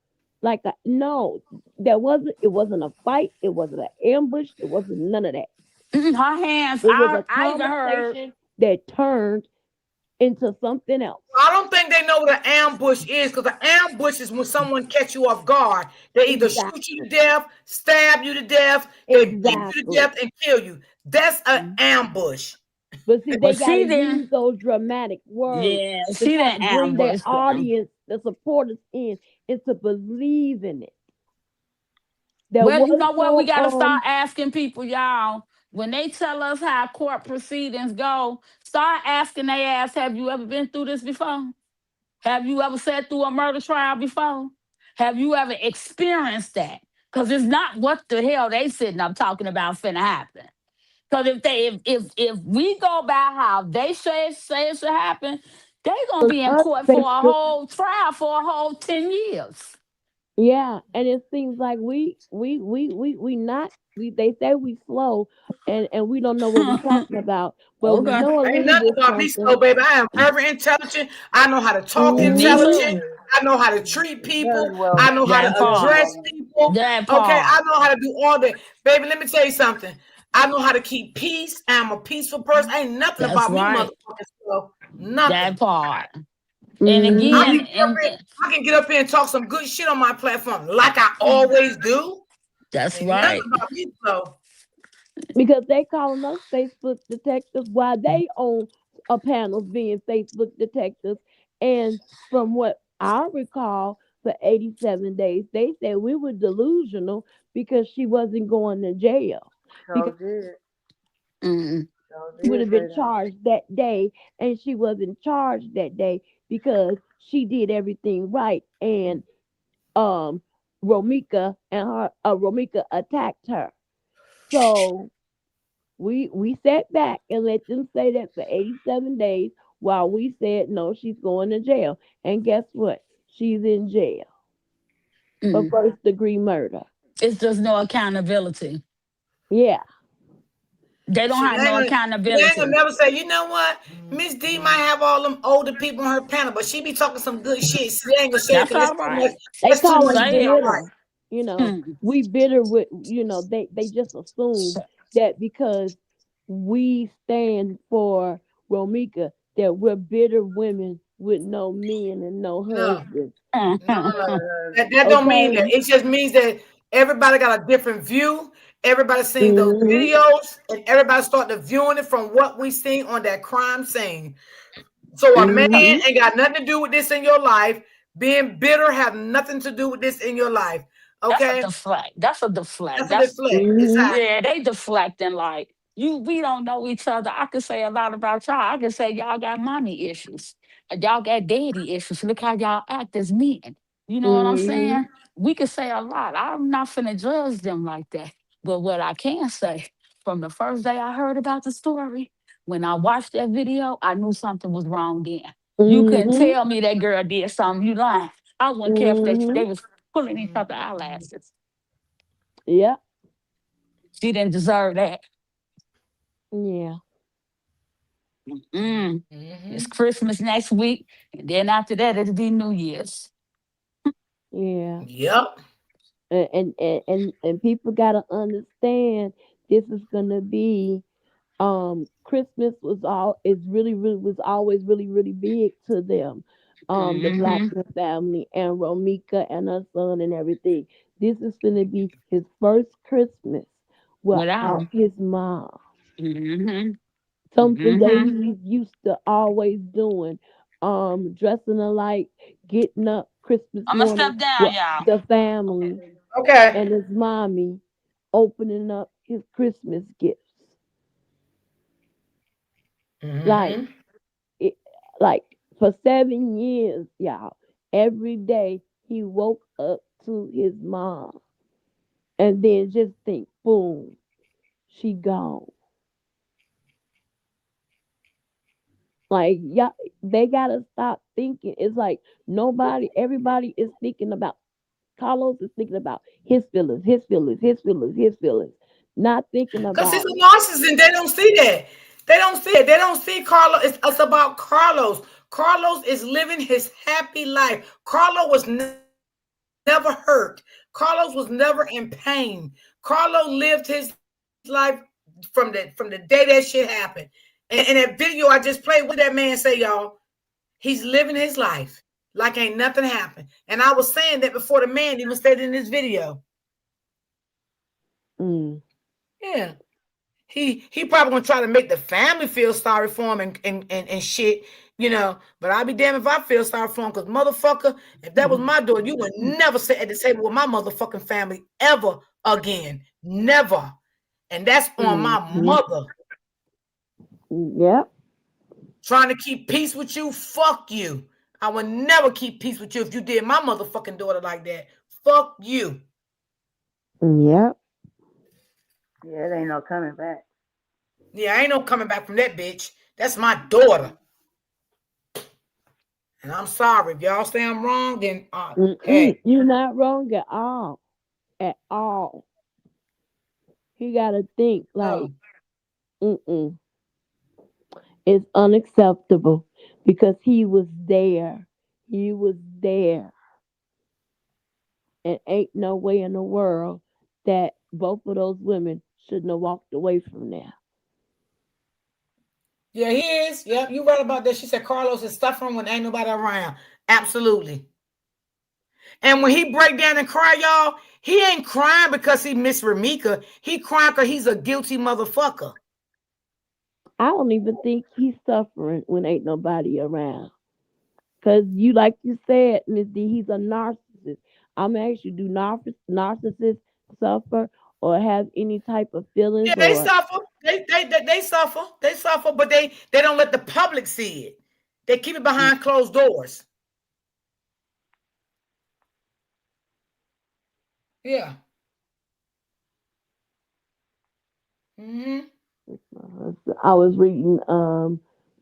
Like no, there wasn't. It wasn't a fight. It wasn't an ambush. It wasn't none of that. Her hands, It was a I even heard, conversation that turned into something else. I don't think they know what an ambush is because an ambush is when someone catch you off guard. They either shoot you Exactly. to death, stab you to death, they beat you to Exactly. death, and kill you. That's an ambush. But see, but they got to she didn't. use those dramatic words Yeah, to she try to didn't bring their ambush them. audience, the supporters in, and to believe in it. There Well, you was know what? We no got to start asking people, y'all. When they tell us how court proceedings go, start asking they ass, have you ever been through this before? Have you ever sat through a murder trial before? Have you ever experienced that? Because it's not what the hell they sitting up talking about finna happen. Because if we go by how they say it should happen, they gonna be in Us, court they for a still, whole trial for a whole 10 years. yeah, and it seems like we not we they say we slow and we don't know what we talking about, but we Okay. know a Ain't little nothing bit about me something. slow, baby. I am very intelligent. I know how to talk Me Mm-hmm. intelligent. too. I know how to treat Very people. well, I know how to That very part. address well. people. That Okay, I part. know how to do all that. Baby, let me tell you something. I know how to keep peace. I'm a peaceful person. Ain't nothing That's about me, right. motherfucking slow. That Nothing. part. And I Mm-hmm. again, can get up here, I can get up here and talk some good shit on my platform, like I always do. that's Ain't nothing right. about me, slow. Because they calling us Facebook detectives while they on a panel being Facebook detectives. And from what I recall, for 87 days, they said we were delusional because she wasn't going to jail. So Because did. Mm. So she would did have say been that. charged that day, and she wasn't charged that day because she did everything right. And um Romeca attacked her. So we sat back and let them say that for 87 days while we said no, she's going to jail. And guess what? She's in jail for Mm. first degree murder. It's just no accountability. Yeah. They don't have no She ain't gonna accountability. never say, you know what? Miss D might have all them older people on her panel, but she be talking some good shit. She ain't gonna say it That's because all that's too much. right. They That's too call much us to be Say it. all right. bitter. You know, Hmm. we bitter with, they just assume that because we stand for Romeca that we're bitter women with no men and no No, husbands. no, no. Uh, That don't mean Okay. that. It just means that everybody got a different view. Everybody seen those Mm-hmm. videos, and everybody started viewing it from what we seen on that crime scene. So a man Mm-hmm. ain't got nothing to do with this in your life. Being bitter have nothing to do with this in your life. That's a Okay, deflect. That's a deflect. that's a That's deflect. Mm-hmm. Exactly. Yeah, they deflecting like you. We don't know each other. I can say a lot about y'all. I can say y'all got mommy issues. Y'all got daddy issues. Look how y'all act as men. You know what I'm Mm-hmm. saying? We can say a lot. I'm not finna judge them like that. But what I can say, from the first day I heard about the story, when I watched that video, I knew something was wrong then. You couldn't Mm-hmm. tell me that girl did something. You lying. I wouldn't care if they Mm-hmm. was pulling each other eyelashes. Yep. She didn't deserve that. Yeah. Mm. It's Mm-hmm. Christmas next week, and then after that, it'll be New Year's. Yeah. Yep. And people gotta understand this is gonna be Christmas was all is really was always really big to them. The Hmm. Blackman family and Romeca and her son and everything. This is gonna be his first Christmas Without without them. his mom. Hmm. Something that Hmm. he's used to always doing. Dressing alike, getting up Christmas I'm gonna morning step down, with y'all. the family Okay. and his mommy opening up his Christmas gifts. Like Mm-hmm. it, like for 7 years, y'all, every day he woke up to his mom and then just think, boom, she gone. Like y'all, they gotta stop thinking. It's like everybody is thinking about Carlos is thinking about his feelings, not thinking Because he's about a narcissist and they don't see that. They don't see it. They don't see Carlos. It's about Carlos. Carlos is living his happy life. Carlos was never hurt. Carlos was never in pain. Carlos lived his life from the day that shit happened. And that video I just played, what did that man say, y'all? He's living his life like ain't nothing happened. And I was saying that before the man even said it in this video. mm, Yeah. He probably gonna try to make the family feel sorry for him and shit, But I'll be damned if I feel sorry for him, because motherfucker, if that was my daughter, you would never sit at the table with my motherfucking family ever again. Never. And that's on my mm, mother. yep. Trying to keep peace with you, fuck you. I would never keep peace with you if you did my motherfucking daughter like that. Fuck you. Yep. Yeah, it ain't no coming back. Yeah, I ain't no coming back from that bitch. That's my daughter. And I'm sorry. If y'all say I'm wrong, then hey. You're not wrong at all. At all. He gotta think like, No. mm-mm. It's unacceptable because he was there. He was there. And ain't no way in the world that both of those women shouldn't have walked away from there. Yeah, he is. Yep, you right about that. She said Carlos is suffering when ain't nobody around. Absolutely. And when he break down and cry, y'all, he ain't crying because he miss Romeca. He crying because he's a guilty motherfucker. I don't even think he's suffering when ain't nobody around. Cause you, like you said, Miss D, he's a narcissist. I'm asking you, do narcissists suffer or have any type of Yeah, feelings they or suffer. They suffer. They suffer, but they don't let the public see it. They keep it behind closed doors. Yeah. Mm-hmm. I was reading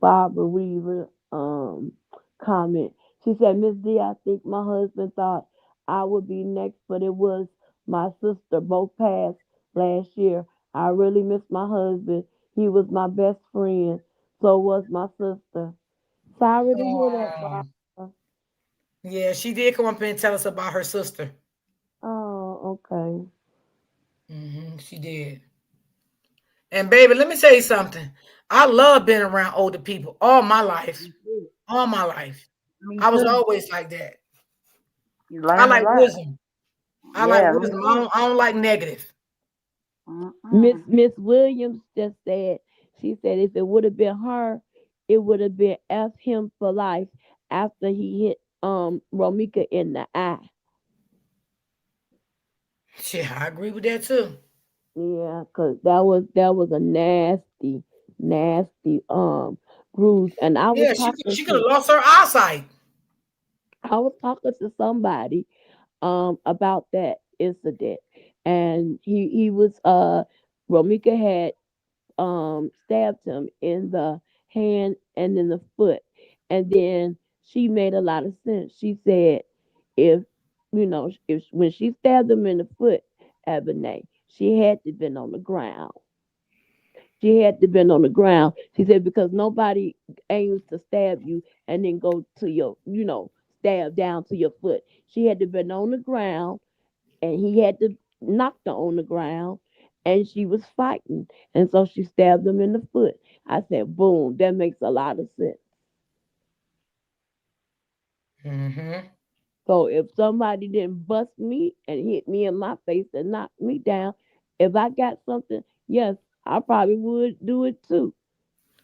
Barbara Weaver comment. She said, Miss D, I think my husband thought I would be next, but it was my sister. Both passed last year. I really miss my husband. He was my best friend. So was my sister. Sorry to hear that, Oh, Barbara. yeah, she did come up here and tell us about her sister. Oh, okay. She did. And baby, let me tell you something. I love being around older people all my life. Me too. All my life. Me I was too. always like that. You I learn a like lot. wisdom. I like Yeah, me wisdom. too. I don't like negative. Mm-mm. Miss Williams just said, she said if it would have been her, it would have been F him for life after he hit Romeca in the eye. Yeah, I agree with that too. Yeah, cause that was a nasty bruise. And Yeah, she could have lost her eyesight. I was talking to somebody about that incident, and he was Romeca had stabbed him in the hand and in the foot. And then she made a lot of sense. She said, if if when she stabbed him in the foot, Ebony, she had to been on the ground. She had to been on the ground. She said because nobody aims to stab you and then go to your, stab down to your foot. She had to been on the ground and he had to knock her on the ground and she was fighting and so she stabbed him in the foot. I said boom, that makes a lot of sense. Mm-hmm. So if somebody didn't bust me and hit me in my face and knock me down, if I got something, yes, I probably would do it too,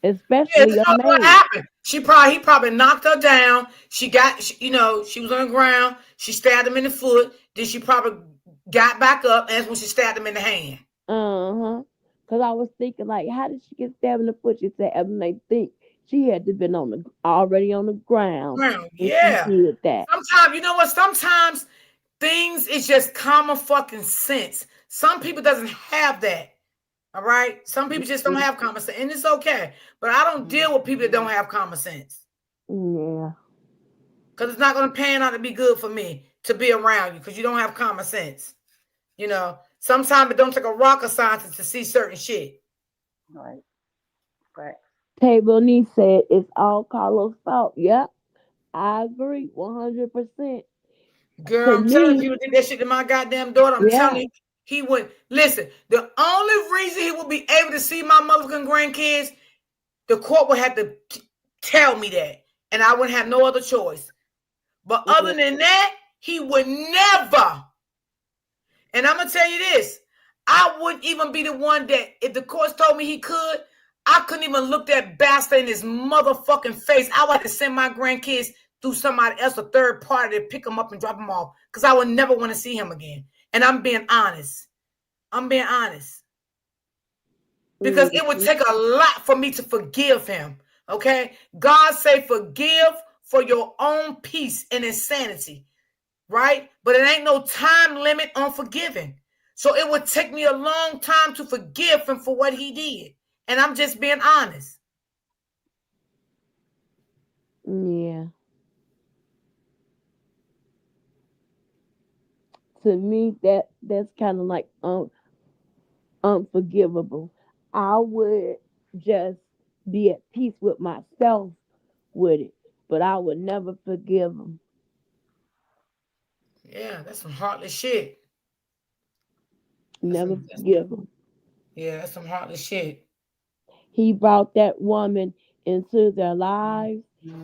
Yeah, especially that's a what man. happened. He probably knocked her down. She was on the ground. She stabbed him in the foot. Then she probably got back up, and that's when she stabbed him in the hand. Uh-huh. Cause I was thinking like, how did she get stabbed in the foot? She said, and they think she had to been already on the ground Ground, when she yeah. did that. Sometimes you know what? Sometimes things is just common fucking sense. Some people doesn't have that. All right. Some people just don't have common sense, and it's okay. But I don't deal with people that don't have common sense Yeah. because it's not going to pan out to be good for me to be around you because you don't have common sense. Sometimes it don't take a rocket scientist to see certain shit. Right. Right. Table Nee said it's all Carlos' fault. Yep, I agree 100%. Girl, To I'm telling me, you, did that shit to my goddamn daughter. I'm telling yeah. you, he would listen. The only reason he would be able to see my motherfucking grandkids, the court would have to tell me that, and I wouldn't have no other choice. But other Yeah. than that, he would never. And I'm gonna tell you this: I wouldn't even be the one that, if the courts told me he could, I couldn't even look that bastard in his motherfucking face. I would have to send my grandkids through somebody else, a third party, to pick him up and drop him off, because I would never want to see him again. And I'm being honest. I'm being honest. Because it would Mhm. take a lot for me to forgive him. Okay? God say forgive, for your own peace and insanity, right? But it ain't no time limit on forgiving. So it would take me a long time to forgive him for what he did. And I'm just being honest. Yeah. To me, that's kind of like unforgivable. I would just be at peace with myself with it, but I would never forgive him. Yeah, that's some heartless shit. That's Never some that's, forgive him. yeah, that's some heartless shit. He brought that woman into their lives.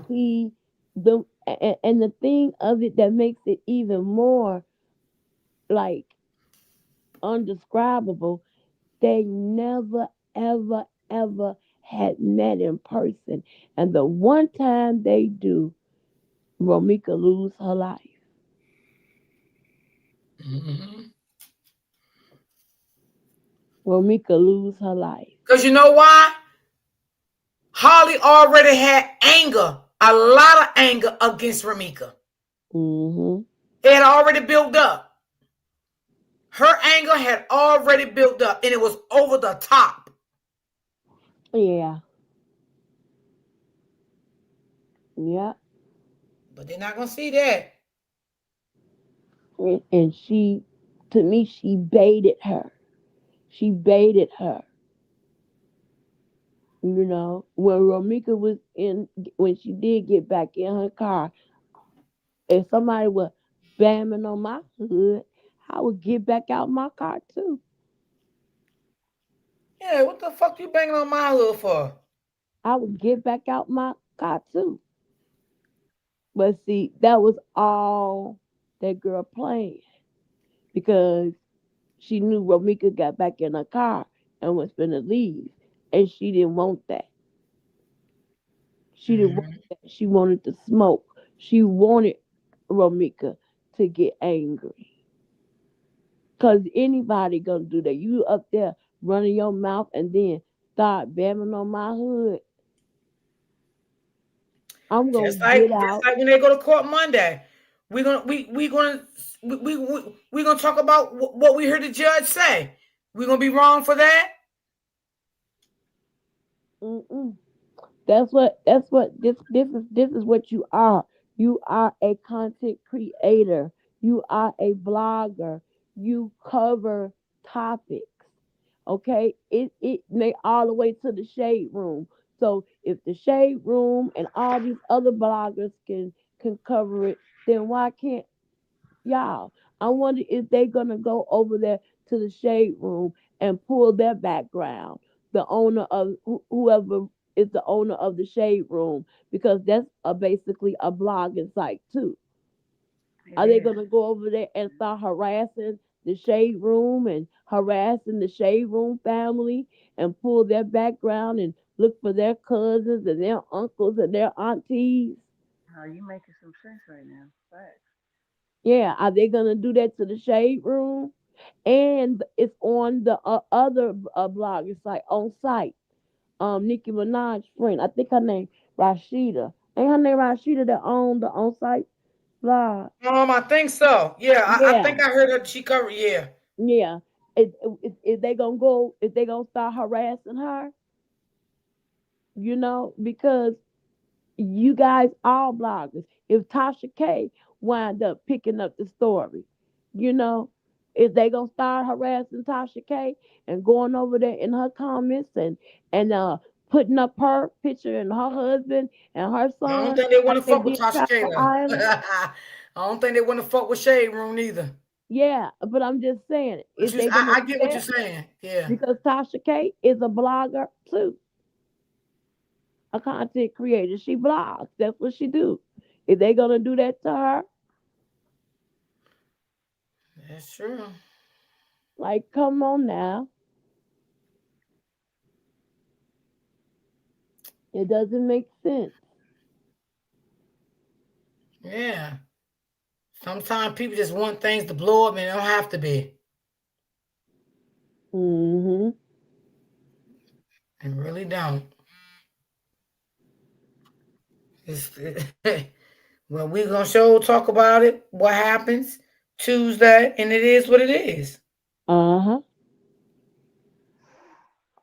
He the and the thing of it that makes it even more like undescribable, they never ever ever had met in person. And the one time they do, Romeca lose her life. Mm-hmm. Romeca lose her life. Because you know why? Holly already had anger, a lot of anger against Romeca. Hmm. It had already built up. Her anger had already built up, and it was over the top. Yeah. Yeah. But they're not gonna see that. And she, to me, she baited her. She baited her. When Romeca was in, when she did get back in her car, if somebody was bamming on my hood, I would get back out my car too. Yeah, what the fuck you banging on my hood for? I would get back out my car too. But see, that was all that girl playing because she knew Romeca got back in her car and was finna leave, and she didn't want that. She didn't want Mm-hmm. that. She wanted to smoke. She wanted Romeca to get angry. Cause anybody gonna do that. You up there running your mouth and then start bamming on my hood. I'm gonna get Just out. like when they go to court Monday, we gonna talk about what we heard the judge say. We gonna be wrong for that? Mm-mm. That's what this is what you are. You are a content creator. You are a blogger. You cover topics. Okay? It may all the way to the shade room. So if the shade room and all these other bloggers can cover it, then why can't y'all? I wonder if they're gonna go over there to the shade room and pull their background, the owner of whoever is the owner of the shade room, because that's basically a blogging site too. It Are they is. gonna go over there and start harassing the shade room and harassing the shade room family and pull their background and look for their cousins and their uncles and their aunties? You making some sense right now. Facts. Yeah, are they gonna do that to the shade room? And it's on the other blog. It's like on site. Nicki Minaj's friend. I think her name Rashida. Ain't her name Rashida that owned the on site blog? I think so. Yeah, I Yeah, think I heard her. She covered. Yeah. yeah. If they gonna go, if they gonna start harassing her, because you guys all bloggers. If Tasha K wind up picking up the story, you know, if they gonna start harassing Tasha K and going over there in her comments and putting up her picture and her husband and her I don't son think they want like to they fuck with did Tasha K Trapper though. Island. I don't think they want to fuck with Shade Room either. Yeah, but I'm just saying, But if they gonna I do get what you're that, saying. Yeah. because Tasha K is a blogger too, a content creator. She blogs. That's what she do. If they gonna do that to her, That's true. like, come on now. It doesn't make sense. Yeah. Sometimes people just want things to blow up and it don't have to be. Hmm. And really don't. It's, Well, we're gonna show talk about it. What happens Tuesday, and it is what it is. Uh-huh.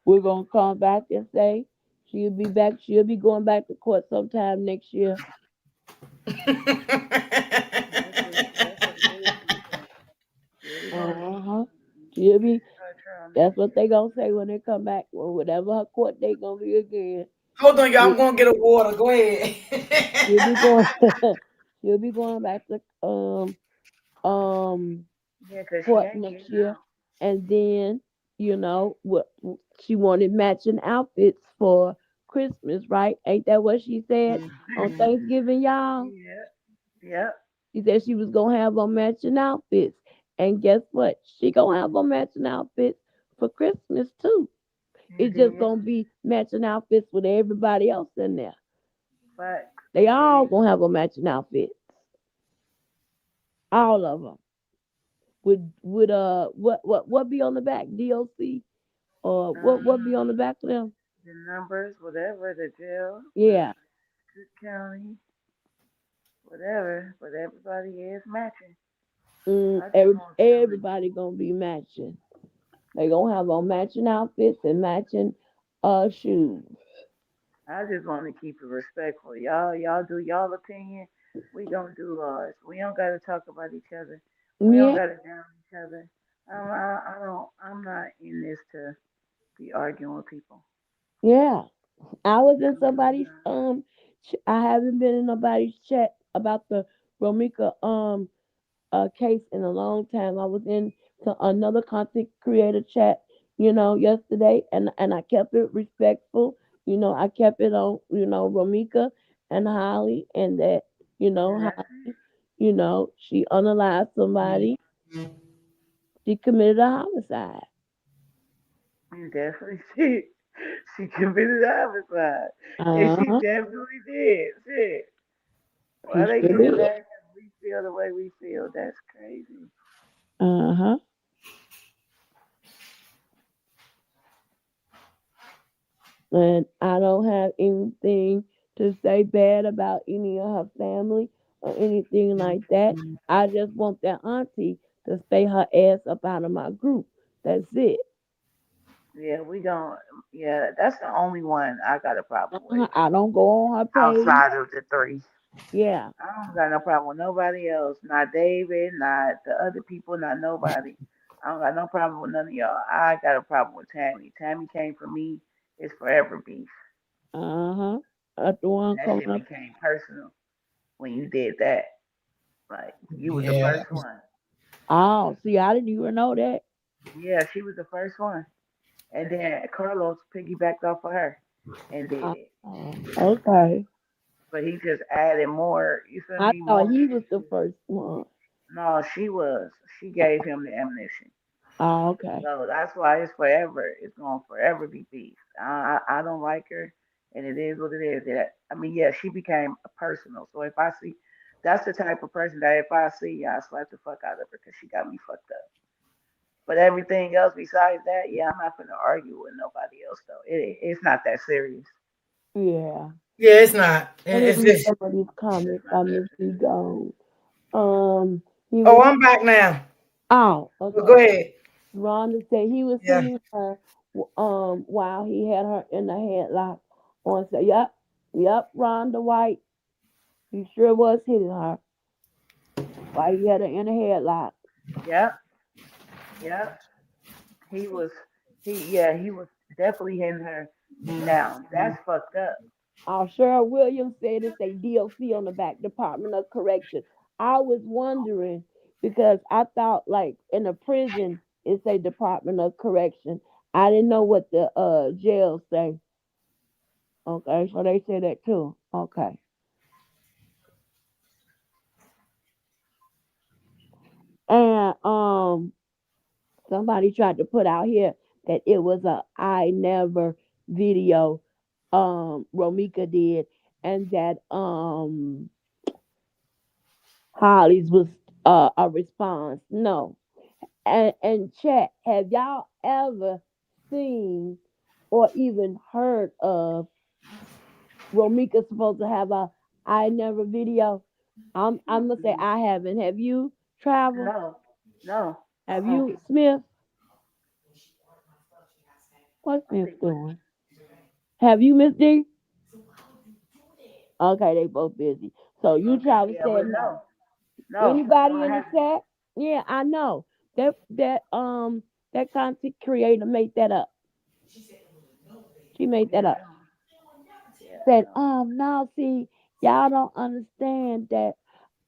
We're gonna come back and say she'll be back. She'll be going back to court sometime next year. That's what it is. She'll be going. Uh-huh. She'll be. Her trial That's next what year. they gonna say when they come back, or whatever her court date gonna be again. Hold on, y'all. She, I'm gonna get a water. Go ahead. she'll be going. She'll be going back to um Yeah, 'cause she court ain't next getting year, out. and then what she wanted matching outfits for Christmas, right? Ain't that what she said on Thanksgiving, y'all? Yeah. Yep. She said she was gonna have on matching outfits, and guess what? She gonna have on matching outfits for Christmas too. You It's just did. gonna be matching outfits with everybody else in there. Facts. They You all did. gonna have on matching outfits, all of them. With what be on the back? DOC or what be Um, on the back of them? the numbers, whatever, the jail, the Yeah. Cook County, whatever. But everybody is matching. I just want them to. Everybody gonna be matching. They gonna have on matching outfits and matching shoes. I just want to keep it respectful. Y'all do y'all opinion. We gonna do ours. We don't gotta talk about each other. We don't Yeah, gotta down each other. I don't. I'm not in this to be arguing with people. yeah. I was in I'm really somebody's not. I haven't been in nobody's chat about the Romeca case in a long time. I was in another content creator chat, yesterday, and I kept it respectful. I kept it on, Romeca and Holly, and that, And that's Holly, she unalived somebody. She committed a homicide. it. Definitely she committed homicide. And Uh she huh. definitely did. Shit. Why She they sure getting did. mad because we feel the way we feel? That's crazy. Uh huh. And I don't have anything to say bad about any of her family or anything like that. I just want that auntie to stay her ass up out of my group. That's it. Yeah, we don't. Yeah, that's the only one I got a problem with I don't go on her page. outside of the three. Yeah. I don't got no problem with nobody else. Not David, not the other people, not nobody. I don't got no problem with none of y'all. I got a problem with Tammy. Tammy came for me. It's forever beef. Uh huh. That's the one And that coming shit up. became personal when you did that. Like, you was the Yeah. first one. Oh, see, I didn't even know that. Yeah, she was the first one. And then Carlos piggybacked off of her and did it. Okay. But he just added more, you feel I me, thought more he was the shit. first one. No, she was. She gave him the ammunition. Oh, okay. So that's why it's forever. It's going to forever be beef. I don't like her, and it is what it is. I mean, yeah, she became a personal. So if I see, that's the type of person that if I see, I slap the fuck out of her because she got me fucked up. But everything else besides that, yeah, I'm not gonna argue with nobody else though. It's not that serious. Yeah. Yeah, it's not. Let me It's read just. some of these It's comments. not I that missed you serious. gone. He Oh, was. I'm back now. Oh, Well, go okay. ahead. Rhonda said he was Yeah. hitting her while he had her in the headlock. On say, yep, Rhonda White. He sure was hitting her while he had her in the headlock. Yep, yep. He was he was definitely hitting her. Now that's fucked up. Cheryl Williams said it's a DOC on the back, Department of Correction. I was wondering because I thought like in a prison it's a Department of Correction. I didn't know what the jail say. Okay, so they say that too. Okay. And somebody tried to put out here that it was a I never video Romeca did and that Holly's was a response. No. And chat, have y'all ever seen or even heard of Romeca supposed to have a I never video? I'm gonna say I haven't. Have you traveled? No, no. Have Uh. you, Smith? What's I Smith think we. doing? Have you, Miss D? Okay, they both busy. So you Okay. travel Yeah, said but no. no, no, no. Anybody I in the haven't. chat? Yeah, I know. That content creator made that up. She made that Yeah, I up. don't. Yeah, I Said, don't. now see, y'all don't understand that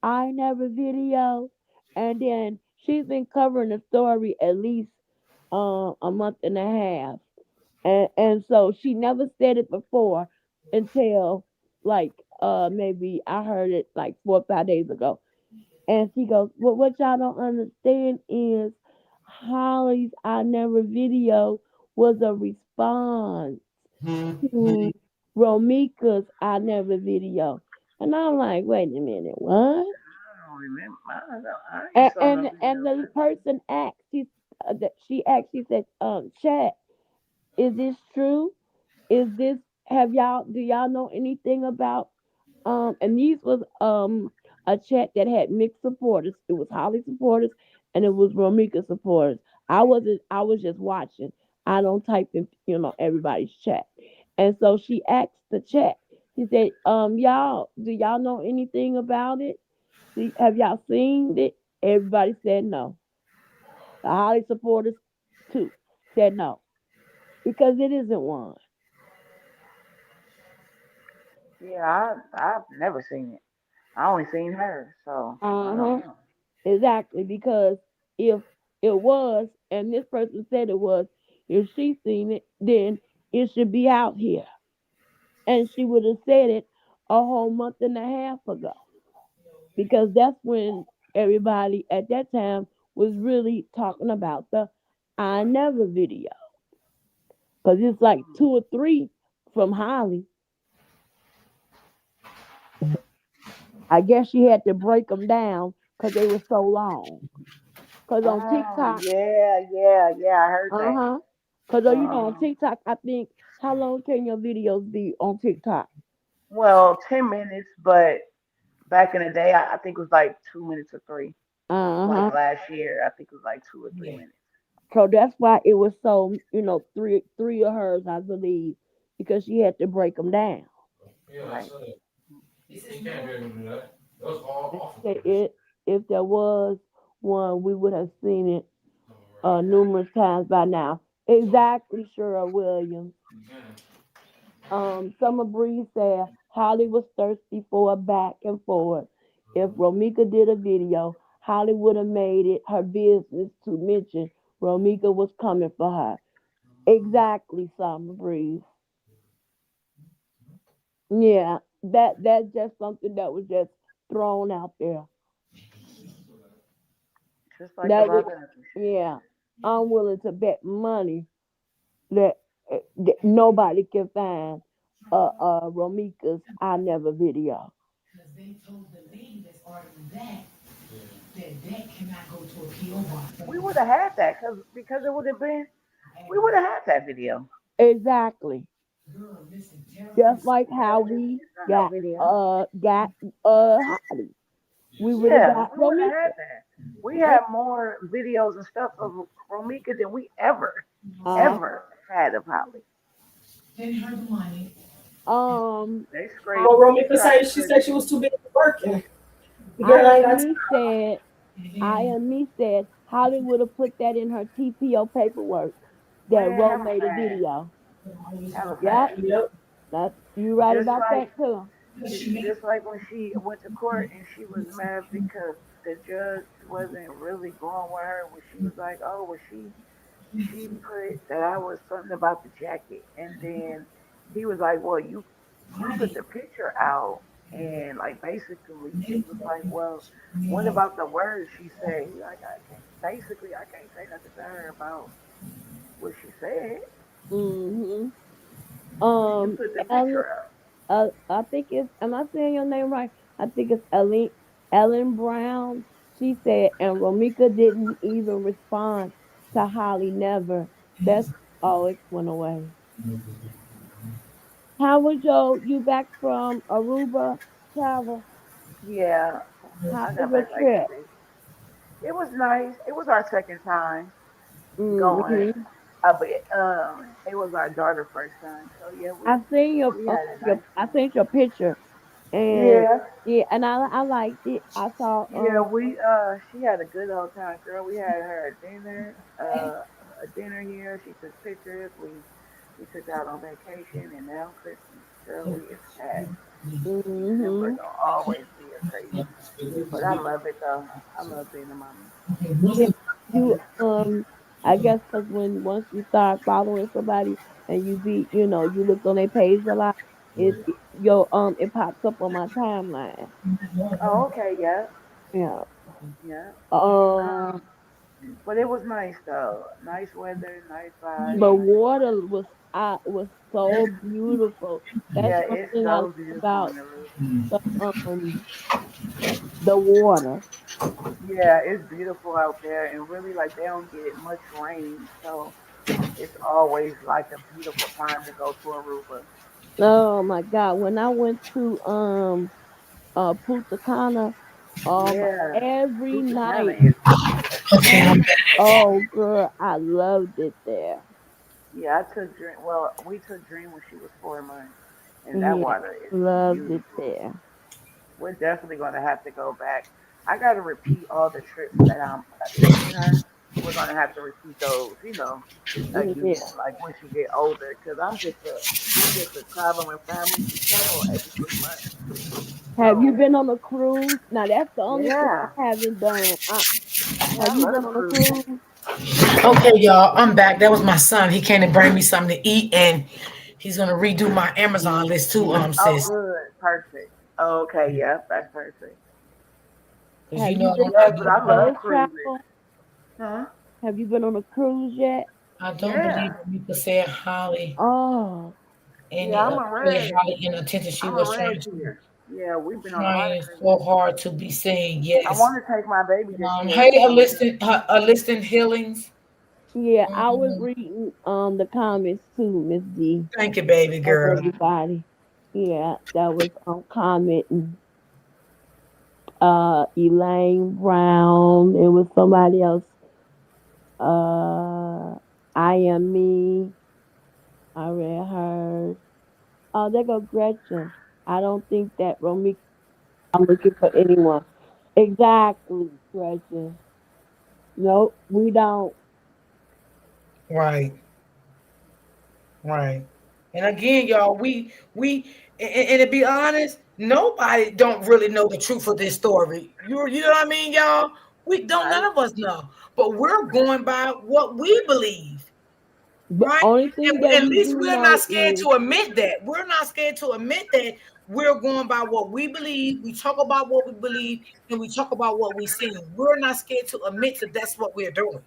I never video. And then she's been covering the story at least a month and a half. And so she never said it before until like maybe I heard it like 4 or 5 days ago. And she goes, well, what y'all don't understand is Holly's I never video was a response to Romeca's I never video. And I'm like, wait a minute, what? I don't remember. I ain't And saw no and, video and of the that. person asked, she asked, she said, chat, is this true? Is this do y'all know anything about and these was a chat that had mixed supporters. It was Holly supporters and it was Romeca supporters. I was just watching. I don't type in, everybody's chat. And so she asked the chat. She said, y'all, do y'all know anything about it? Have y'all seen it? Everybody said no. The Holly supporters too said no. Because it isn't one. Yeah, I've never seen it. I only seen her, so I don't Uh-huh. know. Exactly, because if it was, and this person said it was, if she seen it, then it should be out here. And she would have said it a whole month and a half ago. Because that's when everybody at that time was really talking about the I never video. Because it's like two or three from Holly. I guess she had to break them down because they were so long. Because on Oh TikTok, yeah, yeah, yeah. I heard uh that. huh. Cause on Uh-huh. TikTok, I think how long can your videos be on TikTok? Well, 10 minutes, but back in the day, I think it was like 2 minutes or three. Uh Like huh. last year, I think it was like 2 or 3 minutes. So that's why it was so three of hers, I believe, because she had to break them down. Right. And say if there was one, we would have seen it numerous times by now. Exactly, Cheryl Williams. Summer Breeze said Holly was thirsty for a back and forth. If Romeca did a video, Holly would have made it her business to mention Romeca was coming for her. Exactly, Summer Breeze. Yeah, that's just something that was just thrown out there. Just like a That lot was, of other shit. yeah, I'm willing to bet money that nobody can find Romeca's I never video. Because they told the lady that's arguing that cannot go to a PO box. We would have had that because it would have been. We would have had that video. Exactly. Girl, listen, tell her. Just like how we It's not no got video. got Holly. We would have Yeah, got we would have had Romeca. that. We had more videos and stuff of Romeca than we Uh, ever had of Holly. Send her the money. um They But scraped. They Romeca tried to said she scrape said she it. was too busy working. The I girl ain't am got me said And I then am me said Holly would have put that in her TPO paperwork that Man, Ro hella made a fast. video. Hella Yep, fast. time. Yep. that's you right Just about like that too. just like when she went to court and she was mad because the judge wasn't really going with her when she was like, oh, well, she put that I was something about the jacket, and then he was like, well, you put the picture out, and like basically she was like, well, what about the words she said? He like, I can't say nothing to her about what she said. Mm-hmm. You put the Ellen, picture out. I think it's, am I saying your name right? I think it's Ellen Brown. She said, and Romeca didn't even respond to Holly. Never. That's oh, it went away. How was you back from Aruba travel? Yeah, How I was got your back like trip? 6. It was nice. It was our second time going. Mm-hmm. But it was our daughter's first time. So yeah, I seen we had a your nice I time. seen your picture, and Yeah, yeah, and I liked it. I saw yeah, we she had a good old time, girl. We had her a dinner here. She took pictures. We took out on vacation, and now Christmas, girl, we is packed. December mm-hmm. gonna always be a crazy time, but I love it though. I love being a mama. Yeah, you I guess because when once you start following somebody and you be you look on their page a lot, it pops up on my timeline. Oh, okay, yeah, Yeah. yeah. Um, Um, but it was nice though. Nice weather, nice vibes, the nice water food. was so beautiful. That's Yeah, one it's thing I like so beautiful in about Aruba. the um the water. Yeah, it's beautiful out there, and really like they don't get much rain, so it's always like a beautiful time to go to Aruba. Oh my God! When I went to Punta Cana, Yeah, every Punta Cana night, is beautiful. Okay, I'm back. oh girl, I loved it there. Yeah, I took Dream. Well, we took Dream when she was 4 months, and that Yeah, water is loved it beautiful. there. We're definitely gonna have to go back. I gotta repeat all the trips that I'm taking her. We're gonna have to repeat those, again, Yeah. like when she get older. Cause we just a traveling family. We travel every 3 months. Have you So been on a cruise? Now that's the only thing yeah, I haven't done. yeah, Have I you been love on a cruising. cruise? Okay, y'all, I'm back. That was my son. He came to bring me something to eat, and he's gonna redo my Amazon list too, Oh, sis. good, perfect. Okay, yeah, that's perfect. Because Have you been Yes, on but a I love boat cruising. travel? Huh? Have you been on a cruise yet? I don't Yeah, believe you could say Holly Oh, yeah. any say Holly in attention. She I'm a was red here. Yeah, we've been on a lot of trying so cruises. hard to be saying I yes. want to take my baby this year. Hey, She gonna be a listing healings. yeah. I was Um, reading the comments too, Miss D, thank you, baby of girl. everybody. Yeah, that was commenting. Elaine Brown. It was somebody else. I am me. I read hers. Oh, there go Gretchen. I don't think that Romeca. I'm looking for anyone. Exactly, Gretchen. Nope, we don't. Right, right. And again, y'all, we and to be honest, nobody don't really know the truth of this story. You know what I mean, y'all? We don't. None right. of us know, but we're going by what we believe. But Right? only thing And that at we least do we're not know scared is to admit that. We're not scared to admit that we're going by what we believe. We talk about what we believe, and we talk about what we see. We're not scared to admit that that's what we're doing.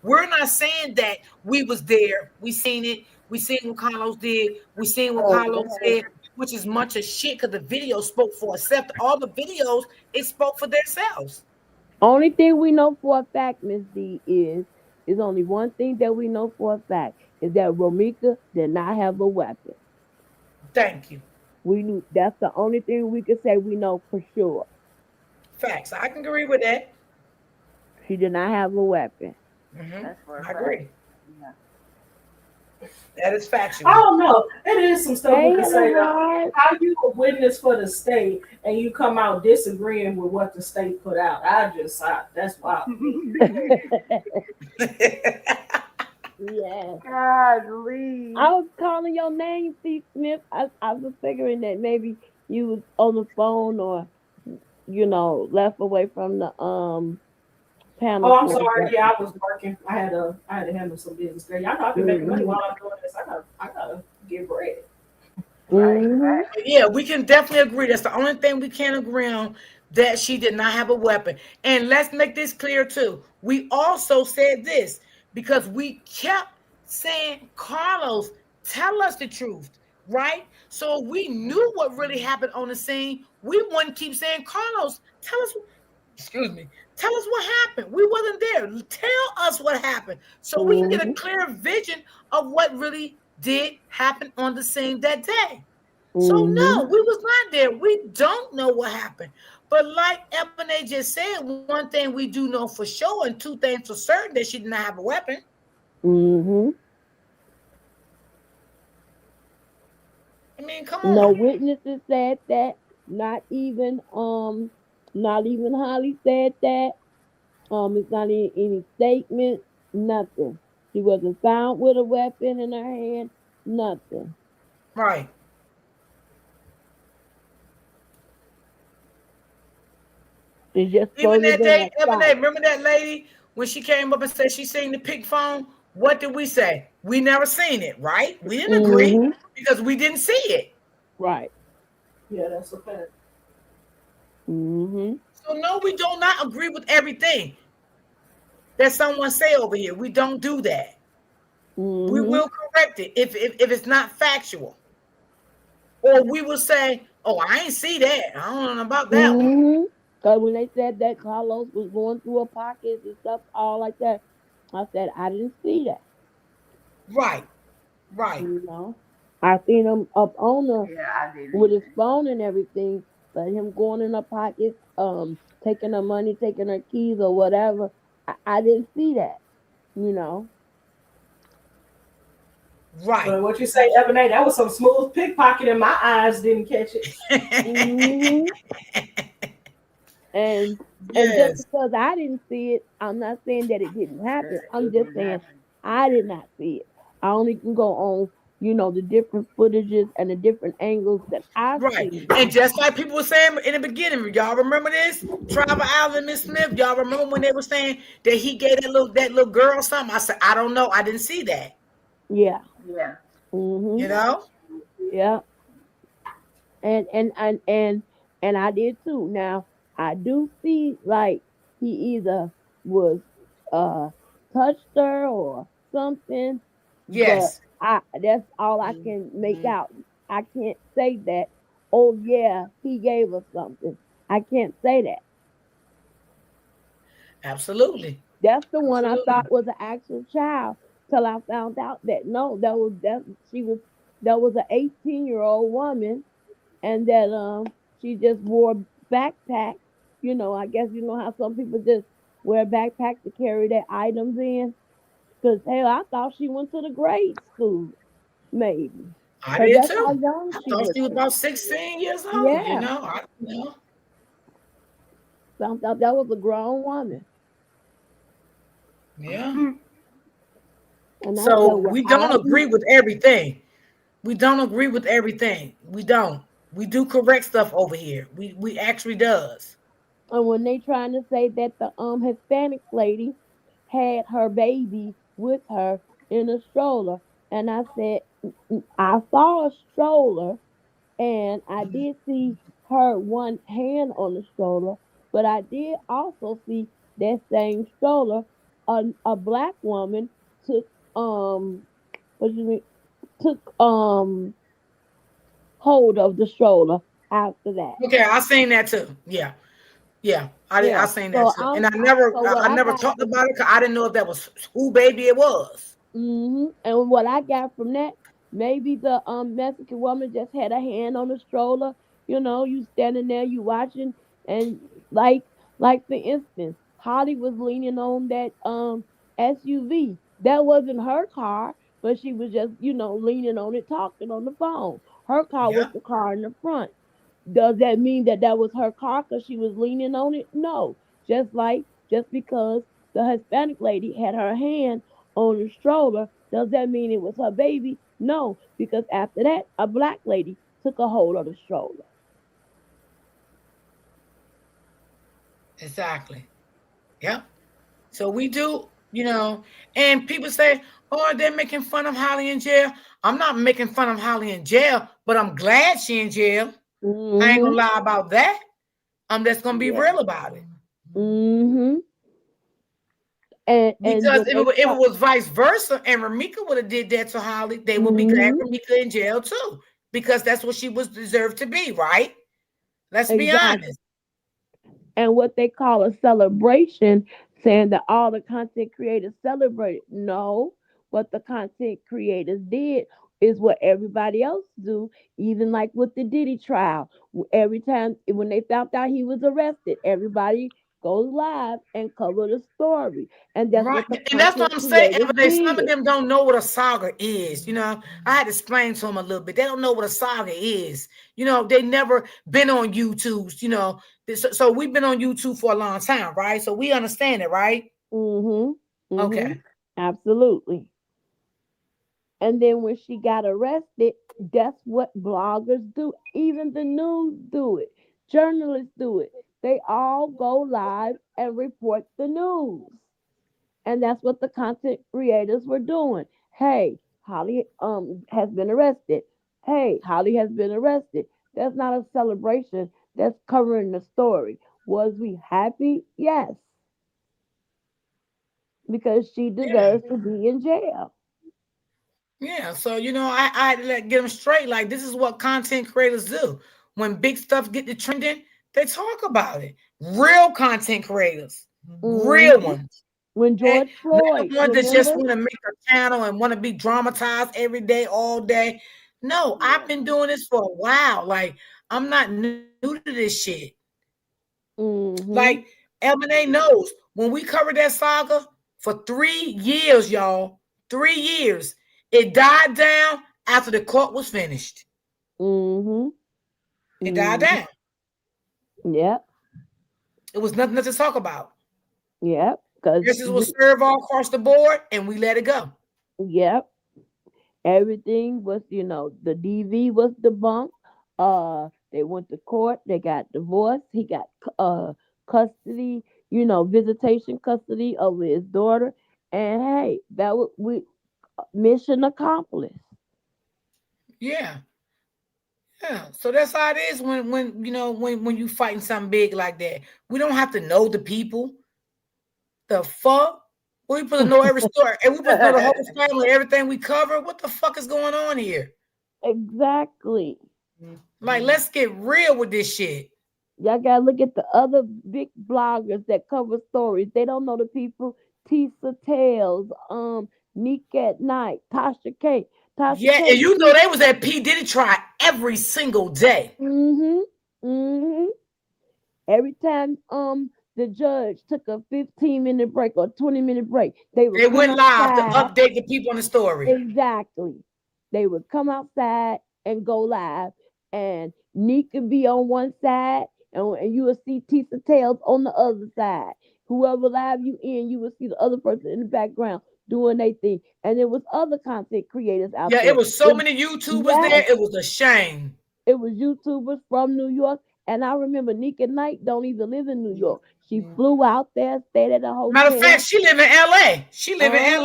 We're not saying that we was there, we seen it, we seen what Carlos did, we seen what Carlos said, which is much of shit because the video spoke for itself. All the videos, it spoke for themselves. only thing we know for a fact, Miss D, is only one thing that we know for a fact is that Romeca did not have a weapon. Thank you. We knew that's the only thing we could say we know for sure. Facts. I can agree with that. She did not have a weapon. Hmm. That's for a I fact. agree. Yeah. That is I factual. don't know. It is some stuff we Hey, can Hella say though. Heart. How you a witness for the state and you come out disagreeing with what the state put out? That's wild to me. Yes. Godly. I was calling your name, C. Smith. I was figuring that maybe you was on the phone or left away from the Oh, panel I'm for a sorry. Yeah, second. I was working. I had to handle some business there. Y'all know I can make money Hmm. while I'm doing this. I gotta get bread. Right. Hmm. Fact. Yeah, we can definitely agree. That's the only thing we can't agree on, that she did not have a weapon. And let's make this clear too. We also said this because we kept saying, Carlos, tell us the truth, right? So if we knew what really happened on the scene, we wouldn't keep saying, Carlos, tell us, excuse me, tell us what happened. We wasn't there. Tell us what happened so we can get a Hmm. clear vision of what really did happen on the scene that day. So Hmm. no, we was not there. We don't know what happened. But like Ebony just said, one thing we do know for sure, and two things for certain, that she did not have a weapon. Mm-hmm. I mean, come No on. witnesses said that. Not even Holly said that. It's not any statement. Nothing. She wasn't found with a weapon in her hand. Nothing. Right. It's just Even supposed to have that been day, a Ebony, fight. remember that lady when she came up and said she seen the pink phone? What did we say? We never seen it, right? We didn't agree Mm-hmm. because we didn't see it. Right. Yeah, that's a fact. Mm-hmm. So no, we do not agree with everything that someone say over here. We don't do that. We Mm-hmm. will correct it if it's not factual. Or we will say, oh, I ain't see that. I don't know about that one. Mm-hmm. Because when they said that Carlos was going through her pockets and stuff, all like that, I said I didn't see that. Right, right, You know, I seen him up on her Yeah, I didn't with his either. phone and everything, but him going in her pockets, taking her money, taking her keys or whatever, I didn't see that. You know. right. But what you say, Ebony, that was some smooth pickpocket, and my eyes didn't catch it. Hmm. And just Yes, because I didn't see it, I'm not saying that it didn't happen. I'm It just didn't saying happen. I did not see it. I only can go on, the different footages and the different angles that I've right. seen. And just like people were saying in the beginning, y'all remember this? Trevor Allen and Miss Smith, y'all remember when they were saying that he gave that little girl something? I said, I don't know. I didn't see that. Yeah. Yeah. You Mhm. know? Yeah. And I did too. Now I do see like he either was uh touched her or something, but Yes. I that's all I can make out. I can't say that. Oh yeah, he gave us something. I can't say that. Absolutely. That's the one I Absolutely. thought was an actual child till I found out that no, that was an 18-year-old woman, and that she just wore backpacks. I guess you know how some people just wear backpacks to carry their items in. Cause hell, I thought she went to the grade school, maybe. I Cause did that's how too. young I she thought she was looked. about 16 years old, Yeah, I don't know. found out that was a grown woman, Yeah. and I said, So "Well, we don't I agree with everything. We don't agree with everything. We don't. We do correct stuff over here. We actually does. And when they trying to say that the Hispanic lady had her baby with her in a stroller, and I said, I saw a stroller, and I did see her one hand on the stroller, but I did also see that same stroller, a black woman took what you mean took hold of the stroller after that. Okay, I seen that too. Yeah. Yeah. I Yeah. seen that So too. And I what I never got talked about it because I didn't know if that was who baby it was. And what I got from that, maybe the Mexican woman just had a hand on the stroller. You standing there, you watching, and like for instance, Holly was leaning on that SUV. That wasn't her car, but she was just leaning on it, talking on the phone. Her car was Yeah. the car in the front. Does that mean that that was her car because she was leaning on it? No. Just because the Hispanic lady had her hand on the stroller, does that mean it was her baby? No, because after that, a black lady took a hold of the stroller. Exactly. Yeah. So we do, and people say, oh, they're making fun of Holly in jail. I'm not making fun of Holly in jail, but I'm glad she in jail. I ain't gonna Mm-hmm. lie about that. I'm just gonna be Yeah. real about it. Mm-hmm. And Because when if they it try, was vice versa and Romeca would have did that to Holly, they would be glad mm-hmm, Romeca in jail too. Because that's what she was deserved to be, right? Let's be exactly. honest. And what they call a celebration, saying that all the content creators celebrated. No, what the content creators did Is what everybody else do. Even like with the Diddy trial, every time when they found out he was arrested, everybody goes live and cover the story, and that's Right. what the And that's what content I'm saying. creators Every day, some of did. them don't know what a saga is. I had to explain to them a little bit. They don't know what a saga is. They never been on YouTube. So we've been on YouTube for a long time, right? So we understand it, right? Mhm. Mhm. Okay. Absolutely. And then when she got arrested, that's what bloggers do. Even the news do it. Journalists do it. They all go live and report the news. And that's what the content creators were doing. Hey, Holly has been arrested. Hey, Holly has been arrested. That's not a celebration. That's covering the story. Was we happy? Yes, because she Yeah. deserves to be in jail. Yeah. So I had to get them straight. Like this is what content creators do. When big stuff get to trending, they talk about it. Real content creators, real Hmm. ones. When Okay? George Not the Floyd, ones that just remember? want to make a channel and want to be dramatized every day, all day. No, I've been doing this for a while. Like, I'm not new to this shit. Like, Hmm. Lemonade knows when we covered that saga for 3 years, y'all, 3 years, it died down after the court was finished. Hmm. It died Hmm. down. Yep. It was nothing to talk about. Yep. Because Justice was served all across the board, and we let it go. yep, everything was, the DV was debunked. They went to court. They got divorced. He got custody, visitation custody over his daughter. And hey, that was we mission accomplished. Yeah. Yeah, so that's how it is when you fighting something big like that. We don't have to know the people. The fuck? We supposed to know every story, and we supposed to know the whole family, everything we cover. What the fuck is going on here? Exactly. Like, let's get real with this shit. Y'all gotta look at the other big bloggers that cover stories. They don't know the people. Tisa Tales, Neek at Night, Tasha K. Tasha Yeah, K. and they was at P Diddy trial every single day. Mm-hmm. Mm-hmm. Every time the judge took a 15-minute break or 20-minute break, they would They come went live to outside. update the people on the story. Exactly. They would come outside and go live, and Neek could be on one side, and you would see Tisa Tails on the other side. Whoever live you in, you would see the other person in the background doing their thing. And there was other content creators out Yeah, it there. was so many YouTubers there. Yes, It was a shame. it was YouTubers from New York. And I remember Nika Knight don't even live in New York. She flew out there, stayed at a Matter of fact, hotel. she live in LA. She live in Uh-huh.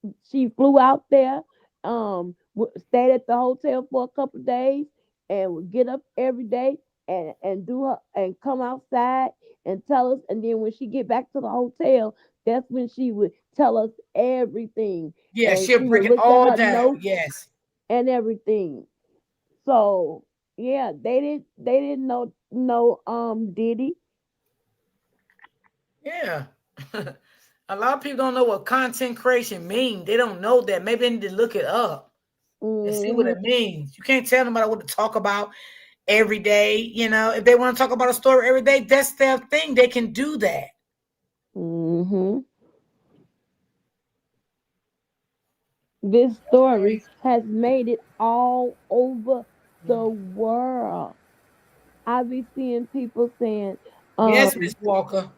LA. She flew out there, stayed at the hotel for a couple of days, and would get up every day and do her and come outside and tell us. And then when she get back to the hotel, that's when she would tell us everything, Yeah, and she'll she break would it look at all her down. notes Yes. and everything. So yeah, they didn't know Diddy. Yeah. A lot of people don't know what content creation means. They don't know that. Maybe they need to look it up and see what Hmm. it means. You can't tell nobody what to talk about every day. If they want to talk about a story every day, that's their thing. They can do that. Hmm. This story has made it all over the world. I be seeing people saying, Yes, um, Miss Walker.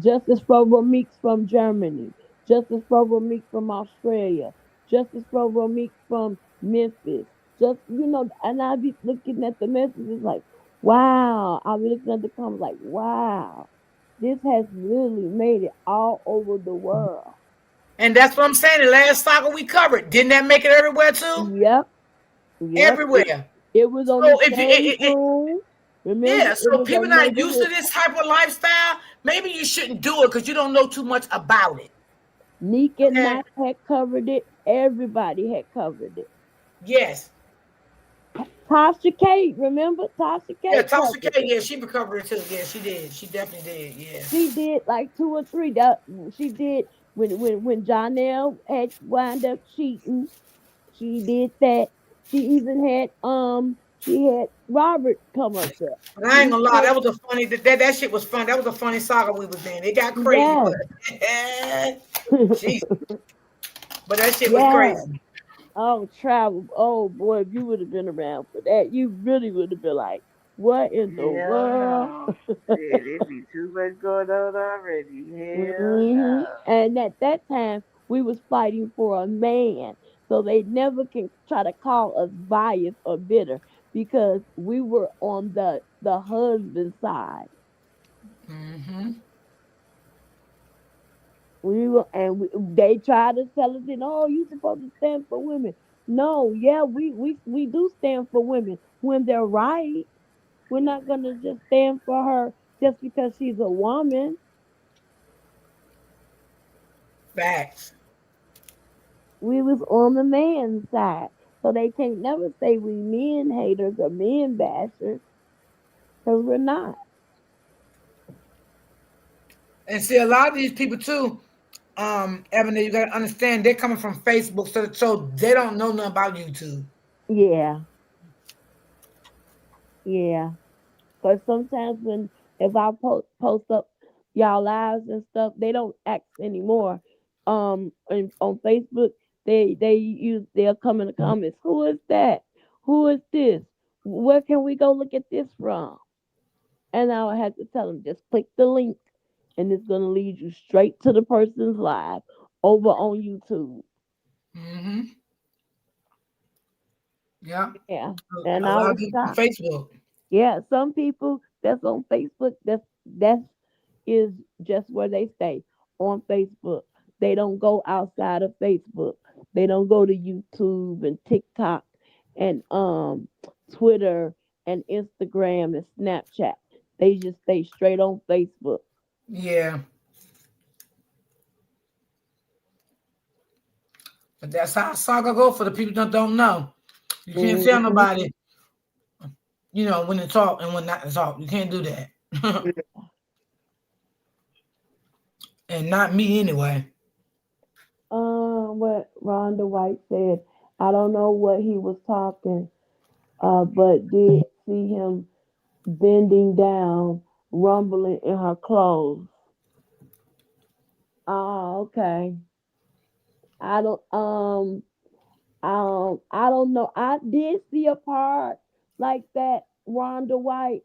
Justice for Meeks from Germany, Justice for Meeks from Australia, Justice for Meeks from Memphis. And I be looking at the messages like, wow. I be looking at the comments like, wow. This has really made it all over the world. And that's what I'm saying. The last saga we covered, didn't that make it everywhere too? Yep, yep. Everywhere. It was on So the if you, stage room. Remember, yeah, it so was people on not used to neighborhood. this type of lifestyle, maybe you shouldn't do it because you don't know too much about it. Neek and Okay. Knight had covered it. Everybody had covered it. Yes. Tasha K, remember? Tasha Yeah, K Tasha covered K, it. yeah, she recovered it too. Yeah, she did. She definitely did. Yeah. She did like two or three. That she did when Jonelle had wound up cheating. She did that. She even had she had Robert come up there. But I ain't She gonna lie, said, that was a funny that shit was fun. That was a funny saga we was in. It got crazy, yes, but jeez, but that shit was yes. crazy. Oh, travel. Oh boy, if you would have been around for that, you really would have been like, what in the Hell world? no. Shit, it be too much going on already. Hell Hmm. no. And at that time, we was fighting for a man, so they never can try to call us biased or bitter because we were on the husband side. Hmm. We were, and they tried to tell us, oh, you supposed to stand for women. No, yeah, we do stand for women when they're right. We're not gonna just stand for her just because she's a woman. Facts. We was on the man's side. So they can't never say we men haters or men bashers, because we're not. And see, a lot of these people too, Evan, you gotta understand they're coming from Facebook, so they don't know nothing about YouTube. Yeah, yeah. Because sometimes when if I post up y'all lives and stuff, they don't ask anymore. On Facebook, they'll come in the comments. Who is that? Who is this? Where can we go look at this from? And I would have to tell them just click the link, and it's gonna lead you straight to the person's live over on YouTube. Hmm. Yeah, Yeah, and a I lot of was people from shocked. Facebook. Yeah, some people that's on Facebook, that's is just where they stay on Facebook. They don't go outside of Facebook. They don't go to YouTube and TikTok and Twitter and Instagram and Snapchat. They just stay straight on Facebook. Yeah, but that's how saga go for the people that don't know. You can't tell Hmm. nobody, when to talk and when not to talk. You can't do that. And not me anyway. What Rhonda White said. I don't know what he was talking, but did see him bending down, rumbling in her clothes. Oh, okay. I don't I don't know. I did see a part like that, Rhonda White.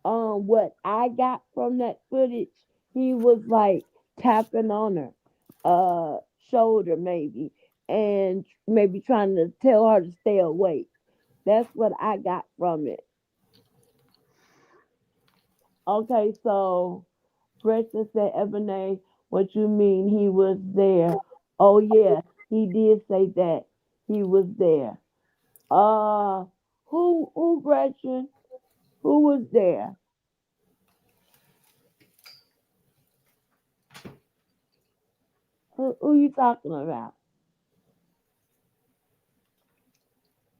What I got from that footage, he was like tapping on her shoulder maybe, and maybe trying to tell her to stay awake. That's what I got from it. Okay, so Preston said, Ebony, what you mean he was there? Oh yeah, he did say that he was there. Uh, who, Gretchen? Who was there? Who you talking about?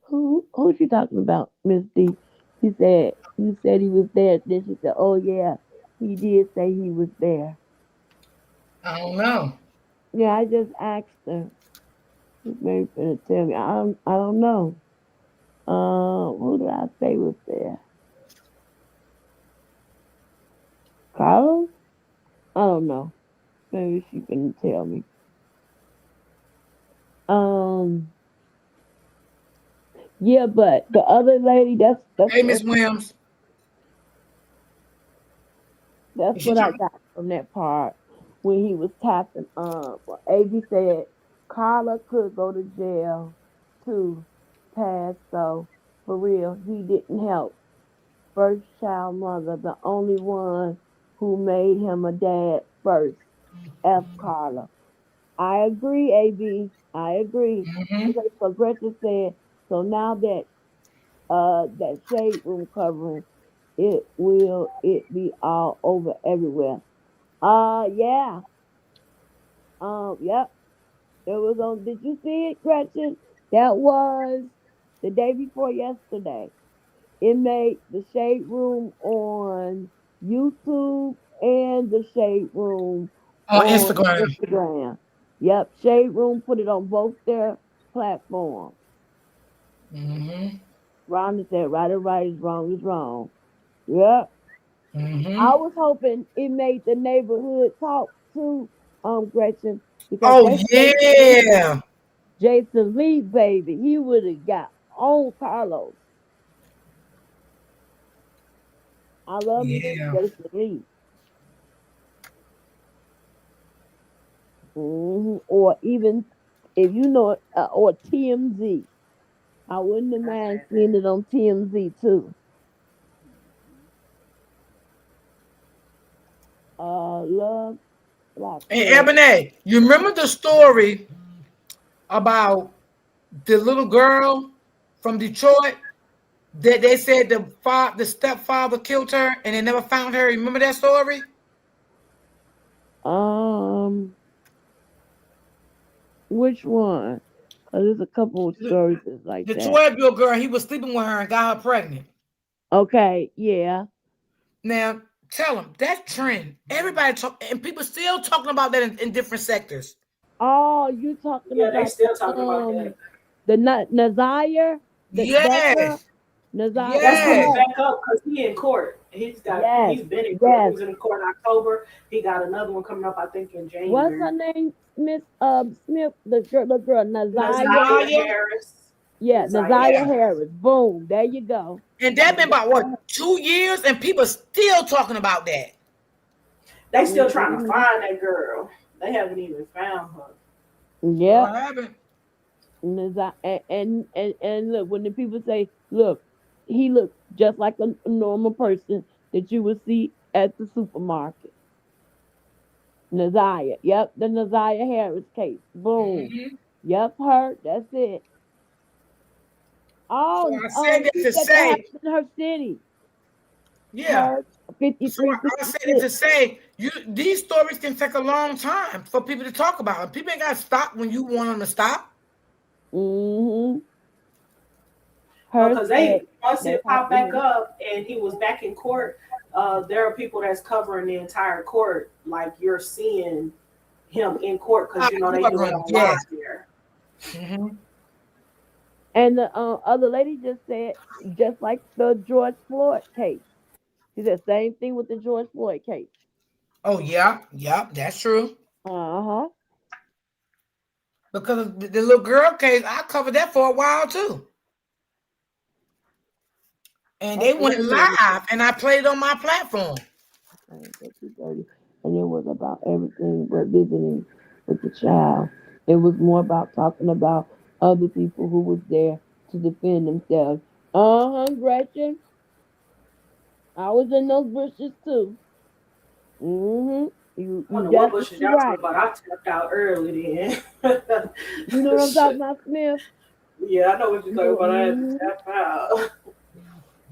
Who she talking about, Miss D? She said you said he was there. Then she said, oh yeah, he did say he was there. I don't know. Yeah, I just asked her. She's maybe finna tell me. I don't know. Who did I say was there? Carlos? I don't know. Maybe she can tell me. Um, yeah, but the other lady, that's Hey, what Miss Williams, that's is she what I trying? got from that part when he was tapping. Well, AB said Carla could go to jail too. Pass so for real, he didn't help. First child mother, the only one who made him a dad first. F Carla. I agree, AB. I agree. Hmm. Okay, so Gretchen said, so now that shade room covering, it be all over everywhere. Yeah. Yep. It was on. Did you see it, Gretchen? That was the day before yesterday. It made the shade room on YouTube and the shade room On on Instagram. Instagram. Yep, shade room put it on both their platforms. Mm-hmm. Rhonda said, right is wrong is wrong. Yep. I Mm-hmm. was hoping it made the neighborhood talk too, Gretchen, because Oh that's yeah. Jason Lee, baby. He would have got on Carlos. I love me some Yeah. Jason Lee. Or even if you know, or TMZ. I wouldn't have mind seeing it on TMZ too. Love Block And said, Ebony, you remember the story about the little girl from Detroit that they said the stepfather killed her and they never found her? You remember that story? um, which one? Cause there's a couple of The, stories that's like the that. 12-year-old girl, he was sleeping with her and got her pregnant. Okay, yeah. Now, tell them that trend. Everybody talk, and people still talking about that in different sectors. Oh, you talking Yeah, they about still talking about that. the Nazire, that girl, Yes, Nazire. That's coming yes. Yes, back up because he in court. yes, He's been in court. He yes. was in court in October. He got another one coming up, I think, in What's her January. name? Miss Smith, the girl, Nazire. Nazaria Naya, Harris. Yeah, Nazaria Nazire yeah. Harris. Harris. Boom. There you go. And that been about Nazire. what 2 years, and people still talking about that. They still trying to Mm-hmm. find that girl. They haven't even found her. Sure Yep. haven't. And look, when the people say, look, he looks just like a normal person that you would see at the supermarket. Nazaya. Yep, the Nazaya Harris case. Boom. Hmm. Yep, her. That's it. So Oh, I said that she to said that say, happened in her city. yeah. Her So 53, I said it 56. to say, these stories can take a long time for people to talk about. And people ain't got to stop when you want them to stop. Mm-hmm. No, Her because said they once that it popped happened back in. up and he was back in court, there are people that's covering the entire court, like you're seeing him in court because Ah, you know you they are do it going, on yes. live there. Hmm. And the other lady just said, just like the George Floyd case. She said, same thing with the George Floyd case. Oh, yeah. Yeah, that's true. Uh huh. Because of the little girl case, I covered that for a while too. And That's they what went I said. live and I played it on my platform. So 2:30, and it was about everything but visiting with the child. It was more about talking about other people who was there to defend themselves. Gretchen. I was in those bushes too. You I don't you know what bushes definitely y'all talking right. about. I tapped out early then. You know what I'm talking Shit. about, Smith? Yeah, I know what you're talking about. I had to hmm tap out.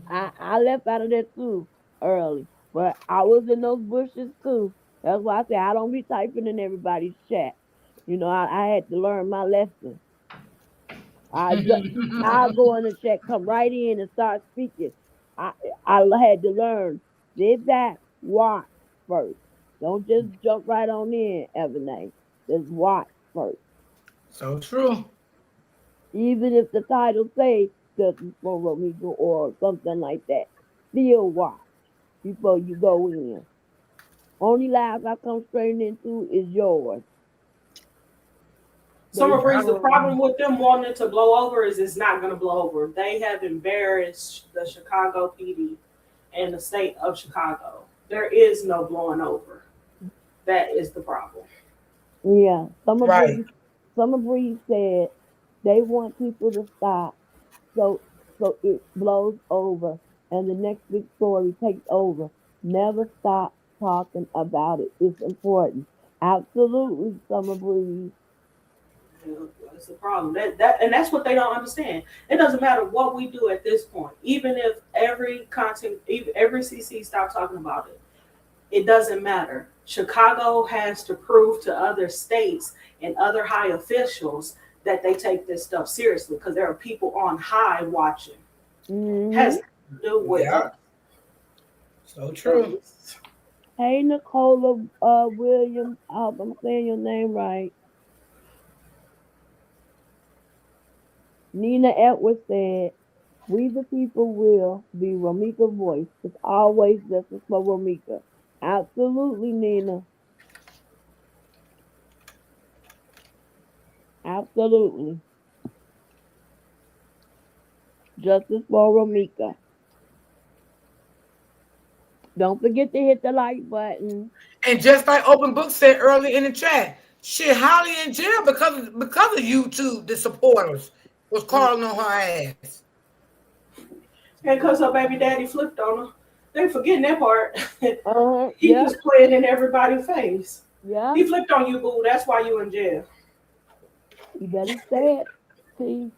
I left out of there too early, but I was in those bushes too. That's why I say I don't be typing in everybody's chat. I had to learn my lesson. I go in the chat, come right in and start speaking. I I had to learn. Sit back, watch first. Don't just jump right on in, Ebony. Just watch first. So true. Even if the title say Justice for Romeca or something like that, still watch before you go in. Only lives I come straight into is yours. They Summer Breeze, the um problem with them wanting it to blow over is it's not going to blow over. They have embarrassed the Chicago PD and the state of Chicago. There is no blowing over. That is the problem. yeah, Right. Summer Breeze said they want people to stop so it blows over and the next big story takes over. Never stop talking about it. It's important. Absolutely, Summer Breeze. You know, that's the problem. And that's what they don't understand. It doesn't matter what we do at this point. Even if every content, even every CC stops talking about it, it doesn't matter. Chicago has to prove to other states and other high officials that they take this stuff seriously because there are people on high watching. hmm Has nothing to do with Yeah. us. So true. So Hey, Nicola Williams. I hope I'm saying your name right. Nina Edwards said, "We the people will be Romeca's voice. It's always justice for Romeca." Absolutely, Nina. Absolutely. Justice for Romeca. Don't forget to hit the like button. And just like Open Book said earlier in the chat, shit, Holly in jail because of YouTube, the supporters was calling on her ass. And because her baby daddy flipped on her. They forgetting that part. He Yeah, just playing in everybody's face. yeah. He flipped on you, boo. That's why you in jail. You better say it. See,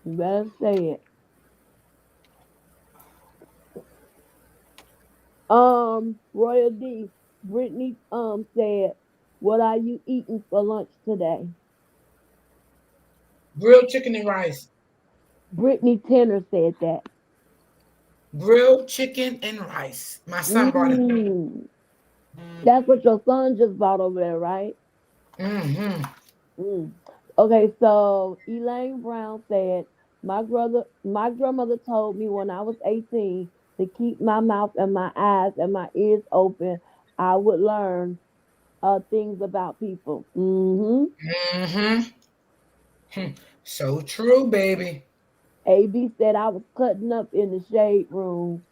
you better say it. Royal D. Brittany said, "What are you eating for lunch today?" Grilled chicken and rice. Brittany Tenner said that. Grilled chicken and rice. My son brought it. Mm. That's what your son just bought over there, right? Mm-hmm. Mm. Okay, so Elaine Brown said, my grandmother told me when I was 18 to keep my mouth and my eyes and my ears open. I would learn things about people." Mm-hmm. Mm-hmm. So true, baby. AB said I was cutting up in the shade room.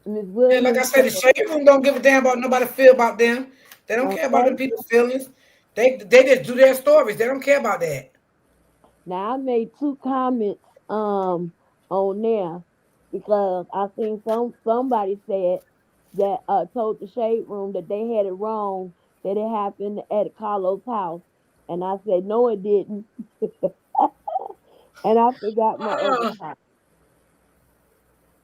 Miss Yeah, like I Williams said, said, the shade room don't give a damn about nobody feel about them. They don't care about them okay. people's feelings. They just do their stories. They don't care about that. Now I made two comments on there because I seen somebody said that told the shade room that they had it wrong, that it happened at Carlos' house. And I said no it didn't. And I forgot my other Uh-uh. comment.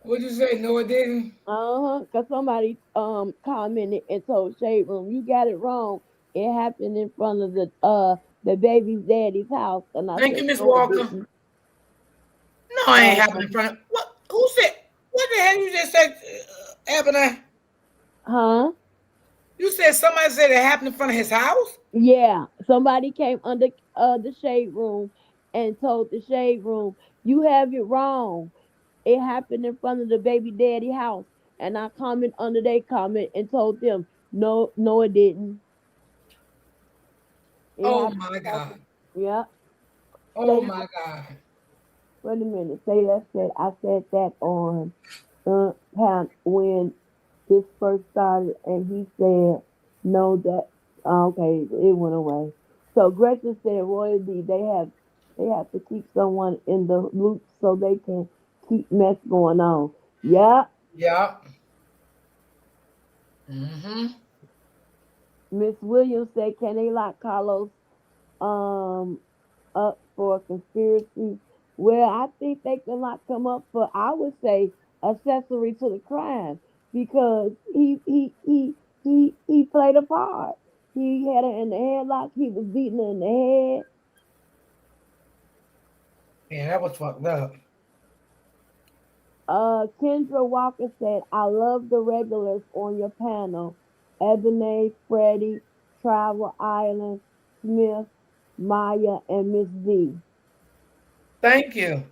What'd you say? No, it didn't. Uh-huh. Cause somebody commented and told Shade Room, "You got it wrong. It happened in front of the baby's daddy's house." And I Thank said, you, Miss "No, it Walker. didn't." No, it ain't happening in Um, front of what? Who said? What the hell you just said, Ebony? huh? You said somebody said it happened in front of his house. Yeah. Somebody came under the Shade Room and told the Shade Room, "You have it wrong. It happened in front of the baby daddy house." And I comment under their comment and told them, "No, no, it didn't. It Oh happened." my God. Yeah. Oh Say my God. Wait a minute. Say that said I said that on when this first started, and he said no. That okay, it went away. So Gretchen said, "Royal D, they have to keep someone in the loop so they can keep mess going on." Yeah, Yeah. Mm-hmm. Miss Williams said, "Can they lock Carlos um up for conspiracy?" Well, I think they can lock him up for, I would say, accessory to the crime, because he played a part. He had her in the headlock. He was beating her in the head. Yeah, that was fucked up. Kendra Walker said, "I love the regulars on your panel: Ebony, Freddie, Travel Island, Smith, Maya, and Miss D." Thank you.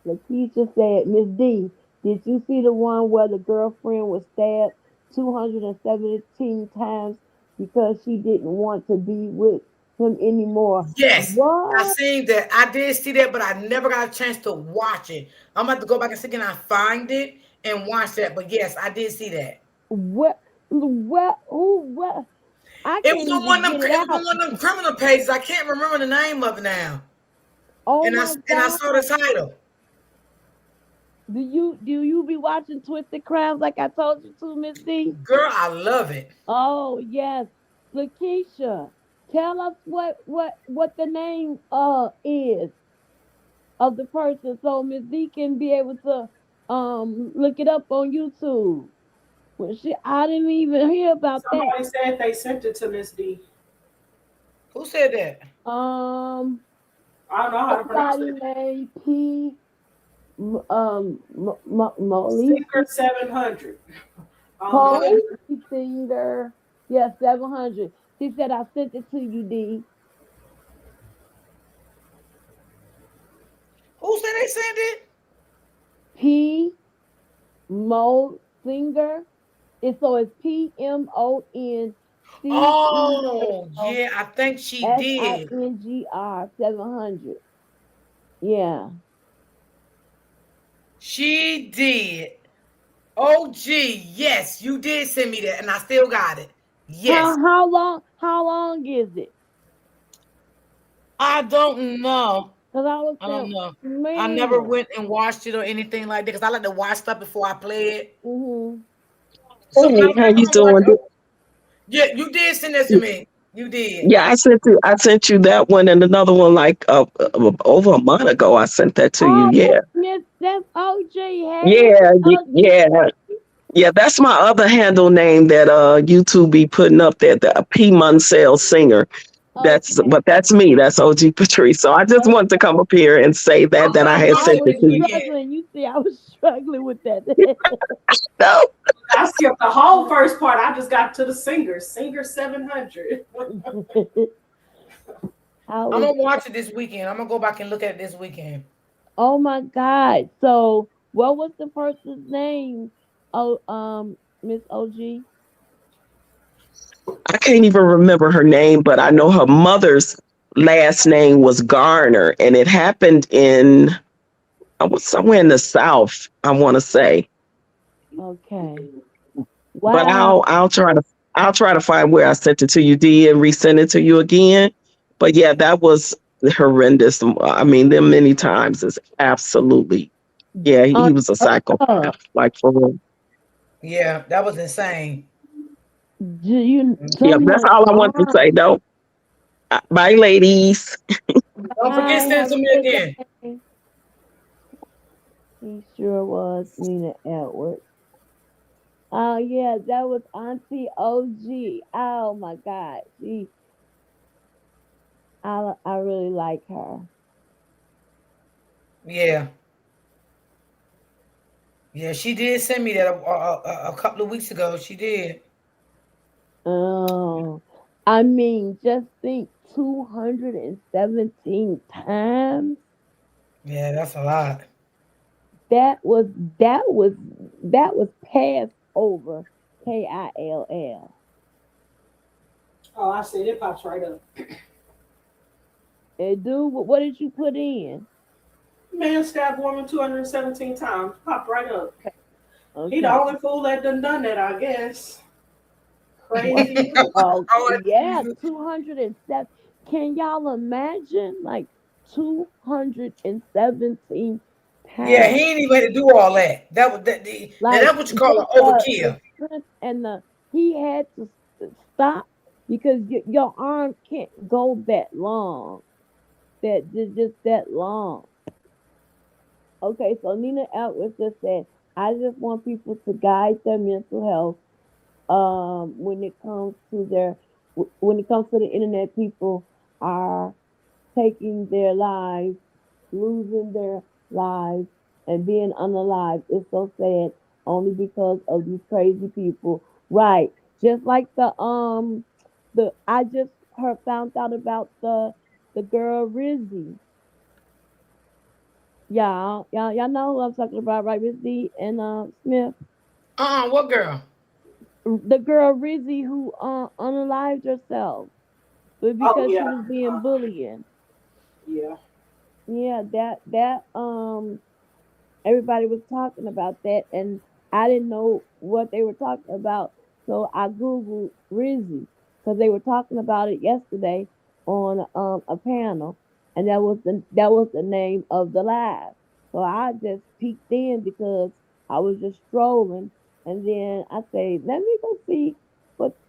Lakeisha said, "Miss D, did you see the one where the girlfriend was stabbed 217 times because she didn't want to be with him anymore?" Yes, I What? seen that. I did see that, but I never got a chance to watch it. I'm about to go back and see can I find it and watch that. But yes, I did see that. What? What? Who? What? I It was can't on one even of them. get it It was on out. one of them criminal pages. I can't remember the name of it now. Oh And my I saw the God. title. Do you be watching Twisted Crimes like I told you to, Miss D? Girl, I love it. Oh yes. Lakeisha, tell us what the name is of the person, so Miss D can be able to look it up on YouTube. Well, I didn't even hear about that. Somebody said they sent it to Miss D. Who said that? Um, I don't know how to pronounce somebody it. named P. Molly. Secret 700. Pole Who? singer. Yeah, 700. She said I sent it to you, D. Who said they sent it? P Mo Singer. It's Oh, PMONCERSINGR yeah, I think she did. 700. Yeah. She did. Oh, gee, yes, you did send me that, and I still got it. Yes. How long is it? I don't know. Cause I was I don't saying, know. I never man. went and watched it or anything like that because I like to watch stuff before I play it. Hmm. Hey, Sometimes how I you don't watch. doing? Oh, yeah, you did send that to me. You did. Yeah, I sent you that one and another one like over a month ago. I sent that to you. Oh, Yeah, that's OG. Hey, yeah, OG. yeah, yeah. That's my other handle name that YouTube be putting up there. The P Munsell singer. Okay. That's me. That's OG Patrice. So I just wanted to come up here and say I'm that I gonna had watch I sent it was it this to you. weekend. struggling. You see, I was struggling with that. No, I skipped the whole first part. I just got to the singer. Singer 700. I I'm was. gonna watch it this weekend. I'm gonna go back and look at it this weekend. Oh my God. So, what was the person's name? Oh, Miss OG. I can't even remember her name, but I know her mother's last name was Garner, and it happened in I was somewhere in the South. I want to say. Okay. But Wow. I'll try to find where I sent it to you, D, and resend it to you again. But yeah, that was horrendous. I mean, them many times is absolutely yeah. He was a Uh, psychopath, like for real. Yeah, that was insane. do you Yeah, that's someone all I want to armed? say. Though, bye, ladies. Don't forget Bye. to send it Have to a me good again. day. He sure was Nina Edwards. Oh yeah, that was Auntie OG. Oh my God, I really like her. Yeah, yeah, she did send me that a couple of weeks ago. She did. Oh, I mean, just think 217 times. Yeah, that's a lot. That was that was that was passed over. KILL. Oh, I see. It pops right up. And dude, what did you put in? Man stabbed woman 217 times. Popped right up. He the Okay. only fool that done that, I guess. Crazy. Oh Oh, yeah, Jesus. 207. Can y'all imagine? Like 217 Yeah, he times. ain't even had to do all that. That was now Like that's what you call just an the overkill. strength and the he had to stop because your arm can't go that long. Just that long. Okay, so Nina Edwards just said, I just want people to guide their mental health when it comes to when it comes to the internet. People are taking their lives, losing their lives, and being unalive. It's so sad only because of these crazy people. Right. Just like the I just heard found out about the girl Rizzy. Y'all know who I'm talking about, right? Rizzy and Smith. What girl? The girl Rizzy who unalived herself, but Oh because she yeah. was being bullied. Yeah. Yeah, that everybody was talking about that, and I didn't know what they were talking about, so I googled Rizzy because they were talking about it yesterday on a panel, and that was the name of the live. So I just peeked in because I was just strolling, and then I say, let me go see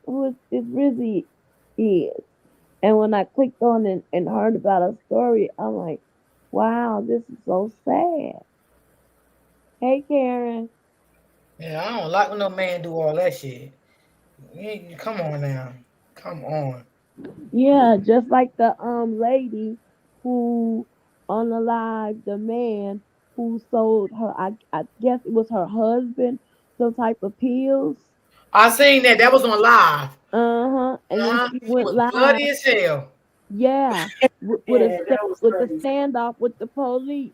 who is this Rizzy is. And when I clicked on and heard about her story, I'm like, wow, this is so sad. Hey, Karen. Yeah, I don't like when no man do all that shit. Come on now. Come on. Yeah, just like the lady who unalived the man who sold her. I guess it was her husband some type of pills. I seen that. That was on live. And then she She went was live. bloody as hell. Yeah, Yeah, that was with the crazy. standoff with the police.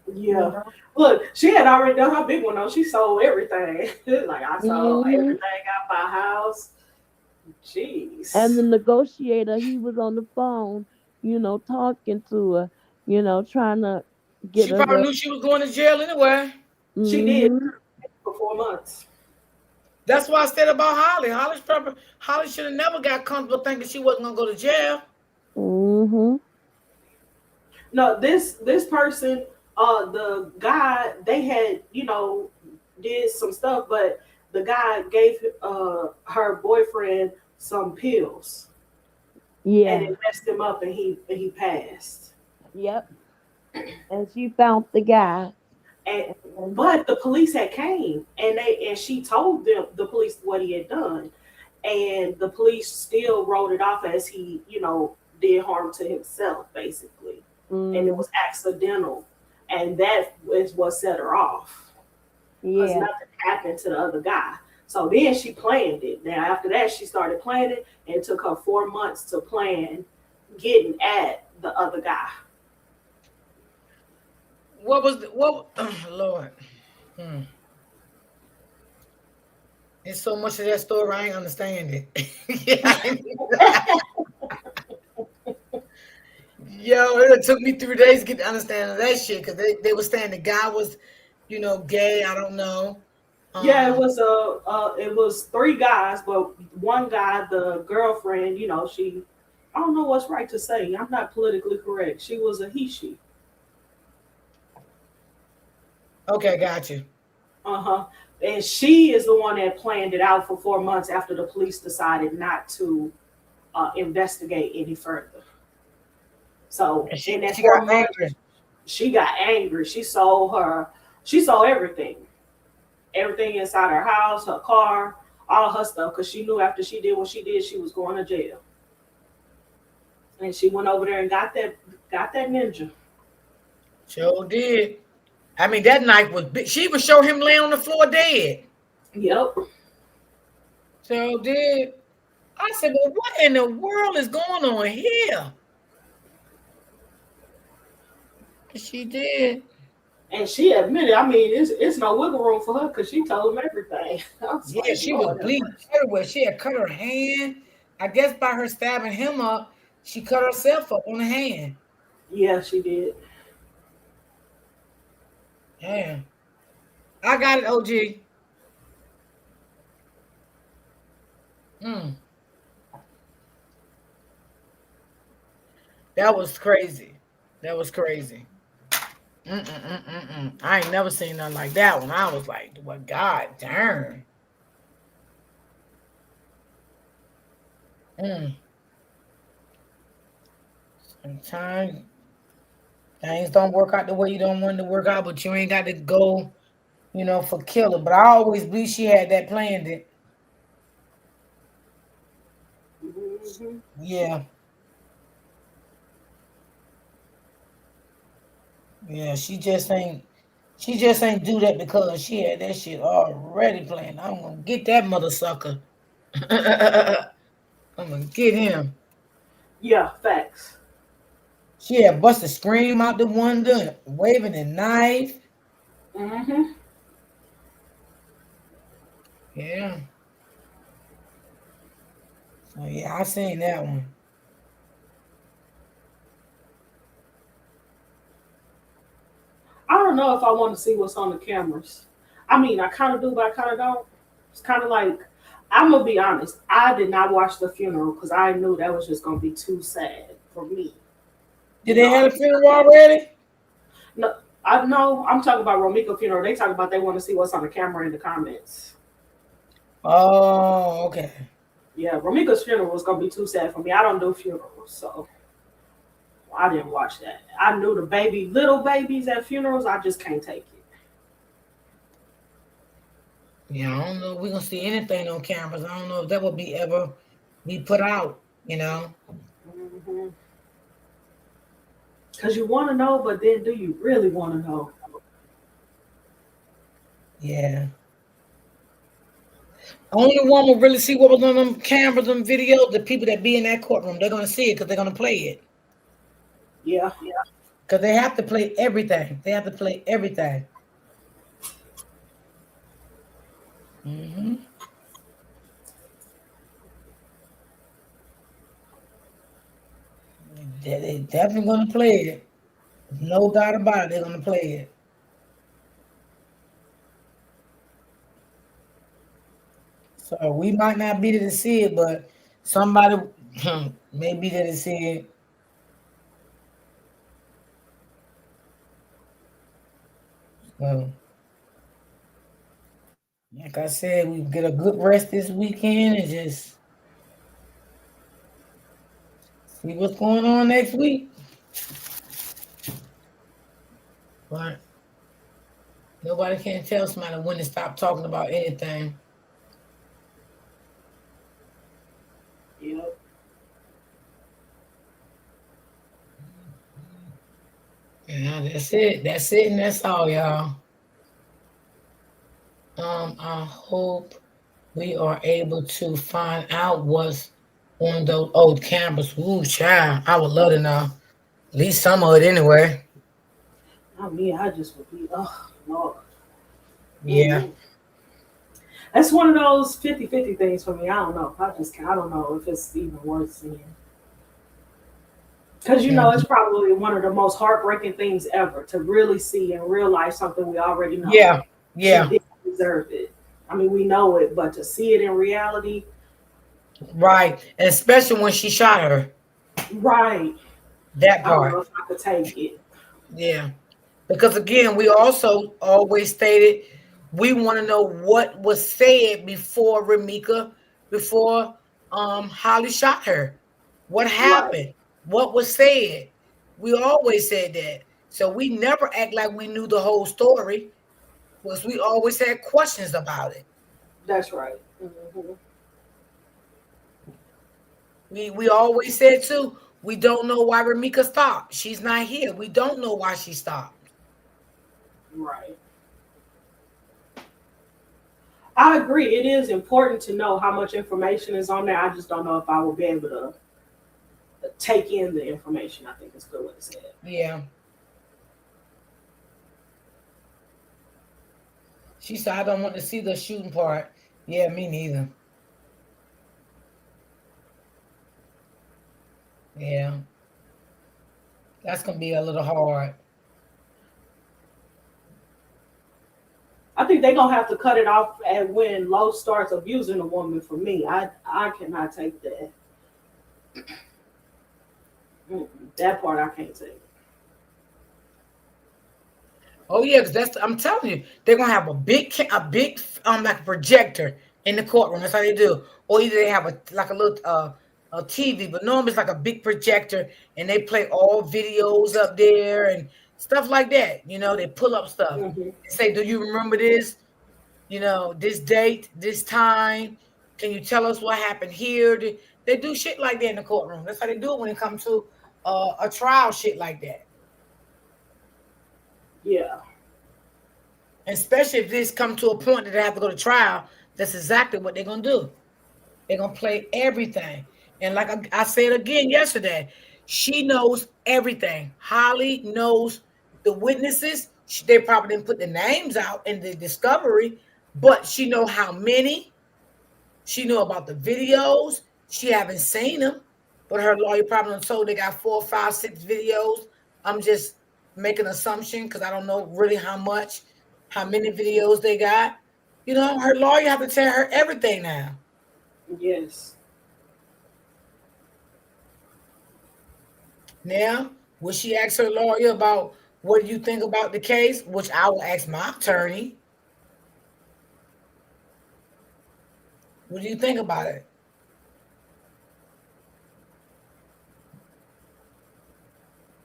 You Yeah. know. Look, she had already done her big one though. She sold everything. Like I sold Hmm. everything out my house. And Jeez. the negotiator, he was on the phone, talking to her, trying to get She her probably to. knew she was going to jail anyway. She did Hmm. for 4 months. That's why I said about Holly. Holly should have never got comfortable thinking she wasn't gonna go to jail. Hmm. No, this person, the guy, they had, did some stuff, but the guy gave her boyfriend some pills and Yeah. it messed him up and he passed. Yep. And she found the guy. And And but the police had came and she told them the police what he had done. And the police still wrote it off as he, did harm to himself basically. And it mm, was accidental. And that is what set her off. Because yeah. nothing happened to the other guy. So then she planned it. Now after that she started planning and it took her 4 months to plan getting at the other guy. What was what? Oh, Lord, hmm. There's so much of that story I ain't understand it. Yeah, yo, it took me 3 days to get the understanding of that shit because they were saying the guy was, gay. I don't know. Yeah, Um, it was three guys, but one guy, the girlfriend, she, I don't know what's right to say. I'm not politically correct. She was a he she. okay, got you. Uh huh. And she is the one that planned it out for 4 months after the police decided not to investigate any further. So And she in that she got 4 months, angry. she got angry. She sold everything inside her house, her car, all her stuff, because she knew after she did what she did, she was going to jail. And she went over there and got that ninja. Sure did. I mean, that knife was big. She even showed him laying on the floor dead. Yep. So did. I said, well, what in the world is going on here? She did. And she admitted, I mean, it's no wiggle room for her because she told him everything. I was Yeah, like, she was Lord have bleeding mercy. everywhere. She had cut her hand. I guess by her stabbing him up, she cut herself up on the hand. Yeah, she did. Damn. I got it, OG. Mm, that was crazy. That was crazy. Mm-mm-mm-mm-mm. I ain't never seen nothing like that one. I was like, well, God darn. Mm. Sometimes things don't work out the way you don't want them to work out, but you ain't got to go, for killer. But I always believe she had that planned. It. Hmm. Yeah, yeah. She just ain't do that because she had that shit already planned. I'm gonna get that mother sucker. I'm gonna get him. Yeah, facts. She had busted scream out the window, waving a knife. Hmm. Yeah. So yeah, I seen that one. I don't know if I want to see what's on the cameras. I mean, I kind of do, but I kind of don't. It's kind of like, I'm going to be honest. I did not watch the funeral because I knew that was just going to be too sad for me. Did You they know, have a funeral already? no, I know I'm talking about Romeca funeral. They talk about they want to see what's on the camera in the comments. Oh, okay. Yeah, Romeca's funeral was gonna be too sad for me. I don't do funerals, so I didn't watch that. I knew the little babies at funerals. I just can't take it. Yeah, I don't know if we're gonna see anything on cameras. I don't know if that will be ever be put out. Mm-hmm. Cause you want to know, but then do you really want to know? Yeah. Only one will really see what was on them cameras and videos. The people that be in that courtroom, they're gonna see it because they're gonna play it. Yeah. Because they have to play everything. They have to play everything. Hmm. They definitely gonna play it. No doubt about it. They're gonna play it. So we might not be there to see it, but somebody may be there to see it. So, like I said, we get a good rest this weekend and just see what's going on next week. But nobody can tell somebody when to stop talking about anything. Yep. Yeah, that's it. That's it, and that's all, y'all. I hope we are able to find out what's on those old cameras. Ooh, child, I would love to know. At least some of it anyway. I mean, I just would be, oh, Lord. Yeah. Mm-mm. That's one of those 50-50 things for me. I don't know. I don't know if it's even worth seeing. Because, it's Mhm. probably one of the most heartbreaking things ever to really see in real life something we already know. Yeah. She Yeah. didn't deserve it. I mean, we know it, but to see it in reality, Right. And especially when she shot her. right. That I don't part. know if I could take it. Yeah. Because again, we also always stated we want to know what was said before Ramika, before Holly shot her. What Right. happened? What was said? We always said that. So we never act like we knew the whole story because we always had questions about it. That's right. Hmm. We always said too, we don't know why Ramika stopped. She's not here. We don't know why she stopped. Right. I agree. It is important to know how much information is on there. I just don't know if I will be able to take in the information. I think it's good what it said. Yeah. She said, I don't want to see the shooting part. Yeah, me neither. Yeah, that's gonna be a little hard. I think they're gonna have to cut it off at when Lowe starts abusing a woman. For me, I cannot take that. Mm-mm. That part I can't take. Oh yeah, because that's I'm telling you, they're gonna have a big like a projector in the courtroom. That's how they do. Or either they have a little a TV, but normally it's like a big projector, and they play all videos up there and stuff like that. They pull up stuff Hmm. and say, "Do you remember this? This date, this time. Can you tell us what happened here?" They do shit like that in the courtroom. That's how they do it when it comes to a trial, shit like that. Yeah. And especially if this come to a point that they have to go to trial, that's exactly what they're gonna do. They're gonna play everything. And like I said again yesterday, she knows everything. Holly knows the witnesses. They probably didn't put the names out in the discovery, but she know how many. She knew about the videos. She haven't seen them, but her lawyer probably done told they got 4, 5, 6 videos. I'm just making an assumption because I don't know really how many videos they got. Her lawyer have to tell her everything now. Yes. Now, will she ask her lawyer about what do you think about the case? Which I will ask my attorney. What do you think about it?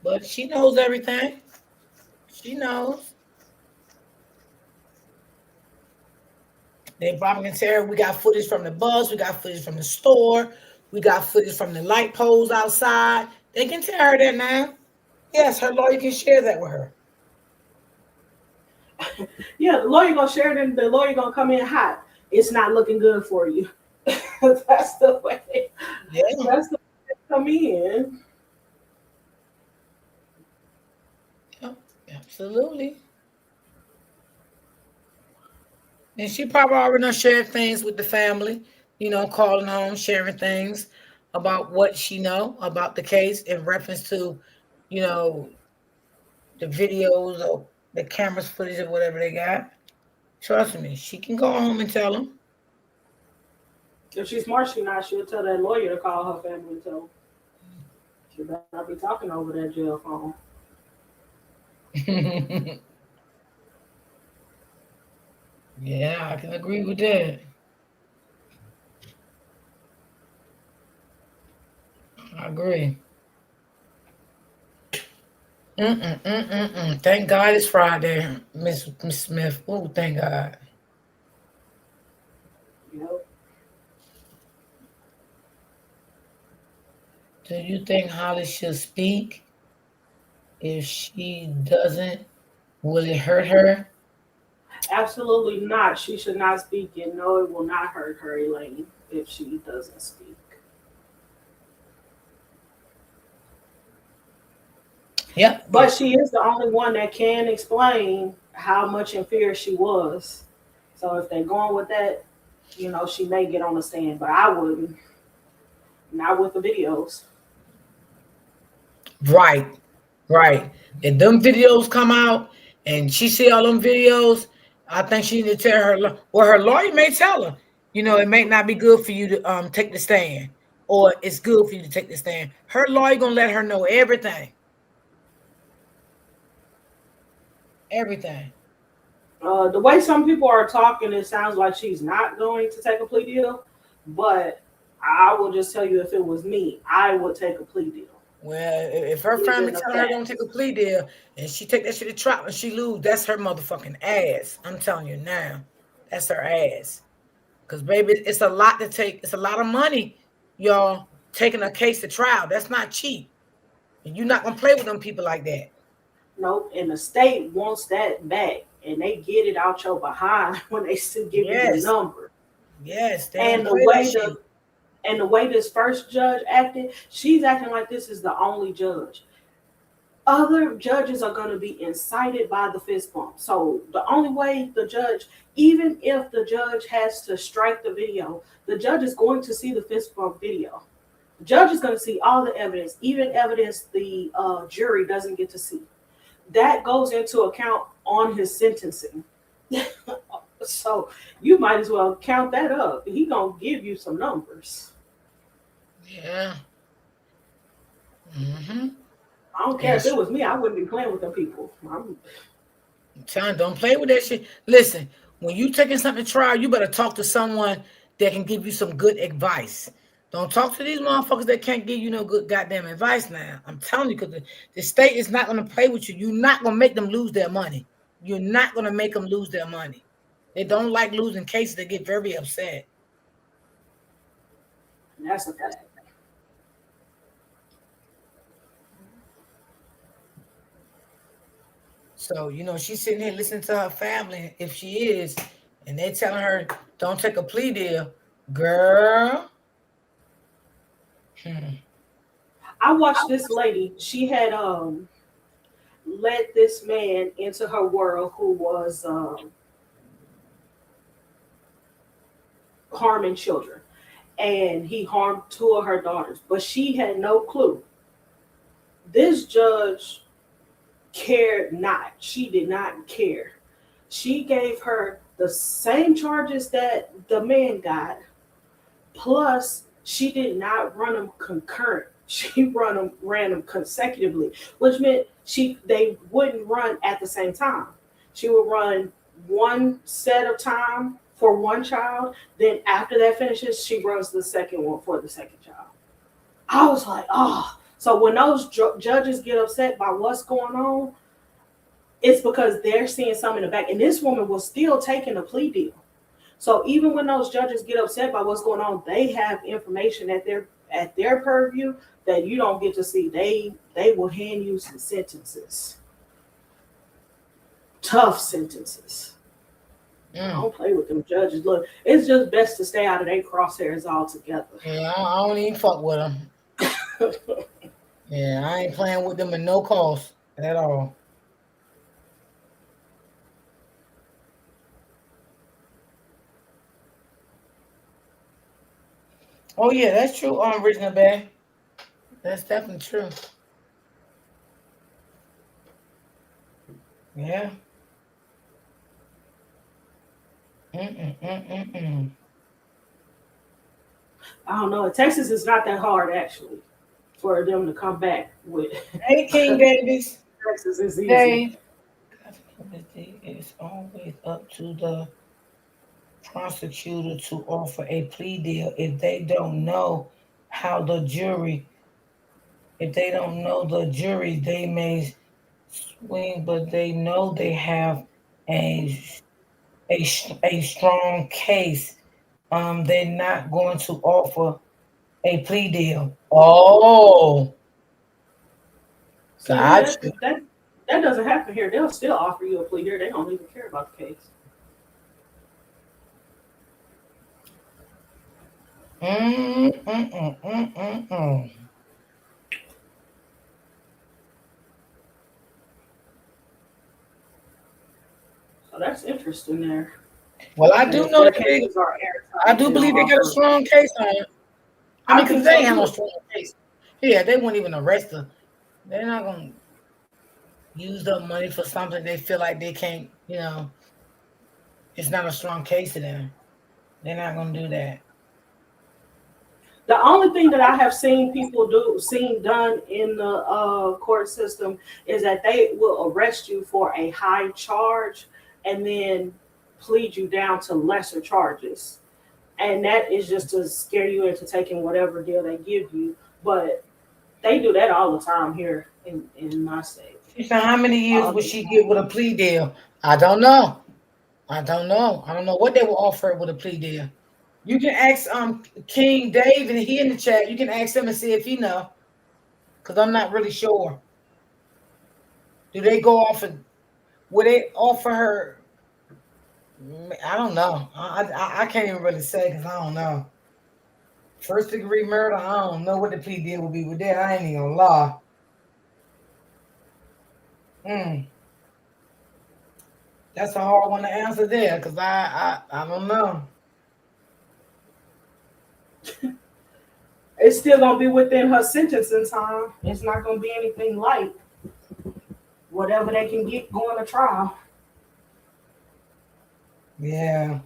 But she knows everything. She knows. They probably can tell her we got footage from the bus, we got footage from the store, we got footage from the light poles outside. They can tell her that now. Yes, her lawyer can share that with her. Yeah, the lawyer gonna share it, and the lawyer gonna come in hot. it's not looking good for you. That's the way. Yeah, That's the way they come in. yeah, absolutely. And she probably already done shared things with the family, calling home, sharing things about what she know about the case in reference to, you know, the videos or the cameras footage or whatever they got. Trust me, she can go home and tell If she's smart, she'll tell that lawyer to call her family and tell them. She better not be talking over that jail phone. them. Yeah, I can agree with that. I agree. Mm-mm. Thank God it's Friday, Miss Smith. Oh, thank God. Yep. Do you think Holly should speak? If she doesn't, will it hurt her? Absolutely not. She should not speak, and no, it will not hurt her, Elaine, if she doesn't speak. Yep. But she is the only one that can explain how much in fear she was. So if they're going with that, she may get on the stand, but I wouldn't. Not with the videos. Right, right. If them videos come out and she see all them videos, I think she need to tell well, her lawyer may tell her, it may not be good for you to take the stand, or it's good for you to take the stand. Her lawyer gonna let her know everything, everything. The way some people are talking, it sounds like she's not going to take a plea deal. But I will just tell you, if it was me, I would take a plea deal. Well, if her family Given the telling her don't take facts. a plea deal and she take that shit to trial and she lose, that's her motherfucking ass. I'm telling you now, that's her ass. Cause baby, it's a lot to take. It's a lot of money, y'all, taking a case to trial. That's not cheap. And you're not gonna play with them people like that. Nope. And the state wants that back, and they get it out your behind when they still give you the Yes, number. yes, they don't And the play that way shit. this first judge acted, she's acting like this is the only judge. Other judges are going to be incited by the fist bump. So the only way the judge, even if the judge has to strike the video, the judge is going to see the fist bump video. The judge is going to see all the evidence, even evidence the jury doesn't get to see. That goes into account on his sentencing. So you might as well count that up. He gonna give you some numbers. Yeah. Mm-hmm. I don't care And if it was me. I wouldn't be playing with them people. I'm telling you, don't play with that shit. Listen, when you taking something to trial, you better talk to someone that can give you some good advice. Don't talk to these motherfuckers that can't give you no good goddamn advice now. I'm telling you, because the state is not going to play with you. You're not going to make them lose their money. You're not going to make them lose their money. They don't like losing cases. They get very upset. That's a fact. So, she's sitting here listening to her family, if she is, and they telling her, don't take a plea deal. Girl. Hmm. I watched this lady. She had let this man into her world who was harming children, and he harmed two of her daughters, but she had no clue. This judge cared not. She did not care. She gave her the same charges that the man got, plus she did not run them concurrent. She ran them consecutively, which meant they wouldn't run at the same time. She would run one set of time for one child, then after that finishes, she runs the second one for the second child. I was like, oh. So when those judges get upset by what's going on, it's because they're seeing something in the back. And this woman was still taking a plea deal. So even when those judges get upset by what's going on, they have information at their purview that you don't get to see. They will hand you some sentences, tough sentences. I Mm. don't play with them judges. Look, it's just best to stay out of their crosshairs altogether. Yeah, I don't even fuck with them. Yeah, I ain't playing with them at no cost at all. Oh yeah, that's true. Original Bay. That's definitely true. Yeah. Mm-mm-mm-mm-mm. I don't know. Texas is not that hard actually for them to come back with. Hey, King Davis. Texas is easy. Dave. It's always up to the prosecutor to offer a plea deal if they don't know how the jury, if they don't know the jury, they may swing, but they know they have a a strong case. They're not going to offer a plea deal. Oh, See, gotcha. that doesn't happen here. They'll still offer you a plea here. They don't even care about the case. Mm, mm, mm, mm, mm, mm. So that's interesting there. Well, I do That know their that cases are I airtight. do They don't believe they got a offer. strong case on it. I mean, I because think they so ain't have no too. strong case. Yeah, they won't even arrest her. They're not gonna use up money for something they feel like they can't. It's not a strong case to them. They're not gonna do that. The only thing that I have seen people seen done in the court system is that they will arrest you for a high charge and then plead you down to lesser charges. And that is just to scare you into taking whatever deal they give you. But they do that all the time here in my state. She said, "How many years All would the she time. get with a plea deal?" I don't know. I don't know. I don't know what they will offer with a plea deal. You can ask King Dave, and he in the chat. You can ask him and see if he know, because I'm not really sure. Do they go off and would they offer her? I don't know. I can't even really say because I don't know. First degree murder. I don't know what the plea deal would be with that. I ain't even gonna lie. Mm, that's a hard one to answer there because I don't know. It's still gonna be within her sentencing time. It's not gonna be anything light. Whatever they can get going to trial. Yeah.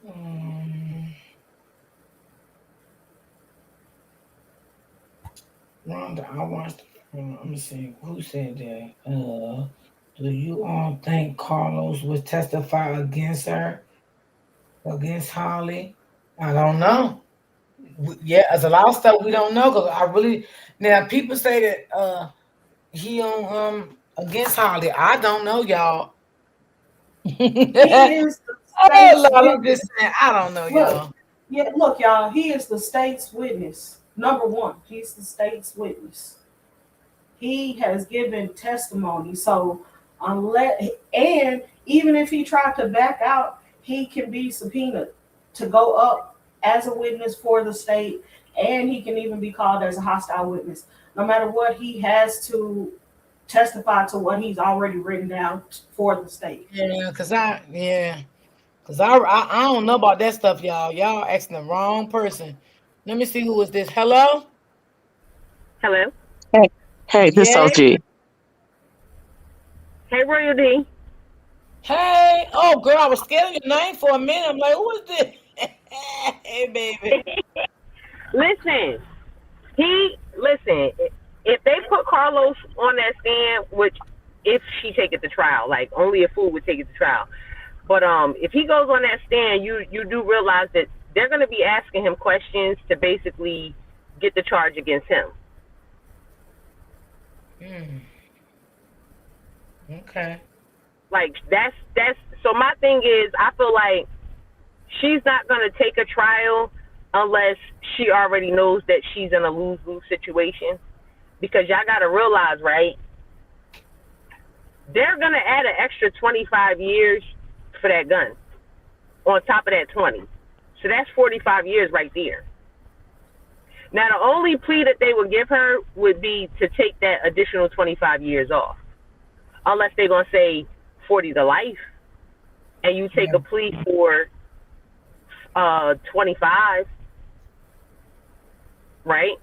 Mm, Rhonda, I watched. Let me see who said that. Do you all think Carlos would testify against her, against Holly? I don't know. Yeah, there's a lot of stuff we don't know because I really now people say that he on against Holly. I don't know, y'all. He is the Oh state's Lord, I'm just witness. saying I don't know, Look, y'all. yeah, look, y'all. He is the state's witness. Number one, he's the state's witness. He has given testimony. So unless and even if he tried to back out, he can be subpoenaed to go up as a witness for the state, and he can even be called as a hostile witness. No matter what, he has to testify to what he's already written down for the state. Cause I don't know about that stuff, y'all. Y'all asking the wrong person. Let me see who is this. Hello? Hello. Hey, hey, this Yeah. OG. Hey, Royal D. Hey. Oh girl, I was scared of your name for a minute. I'm like, who is this? Hey baby. Listen, listen. If they put Carlos on that stand, which if she take it to trial, like only a fool would take it to trial. But if he goes on that stand, you do realize that they're going to be asking him questions to basically get the charge against him. Okay. Like that's so my thing is I feel like she's not going to take a trial unless she already knows that she's in a lose-lose situation. because y'all got to realize, right? They're gonna add an extra 25 years for that gun on top of that 20. So that's 45 years right there. Now, the only plea that they would give her would be to take that additional 25 years off, unless they're gonna say 40 to life, and you take a plea for 25, right?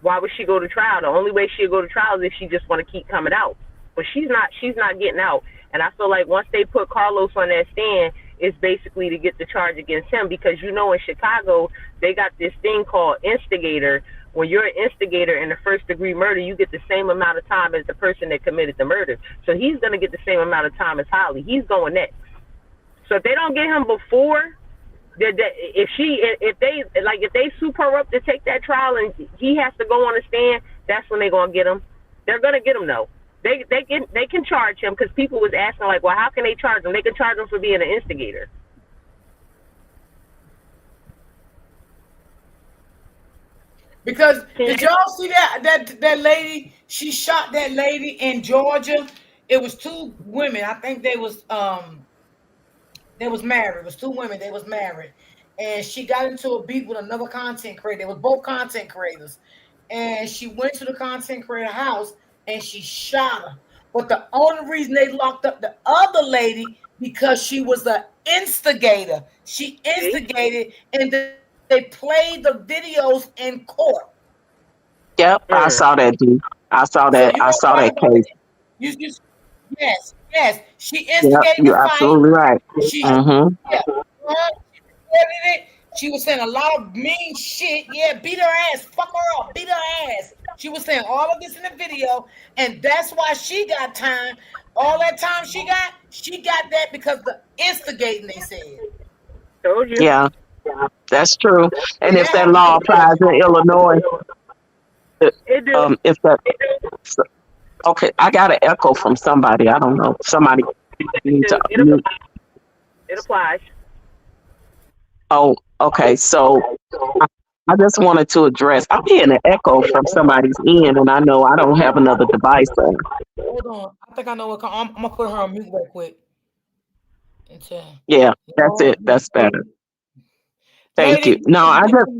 Why would she go to trial? The only way she'll go to trial is if she just want to keep coming out. But she's not getting out. And I feel like once they put Carlos on that stand, it's basically to get the charge against him, because in Chicago they got this thing called instigator. When you're an instigator in a first degree murder, you get the same amount of time as the person that committed the murder. So he's gonna get the same amount of time as Holly. He's going next. So if they don't get him before, if they soup her up to take that trial and he has to go on the stand, that's when they're gonna get him. They're gonna get him though. They can charge him, because people was asking like, well, how can they charge him? They can charge him for being an instigator. Because did y'all see that lady? She shot that lady in Georgia. It was two women. I think they was married. It was two women. They was married, and she got into a beef with another content creator. They was both content creators, and she went to the content creator house and she shot her. But the only reason they locked up the other lady because she was an instigator. She instigated, and they played the videos in court. Yep, I saw that, D. I saw So that. you I don't saw talk that about case. it. You yes. She Yep, instigated the you're fight. absolutely right. She Mm-hmm. yeah, she recorded it. She was saying a lot of mean shit. Yeah, beat her ass, fuck her up, beat her ass. She was saying all of this in the video, and that's why she got time. All that time she got that because the instigating, they said. Told you. Yeah, that's true. And And if that that happened law in applies in Illinois, uh, It do. if that okay, I got an echo from somebody. I don't know. Somebody need to mute. It applies. Oh, okay. So I, I just wanted to address. I'm hearing an echo from somebody's end, and I know I don't have another device on. Hold on. I think I know what. I'm gonna put her on mute real quick. Until Yeah, that's Lord, it. That's better. Thank lady, you. No, I just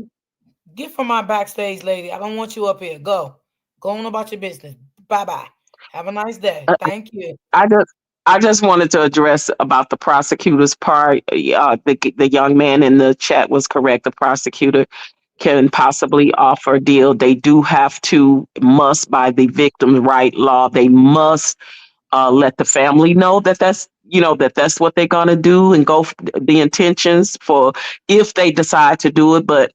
get from my backstage, lady. I don't want you up here. Go on about your business. Bye bye. Have a nice day. Thank you. I just I just wanted to address about the prosecutor's part. The young man in the chat was correct. The prosecutor can possibly offer a deal. They do have to must by the victim's right law. They must let the family know that that's what they're gonna do and the intentions for if they decide to do it. But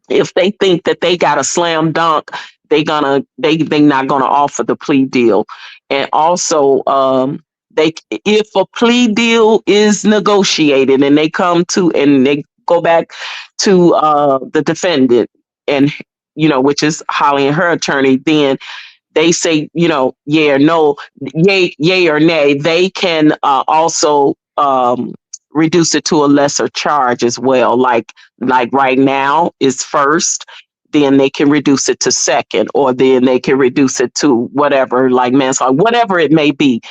if they think that they got a slam dunk, they not gonna offer the plea deal. And also, they if a plea deal is negotiated and they go back to the defendant and which is Holly and her attorney, then they say, yeah or no, yay or nay, they can also reduce it to a lesser charge as well. Like right now is first, then they can reduce it to second, or then they can reduce it to whatever, like manslaughter, whatever it may be.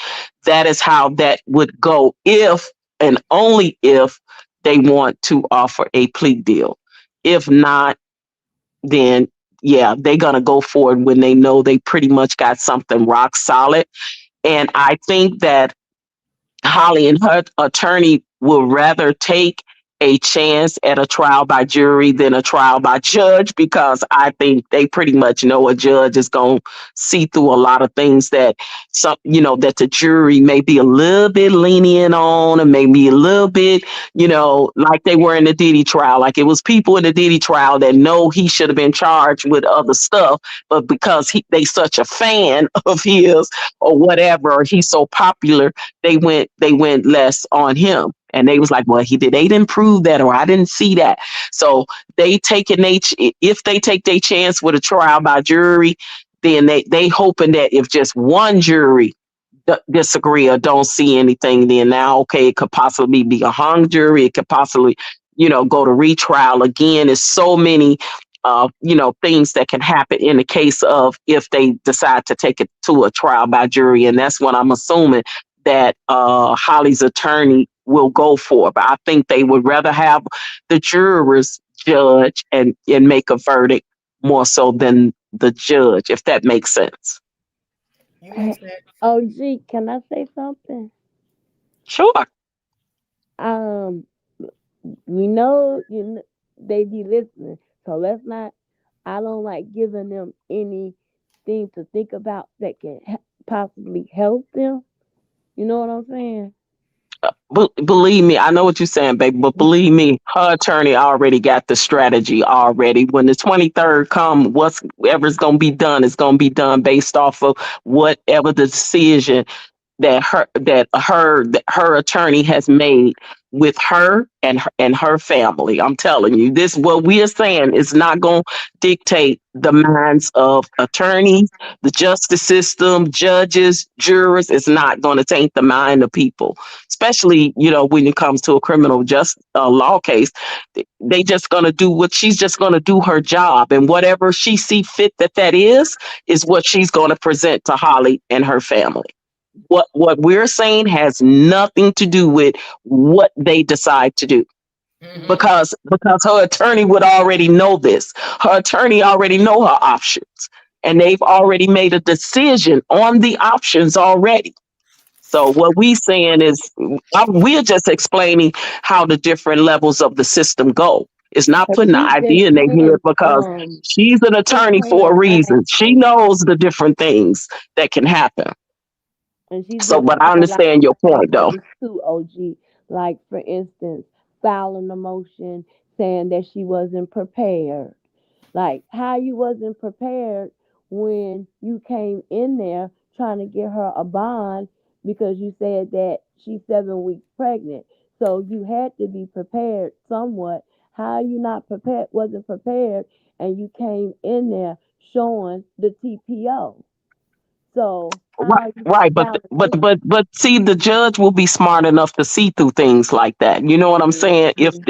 That is how that would go if and only if they want to offer a plea deal. If not, then yeah, they're gonna go forward when they know they pretty much got something rock solid. And I think that Holly and her attorney will rather take a chance at a trial by jury than a trial by judge, because I think they pretty much know a judge is going to see through a lot of things that that the jury may be a little bit lenient on, and maybe a little bit, like they were in the Diddy trial. Like it was people in the Diddy trial that know he should have been charged with other stuff, but because they such a fan of his or whatever, or he's so popular, they went less on him. And they was like, well, they didn't prove that, or I didn't see that. So if they take their chance with a trial by jury, then they hoping that if just one jury disagree or don't see anything, then now, okay, it could possibly be a hung jury. It could possibly, go to retrial again. There's so many things that can happen in the case of if they decide to take it to a trial by jury. And that's what I'm assuming that Holly's attorney will go for. But I think they would rather have the jurors judge and make a verdict more so than the judge, if that makes sense. You Hey, next, next. OG, can I say something? Sure. Um, we know they be listening, so let's not. I don't like giving them anything to think about that can possibly help them. You know what I'm saying? Believe me, I know what you're saying, baby, but believe me, her attorney already got the strategy already. When the 23rd come, whatever's going to be done is going to be done based off of whatever the decision that her attorney has made with her and her family. I'm telling you, this what we are saying is not going to dictate the minds of attorneys, the justice system, judges, jurors. It's not going to taint the mind of people, especially when it comes to a criminal just law case. They just going to do what she's just going to do her job, and whatever she see fit that is what she's going to present to Holly and her family. What we're saying has nothing to do with what they decide to do, Mm-hmm. because her attorney would already know this. Her attorney already know her options, and they've already made a decision on the options already. So what we saying is we're just explaining how the different levels of the system go. It's not Cause putting the she just idea in their head, didn't because she's an put attorney for a her reason. She ass, knows the different things that can happen. and she So, just but I put a lot understand your of point, though. things too, OG. Like for instance, filing a motion saying that she wasn't prepared. Like how you wasn't prepared when you came in there trying to get her a bond because you said that she's 7 weeks pregnant. So you had to be prepared somewhat. How you not prepared wasn't prepared and you came in there showing the TPO. So Right, how you right, but validate? see, the judge will be smart enough to see through things like that. You know what I'm saying? Mhm.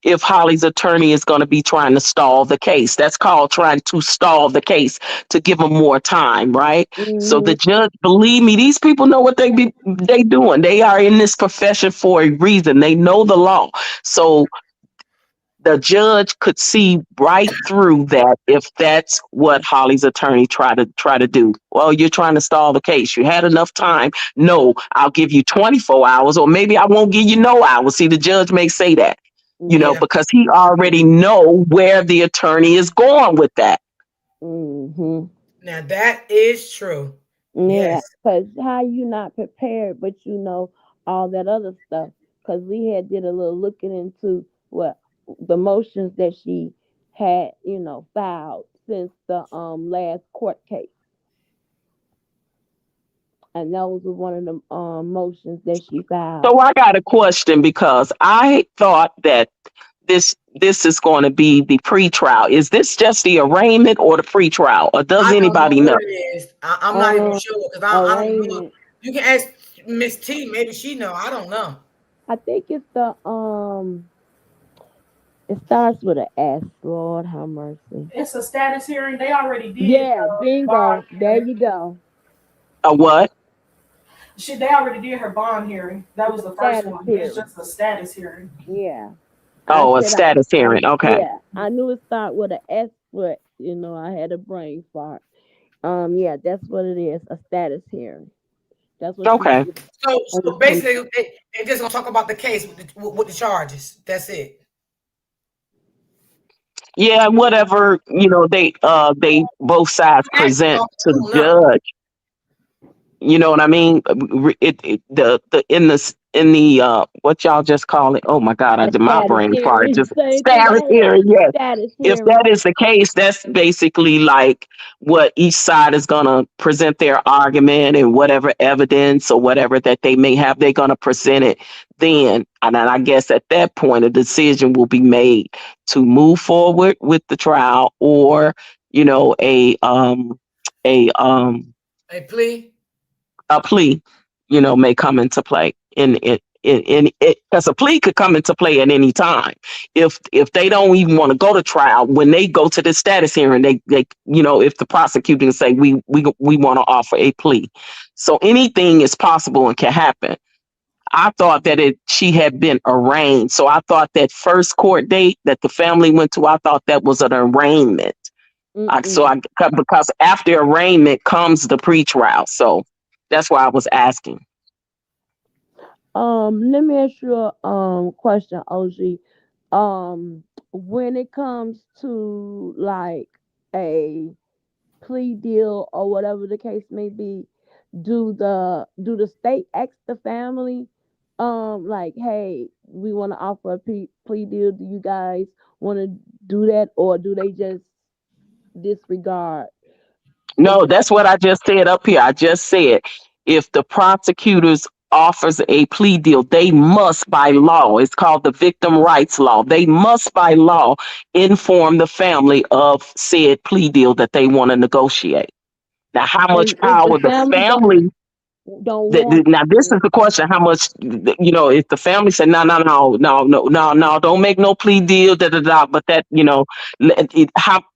If Holly's attorney is going to be trying to stall the case, that's called trying to stall the case to give them more time, right? So the Mhm. judge, believe me, these people know what they doing. They are in this profession for a reason. They know the law. So the judge could see right through that if that's what Holly's attorney try to do. Well, you're trying to stall the case. You had enough time. No, I'll give you 24 hours, or maybe I won't give you no hours. See, the judge may say that, Yeah. because he already know where the attorney is going with that. Mhm. Now that is true. Yeah, Yes. cause how you not prepared, but you know all that other stuff. Cause we had did a little looking into what the motions that she had, filed since the last court case, and those were one of the motions that she filed. So I got a question, because I thought that this is going to be the pretrial. Is this just the arraignment or the pretrial, or does I don't know anybody what know? it is. I'm not even Um, sure because I don't know. arraignment. You can ask Miss T. Maybe she know. I don't know. I think it's the It starts with an S. Lord have mercy. It's a status hearing. They already did Yeah, her bond bingo. There hearing. you go. A what? They already did her bond hearing. That It's was a the first status one. It's hearing. just a status hearing. Yeah. I Oh, a said status hearing. Okay. yeah. I knew it started with an S, but I had a brain fart. Yeah, that's what it is. A status hearing. That's what she Okay. did on the So 20. basically, they just gonna talk about the case with the charges. That's it. Yeah, whatever, they both sides present I to the don't know. judge. You know what I mean? It the in the what y'all just call it? Oh my God, A my status brain part hearing. just Same thing status I had. hearing. Yes, Status if hearing. that is the case, that's basically like what each side is gonna present their argument, and whatever evidence or whatever that they may have, they're gonna present it then. And then I guess at that point, a decision will be made to move forward with the trial, or a A plea. a plea, may come into play And because a plea could come into play at any time. If they don't even want to go to trial, when they go to the status hearing, they if the prosecutor can say we want to offer a plea, so anything is possible and can happen. I thought that she had been arraigned, so I thought that first court date that the family went to, I thought that was an arraignment. Because after arraignment comes the pretrial, so that's why I was asking. Let me ask you a question, OG. When it comes to like a plea deal or whatever the case may be, do the state ask the family, like, hey, we want to offer a plea deal. Do you guys want to do that, or do they just disregard the No, that's family? what I just said up here. I just said if the prosecutors offers a plea deal, they must by law, it's called the victim rights law. They must by law inform the family of said plea deal that they want to negotiate. Now, how much And if the power the family family don't want now this is to, the question: how much, if the family said no, no, no, no, no, no, no, don't make no plea deal, da da da. But that,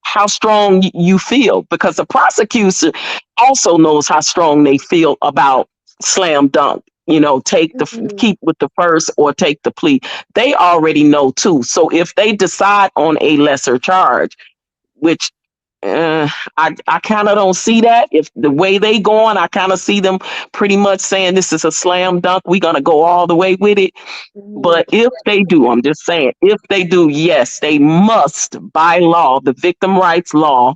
how strong you feel, because the prosecutor also knows how strong they feel about slam dunk. Take mm, keep with the first or take the plea. They already know too. So if they decide on a lesser charge, which I kind of don't see that. If the way they going, I kind of see them pretty much saying this is a slam dunk. We're gonna go all the way with it. mm, But if they do, I'm just saying, if they do, yes, they must by law, the victim rights law,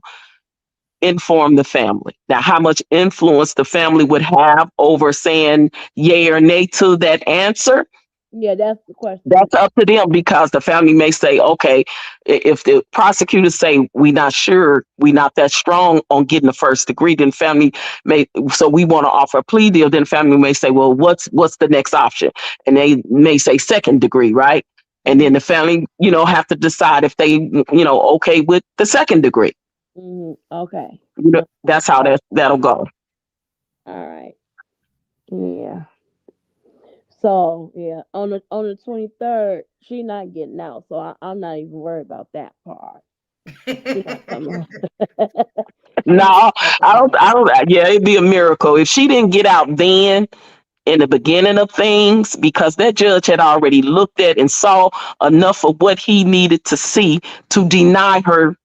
inform the family. Now, how much influence the family would have over saying yay or nay to that answer, yeah, that's the question. that's up to them, because the family may say, okay, if the prosecutors say we not sure, we not that strong on getting the first degree, then family may, so we want to offer a plea deal. Then family may say, well, what's the next option? And they may say second degree, right? And Mm-hmm, then the family, have to decide if they, okay with the second degree. mm-hmm. Okay. That's how that'll go. All right. Yeah. So yeah, on the 23rd, she not getting out. So I'm not even worried about that part. She not coming. She not No, coming I don't. home. I don't. Yeah, it'd be a miracle if she didn't get out then, in the beginning of things, because that judge had already looked at and saw enough of what he needed to see to deny her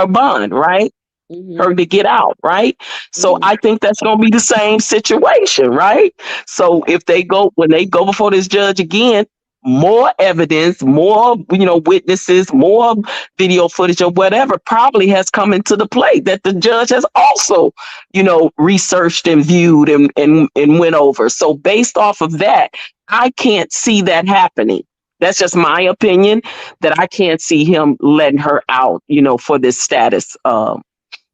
bond, right? Mhm. Her to get out, right? So Mhm. I think that's going to be the same situation, right? So if when they go before this judge again, more evidence, more, witnesses, more video footage or whatever probably has come into the play that the judge has also, researched and viewed and went over. So based off of that, I can't see that happening. That's just my opinion, that I can't see him letting her out, for this status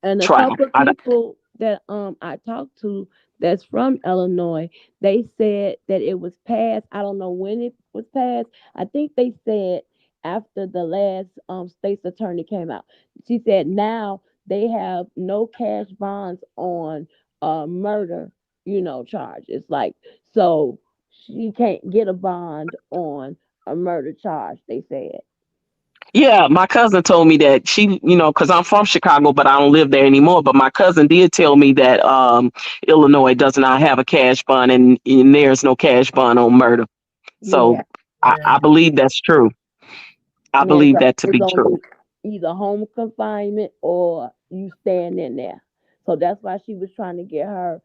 And a trial. couple of people that I talked to that's from Illinois, they said that it was passed. I don't know when it was passed. I think they said after the last state's attorney came out. She said now they have no cash bonds on murder, charges. Like, so she can't get a bond on a murder charge, they said. Yeah, my cousin told me that she, because I'm from Chicago, but I don't live there anymore. But my cousin did tell me that Illinois does not have a cash bond, and there's no cash bond on murder. So Yeah. I believe that's true. I Yeah, believe so that to it's be gonna true. be either home confinement or you staying in there. So that's why she was trying to get her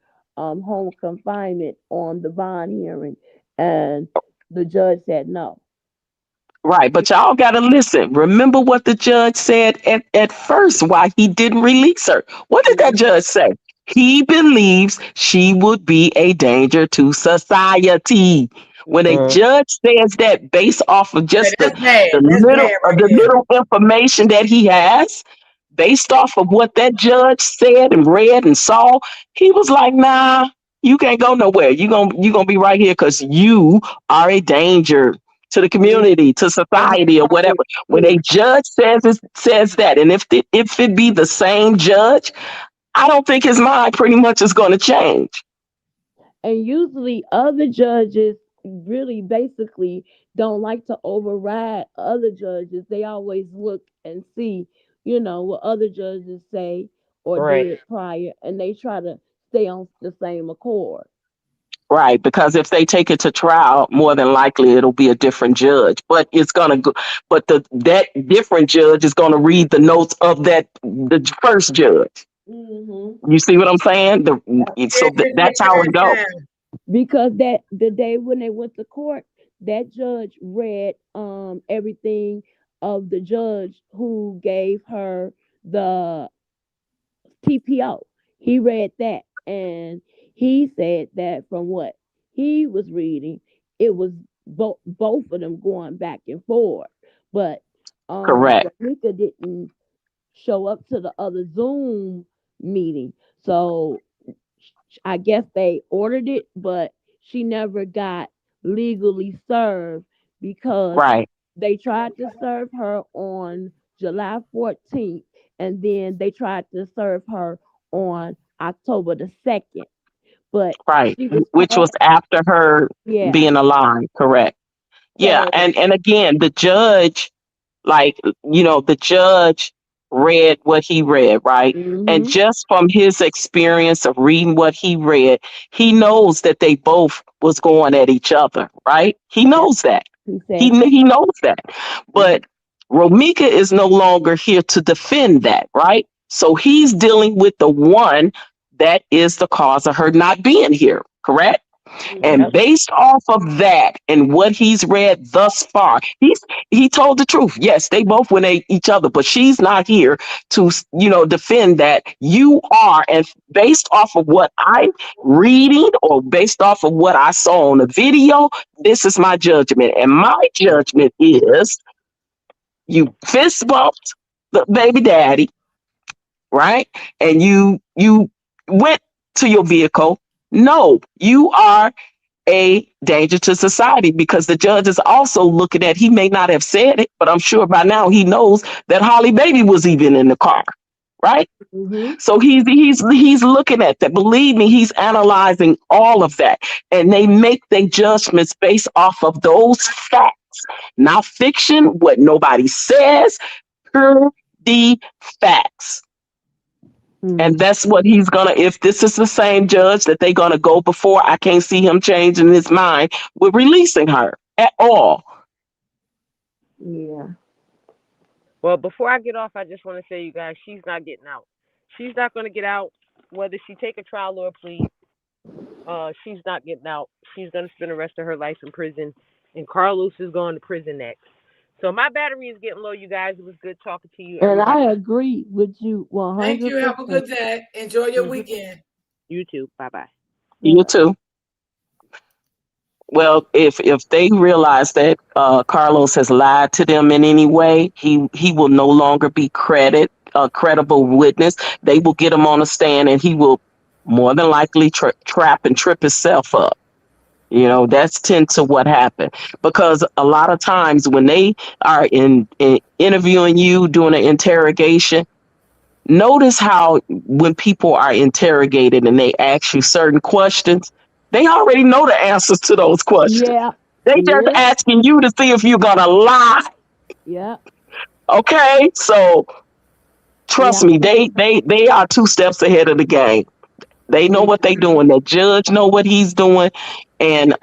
home confinement on the bond hearing, and the judge said no. Right, but y'all gotta listen. Remember what the judge said at first, why he didn't release her. What did that Mhm, judge say? He believes she would be a danger to society. When a mhm, judge says that based off of Yeah, just the that's bad. the That's little bad of right the there. little information that he has, based off of what that judge said and read and saw, he was like, nah, you can't go nowhere. You gonna be right here because you are a danger to the mhm. community, to And he society, or whatever. It- When a it- judge says that, and if it be the same judge, I don't think his mind pretty much is going to change. And usually other judges really basically don't like to override other judges. They always look and see, what other judges say or Right. did prior, and they try to stay on the same accord. Right, because if they take it to trial, more than likely it'll be a different judge. But it's gonna go, but that different judge is gonna read the notes of the first judge. Hmm. You see what I'm saying? Every That's how it goes. time. Because that the day when they went to court, that judge read everything of the judge who gave her the TPO. He read that, and he said that from what he was reading, it was both of them going back and forth. But Correct. Ronika didn't show up to the other Zoom meeting, so I guess they ordered it, but she never got legally served because Right. they tried to serve her on July 14th, and then they tried to serve her on October the 2nd. But Right. she was Which was past, after her yeah. being alive. Correct. Yeah, So, and again, the judge, like, the judge read what he read, right? And hmm just from his experience of reading what he read, he knows that they both was going at each other, right? He yeah, knows that. he He said that. he knows that. Mhm. But Romika is no longer here to defend that, right? So he's dealing with the one that is the cause of her not being here, correct? And Yep. Mhm. based off of that and what he's read thus far, he told the truth. Yes, they both went at each other, but she's not here to defend that. You are, and based off of what I'm reading or based off of what I saw on the video, this is my judgment. And my judgment is you fist bumped the baby daddy, right? And you went to your vehicle. No, you are a danger to society because the judge is also looking at, he may not have said it, but I'm sure by now he knows that Holly Baby was even in the car, right? Mhm. So he's looking at that. Believe me, he's analyzing all of that. And they make their judgments based off of those facts, not fiction, what nobody says, per the facts. And Mhm. that's what he's gonna, if this is the same judge that they're gonna go before, I can't see him changing his mind with releasing her at all. Yeah. Well, before I get off, I just want to say, you guys, she's not getting out. She's not going to get out, whether she take a trial or a plea. She's not getting out. She's going to spend the rest of her life in prison, and Carlos is going to prison next. So my battery is getting low, you guys. It was good talking to you, And everybody. I agree with you Thank you. Have a 100%. good day. Enjoy your Mm-hmm. weekend. You too. Bye bye. You too. Well, if they realize that Carlos has lied to them in any way, he will no longer be a credible witness. They will get him on a stand, and he will more than likely trap and trip himself up. That's tend to what happened because a lot of times when they are in interviewing you, doing an interrogation, notice how when people are interrogated and they ask you certain questions, they already know the answers to those questions. Yeah. They just Yeah. asking you to see if you're gonna lie. Yeah. Okay, so trust Yeah. me, they are 2 steps ahead of the game. They know what they doing. The judge know what he's doing, and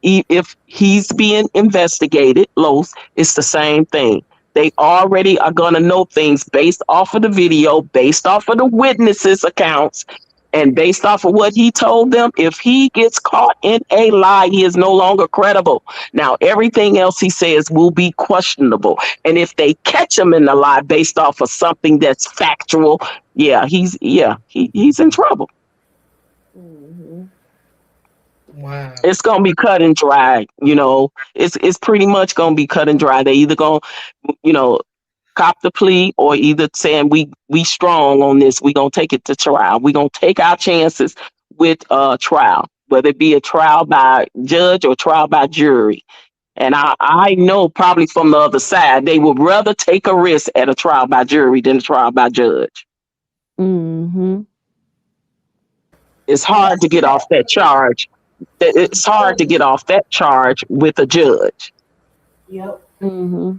if he's being investigated, Los, it's the same thing. They already are gonna know things based off of the video, based off of the witnesses' accounts, and based off of what he told them. If he gets caught in a lie, he is no longer credible. Now, everything else he says will be questionable, and if they catch him in the lie based off of something that's factual, he's in trouble. Mhm. Wow. It's gonna be cut and dry. It's pretty much gonna be cut and dry. They either gonna, you know, cop the plea or either saying we strong on this. We gonna take it to trial. We gonna take our chances with trial, whether it be a trial by judge or trial by jury. And I know probably from the other side, they would rather take a risk at a trial by jury than a trial by judge. Mhm. It's Yeah. hard to get off that charge. It's hard to get off that charge with a judge. Yep. Mm-hmm.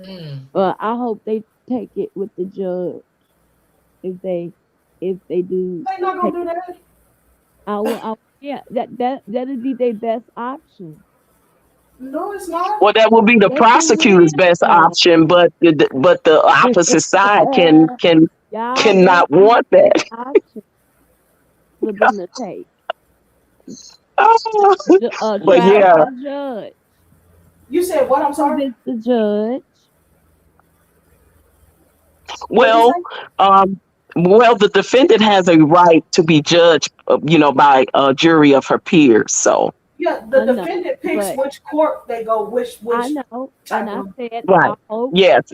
Mm. Well, I hope they take it with the judge if they do They not take. gonna do that. Yeah, that'd be their best option. No, it's not. Well, that would be the Yes, prosecutor's it best will. option, but the opposite side Y'all best cannot want that. option for them to take. But Trial yeah, by judge. You said what? I'm sorry. Convince the judge. What'd you say? well, um, the defendant has a right to be judged, by a jury of her peers. So, Yeah, the I know, defendant picks but which court they go, which I know, and type I of. said right. I hope. Yes,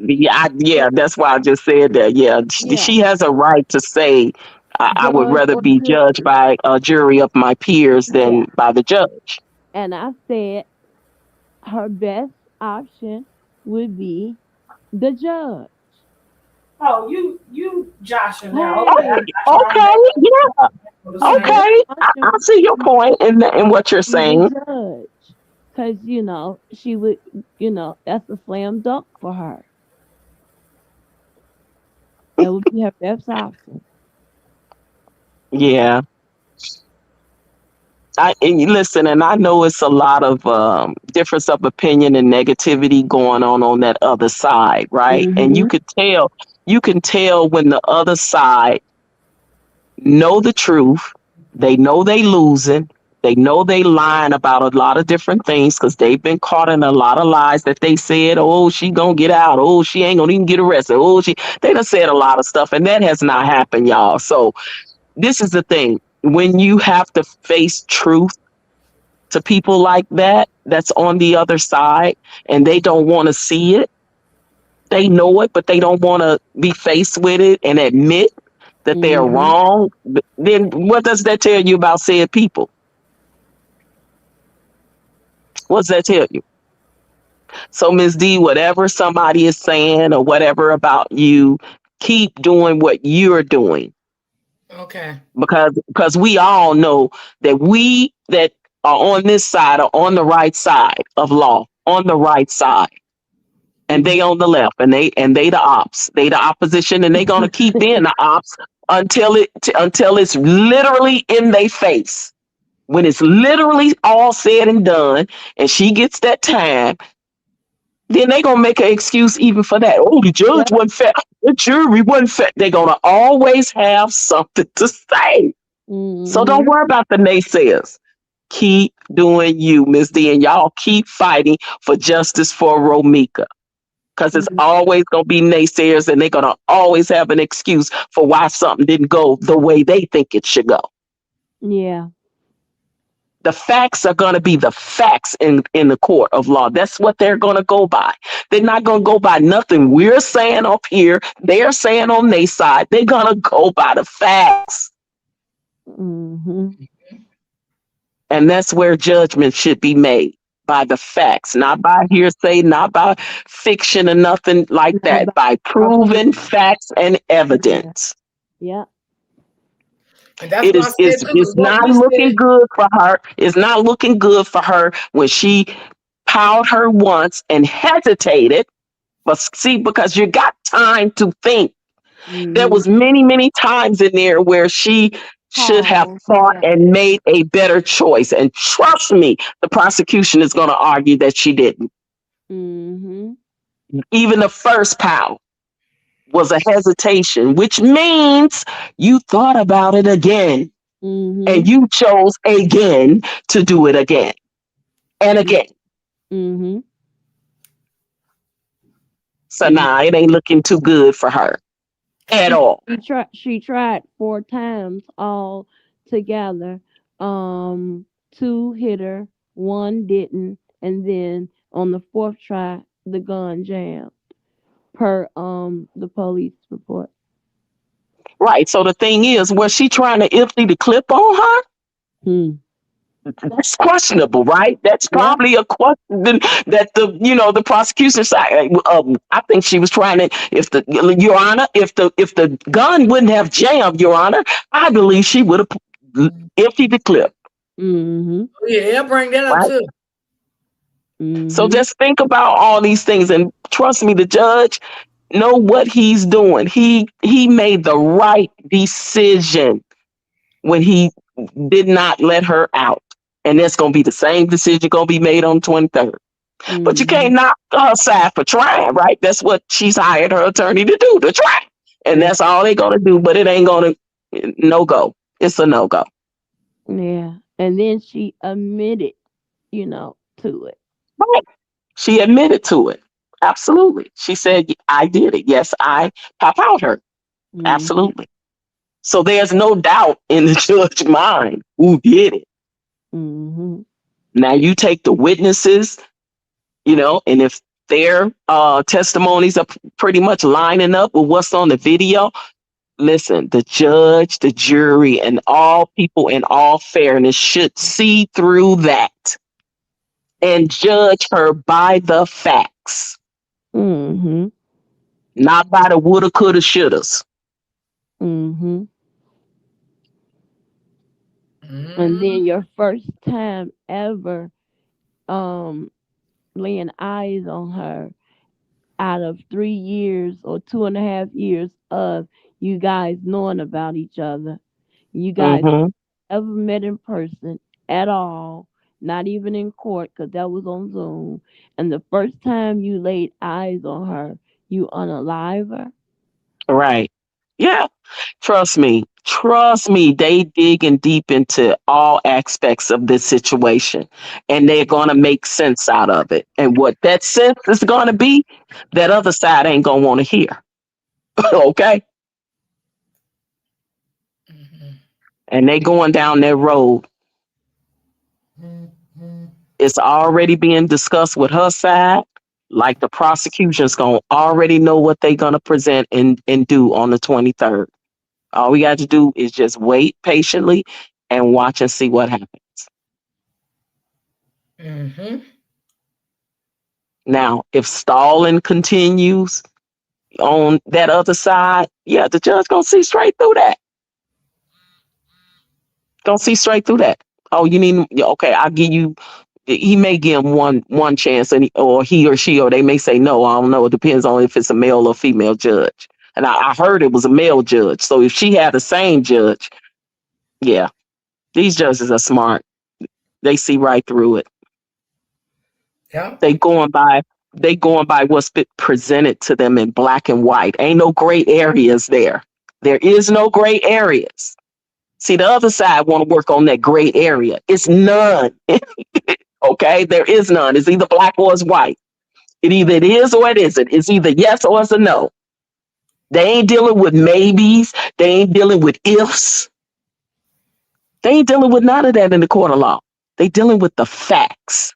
that's why I just said that. Yeah, Yeah, she has a right to say, I would judge rather or be judged jury. by a jury of my peers Yeah, than by the judge. and I said her best option would be the judge. Oh, you joshing now? Okay, I Hey, got you. I'm Okay, back yeah, on the her same. best okay. I option see your point in what you're would be saying. the judge, because she would, that's a slam dunk for her. That would be her best option. Yeah. And you listen, and I know it's a lot of difference of opinion and negativity going on that other side, right? And Mhm. you can tell when the other side know the truth. They know they losing. They know they lying about a lot of different things because they've been caught in a lot of lies that they said. Oh, she gonna get out. Oh, she ain't gonna even get arrested. They done said a lot of stuff, and that has not happened, y'all. So this is the thing: when you have to face truth to people like that, that's on the other side, and they don't want to see it. They know it, but they don't want to be faced with it and admit that they're Mhm. wrong. Then what does that tell you about said people? What's that tell you? So, Ms. D, whatever somebody is saying or whatever about you, keep doing what you're doing, Okay. because we all know that we that are on this side are on the right side of law, on the right side. And they Mhm. on the left, and they the ops, they the opposition, and they gonna keep being the ops until it's literally in their face. When it's literally all said and done, and she gets that time, then they gonna make an excuse even for that. Oh, the judge Yep. wasn't fair, the jury wasn't fair. They're gonna always have something to say. So don't Mhm. worry about the naysayers. Keep doing you, Miss D, and y'all keep fighting for justice for Romeca. Because it's Mhm. always going to be naysayers, and they're going to always have an excuse for why something didn't go the way they think it should go. Yeah. The facts are going to be the facts in the court of law. That's what they're going to go by. They're not going to go by nothing we're saying up here, they're saying on their side. They're going to go by the facts. Mhm. And that's where judgment should be made, by the facts, not by hearsay, not by fiction or nothing like Not that, by by proven opinion. facts and Yeah. evidence. Yeah. And that's It why I is said too, it's what not we looking said. good for her. It's not looking good for her when she powed her once and hesitated. But see, because you got time to think. There Mhm. was many times in there where she should have Pause. thought Yeah. and made a better choice. And trust me, the prosecution is going to argue that she didn't. Mhm. Even the first pow was a hesitation, which means you thought about it again and Mhm. you chose again to do it again and Yeah. again. Mhm. So And now it ain't looking too good for her at she all. she tried 4 times all together. Two hit her, one didn't, and then on the fourth try, the gun jammed. Per the police report. Right. So the thing is, was she trying to empty the clip on her? Hmm. That's questionable, right? That's Yeah. probably a question that the prosecution side. I think she was trying to. If Your Honor, if the gun wouldn't have jammed, Your Honor, I believe she would have. empty the clip, Oh, yeah, they'll bring that up right? too. So Mm-hmm. just think about all these things, and trust me, the judge know what he's doing. He made the right decision when he did not let her out. And that's going to be the same decision going to be made on 23rd. But you Mm-hmm. can't knock her side for trying, right? That's what she's hired her attorney to do, to try. And that's all they're going to do, but it ain't going to, no go. It's a no go. Yeah. And then she admitted, to it. Right. She admitted to it. Absolutely. She said, I did it. Yes, I pop out her. Mm-hmm. Absolutely. So there's no doubt in the judge's mind who did it. Mm-hmm. Now you take the witnesses, and if their testimonies are pretty much lining up with what's on the video, listen, the judge, the jury, and all people in all fairness should see through that and judge her by the facts, Mm-hmm. not by the woulda, coulda, shouldas. Mm-hmm. And Mhm. then your first time ever um laying eyes on her out of 3 years or 2.5 years of you guys knowing about each other. You guys Hmm. ever met in person at all, not even in court because that was on Zoom. And the first time you laid eyes on her, you unalive her. Right. Yeah. Trust me, they digging deep into all aspects of this situation and they're going to make sense out of it. And what that sense is going to be, that other side ain't going to want to hear. Okay. Mhm. And they going down that road. It's already being discussed with her side. Like the prosecution's going to already know what they're going to present and do on the 23rd. All we got to do is just wait patiently and watch and see what happens. Mhm. Now, if stalling continues on that other side, yeah, the judge gonna see straight through that. Gonna see straight through that. Oh, you need, yeah, okay? I'll give you. He may give him one chance, or he or she, or they may say no. I don't know. It depends on if it's a male or female judge. And I heard it was a male judge. So if she had the same judge, yeah, these judges are smart. They see right through it. Yeah. They going by what's been presented to them in black and white. Ain't no gray areas there. There is no gray areas. See, the other side want to work on that gray area. It's none. Okay, there is none. It's either black or it's white. It is or it isn't. It's either yes or it's a no. They ain't dealing with maybes. They ain't dealing with ifs. They ain't dealing with none of that in the court of law. They dealing with the facts.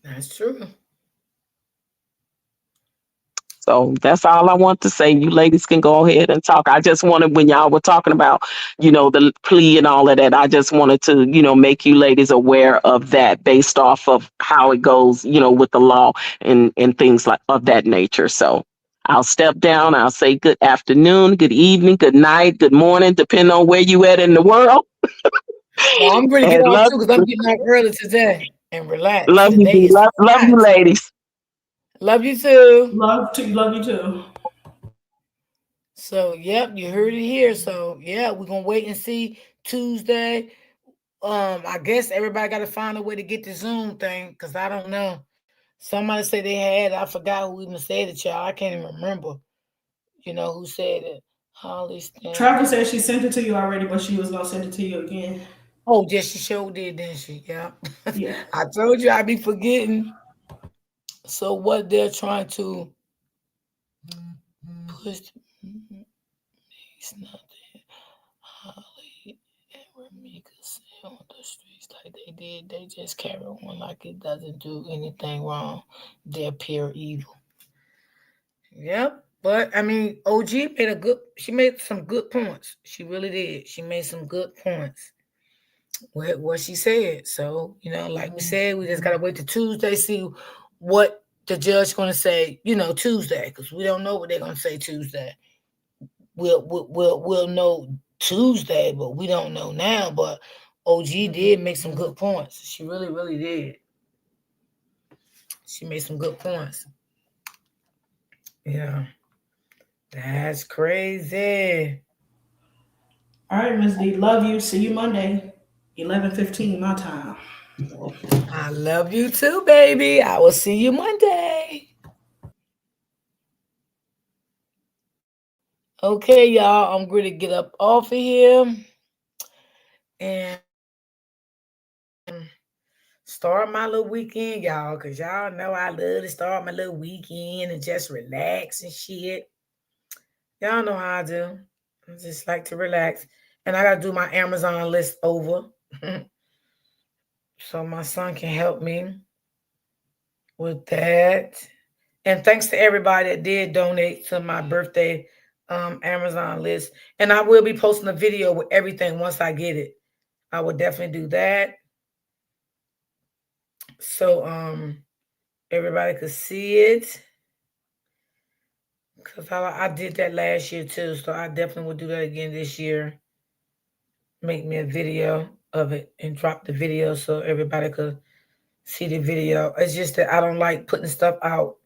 That's true. So that's all I want to say. You ladies can go ahead and talk. I just wanted, when y'all were talking about, the plea and all of that, I just wanted to, make you ladies aware of that based off of how it goes, with the law and things like of that nature. So I'll step down. I'll say good afternoon, good evening, good night, good morning, depending on where you at in the world. Well, I'm going to get And off too because I'm getting off early today and relax. love you, Today is love you, Friday. ladies. Love you too. Love you too. So, yep, you heard it here. So, yeah, we're gonna wait and see Tuesday. I guess everybody got to find a way to get the Zoom thing because I don't know. Somebody said they had. I forgot who even said it, y'all. I can't even remember. Who said it? Holly Travis Stanley. said she sent it to you already, but she was gonna send it to you again. Oh, yes, she sure did, didn't she? Yeah. Yeah. I told you I'd be forgetting. So what they're trying to push, it's not that Holly and Romeca say on the streets like they did. They just carry on like it doesn't do anything wrong. They're pure evil. Yep. But I mean, OG made a good. She made some good points. She really did. She made some good points. What she said. So like we said, we just gotta wait till Tuesday, see what the judge gonna say. Tuesday, because we don't know what they're gonna say Tuesday. we'll know Tuesday, but we don't know now. But OG did make some good points. She really, really did. She made some good points. Yeah, that's crazy. All right, Miss D, love you. See you Monday, 11:15 my time. I love you too, baby. I will see you Monday. Okay, y'all. I'm going to get up off of here and start my little weekend, y'all. Cause y'all know I love to start my little weekend and just relax and shit. Y'all know how I do. I just like to relax. And I gotta do my Amazon list over. So my son can help me with that. And thanks to everybody that did donate to my birthday Amazon list. And I will be posting a video with everything once I get it. I will definitely do that. So everybody could see it. Cause I did that last year too. So I definitely will do that again this year. Make me a video of it and drop the video so everybody could see the video. It's just that I don't like putting stuff out.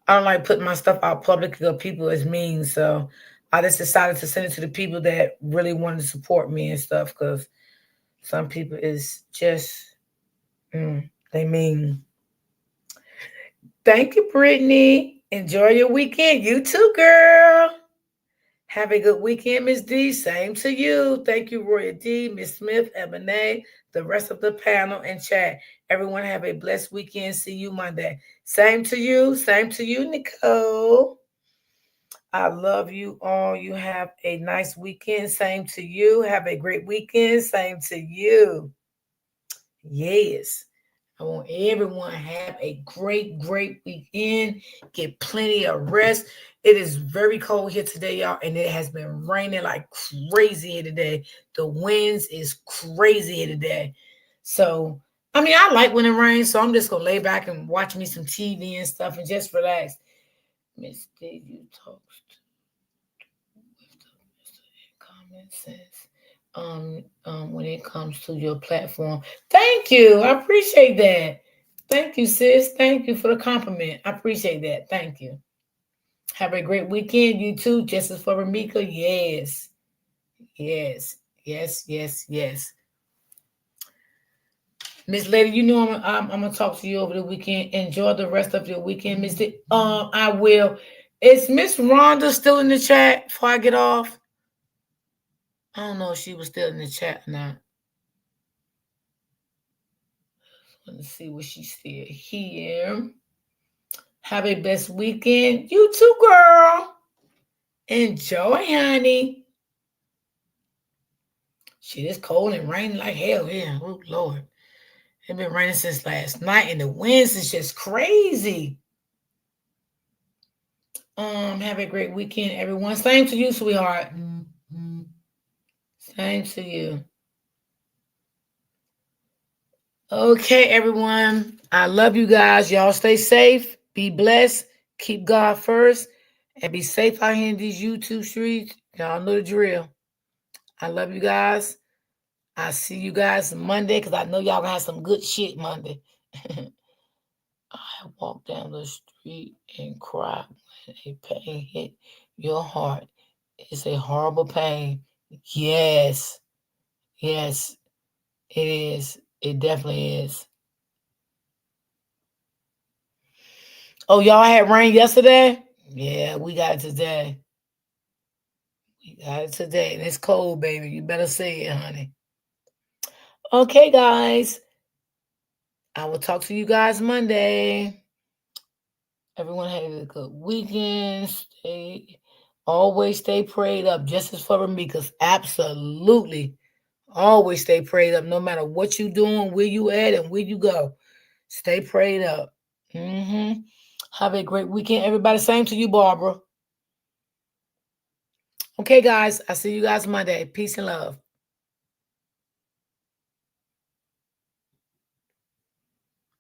I don't like putting my stuff out publicly because people is mean. So I just decided to send it to the people that really wanted to support me and stuff. Because some people is just they mean. Thank you, Brittany. Enjoy your weekend. You too, girl. Have a good weekend, Miss D. Same to you. Thank you, Roya D, Miss Smith, Ebony, the rest of the panel and chat. Everyone have a blessed weekend. See you Monday. Same to you. Same to you, Nicole. I love you all. You have a nice weekend. Same to you. Have a great weekend. Same to you. Yes. I want everyone to have a great, great weekend. Get plenty of rest. It is very cold here today, y'all, and it has been raining like crazy here today. The winds is crazy here today. So, I mean, I like when it rains, so I'm just gonna lay back and watch me some TV and stuff and just relax. Miss Dave, you talk common sense. When it comes to your platform. Thank you. I appreciate that. Thank you, sis. Thank you for the compliment. I appreciate that. Thank you. Have a great weekend. You too. Justice for Romeca. Yes. Yes. Yes. Yes. Yes. Miss Lady, you know I'm gonna talk to you over the weekend. Enjoy the rest of your weekend, Miss. I will. Is Miss Rhonda still in the chat before I get off? I don't know if she was still in the chat or not. Let's see what she's still here. Have a best weekend. You too, girl. Enjoy, honey. Shit, it's cold and raining like hell here. Oh, Lord. It's been raining since last night, and the winds is just crazy. Have a great weekend, everyone. Same to you, sweetheart. Same to you. Okay, everyone. I love you guys. Y'all stay safe. Be blessed. Keep God first. And be safe out here in these YouTube streets. Y'all know the drill. I love you guys. I see you guys Monday because I know y'all gonna have some good shit Monday. I walk down the street and cry when a pain hit your heart. It's a horrible pain. Yes. Yes, it is. It definitely is. Oh, y'all had rain yesterday? Yeah, we got it today. We got it today. And it's cold, baby. You better say it, honey. Okay, guys. I will talk to you guys Monday. Everyone have a good weekend. Always stay prayed up. Justice for me, because absolutely always stay prayed up. No matter what you doing, where you at, and where you go, stay prayed up. Have a great weekend, everybody. Same to you, Barbara. Okay, guys. I see you guys Monday. Peace and love.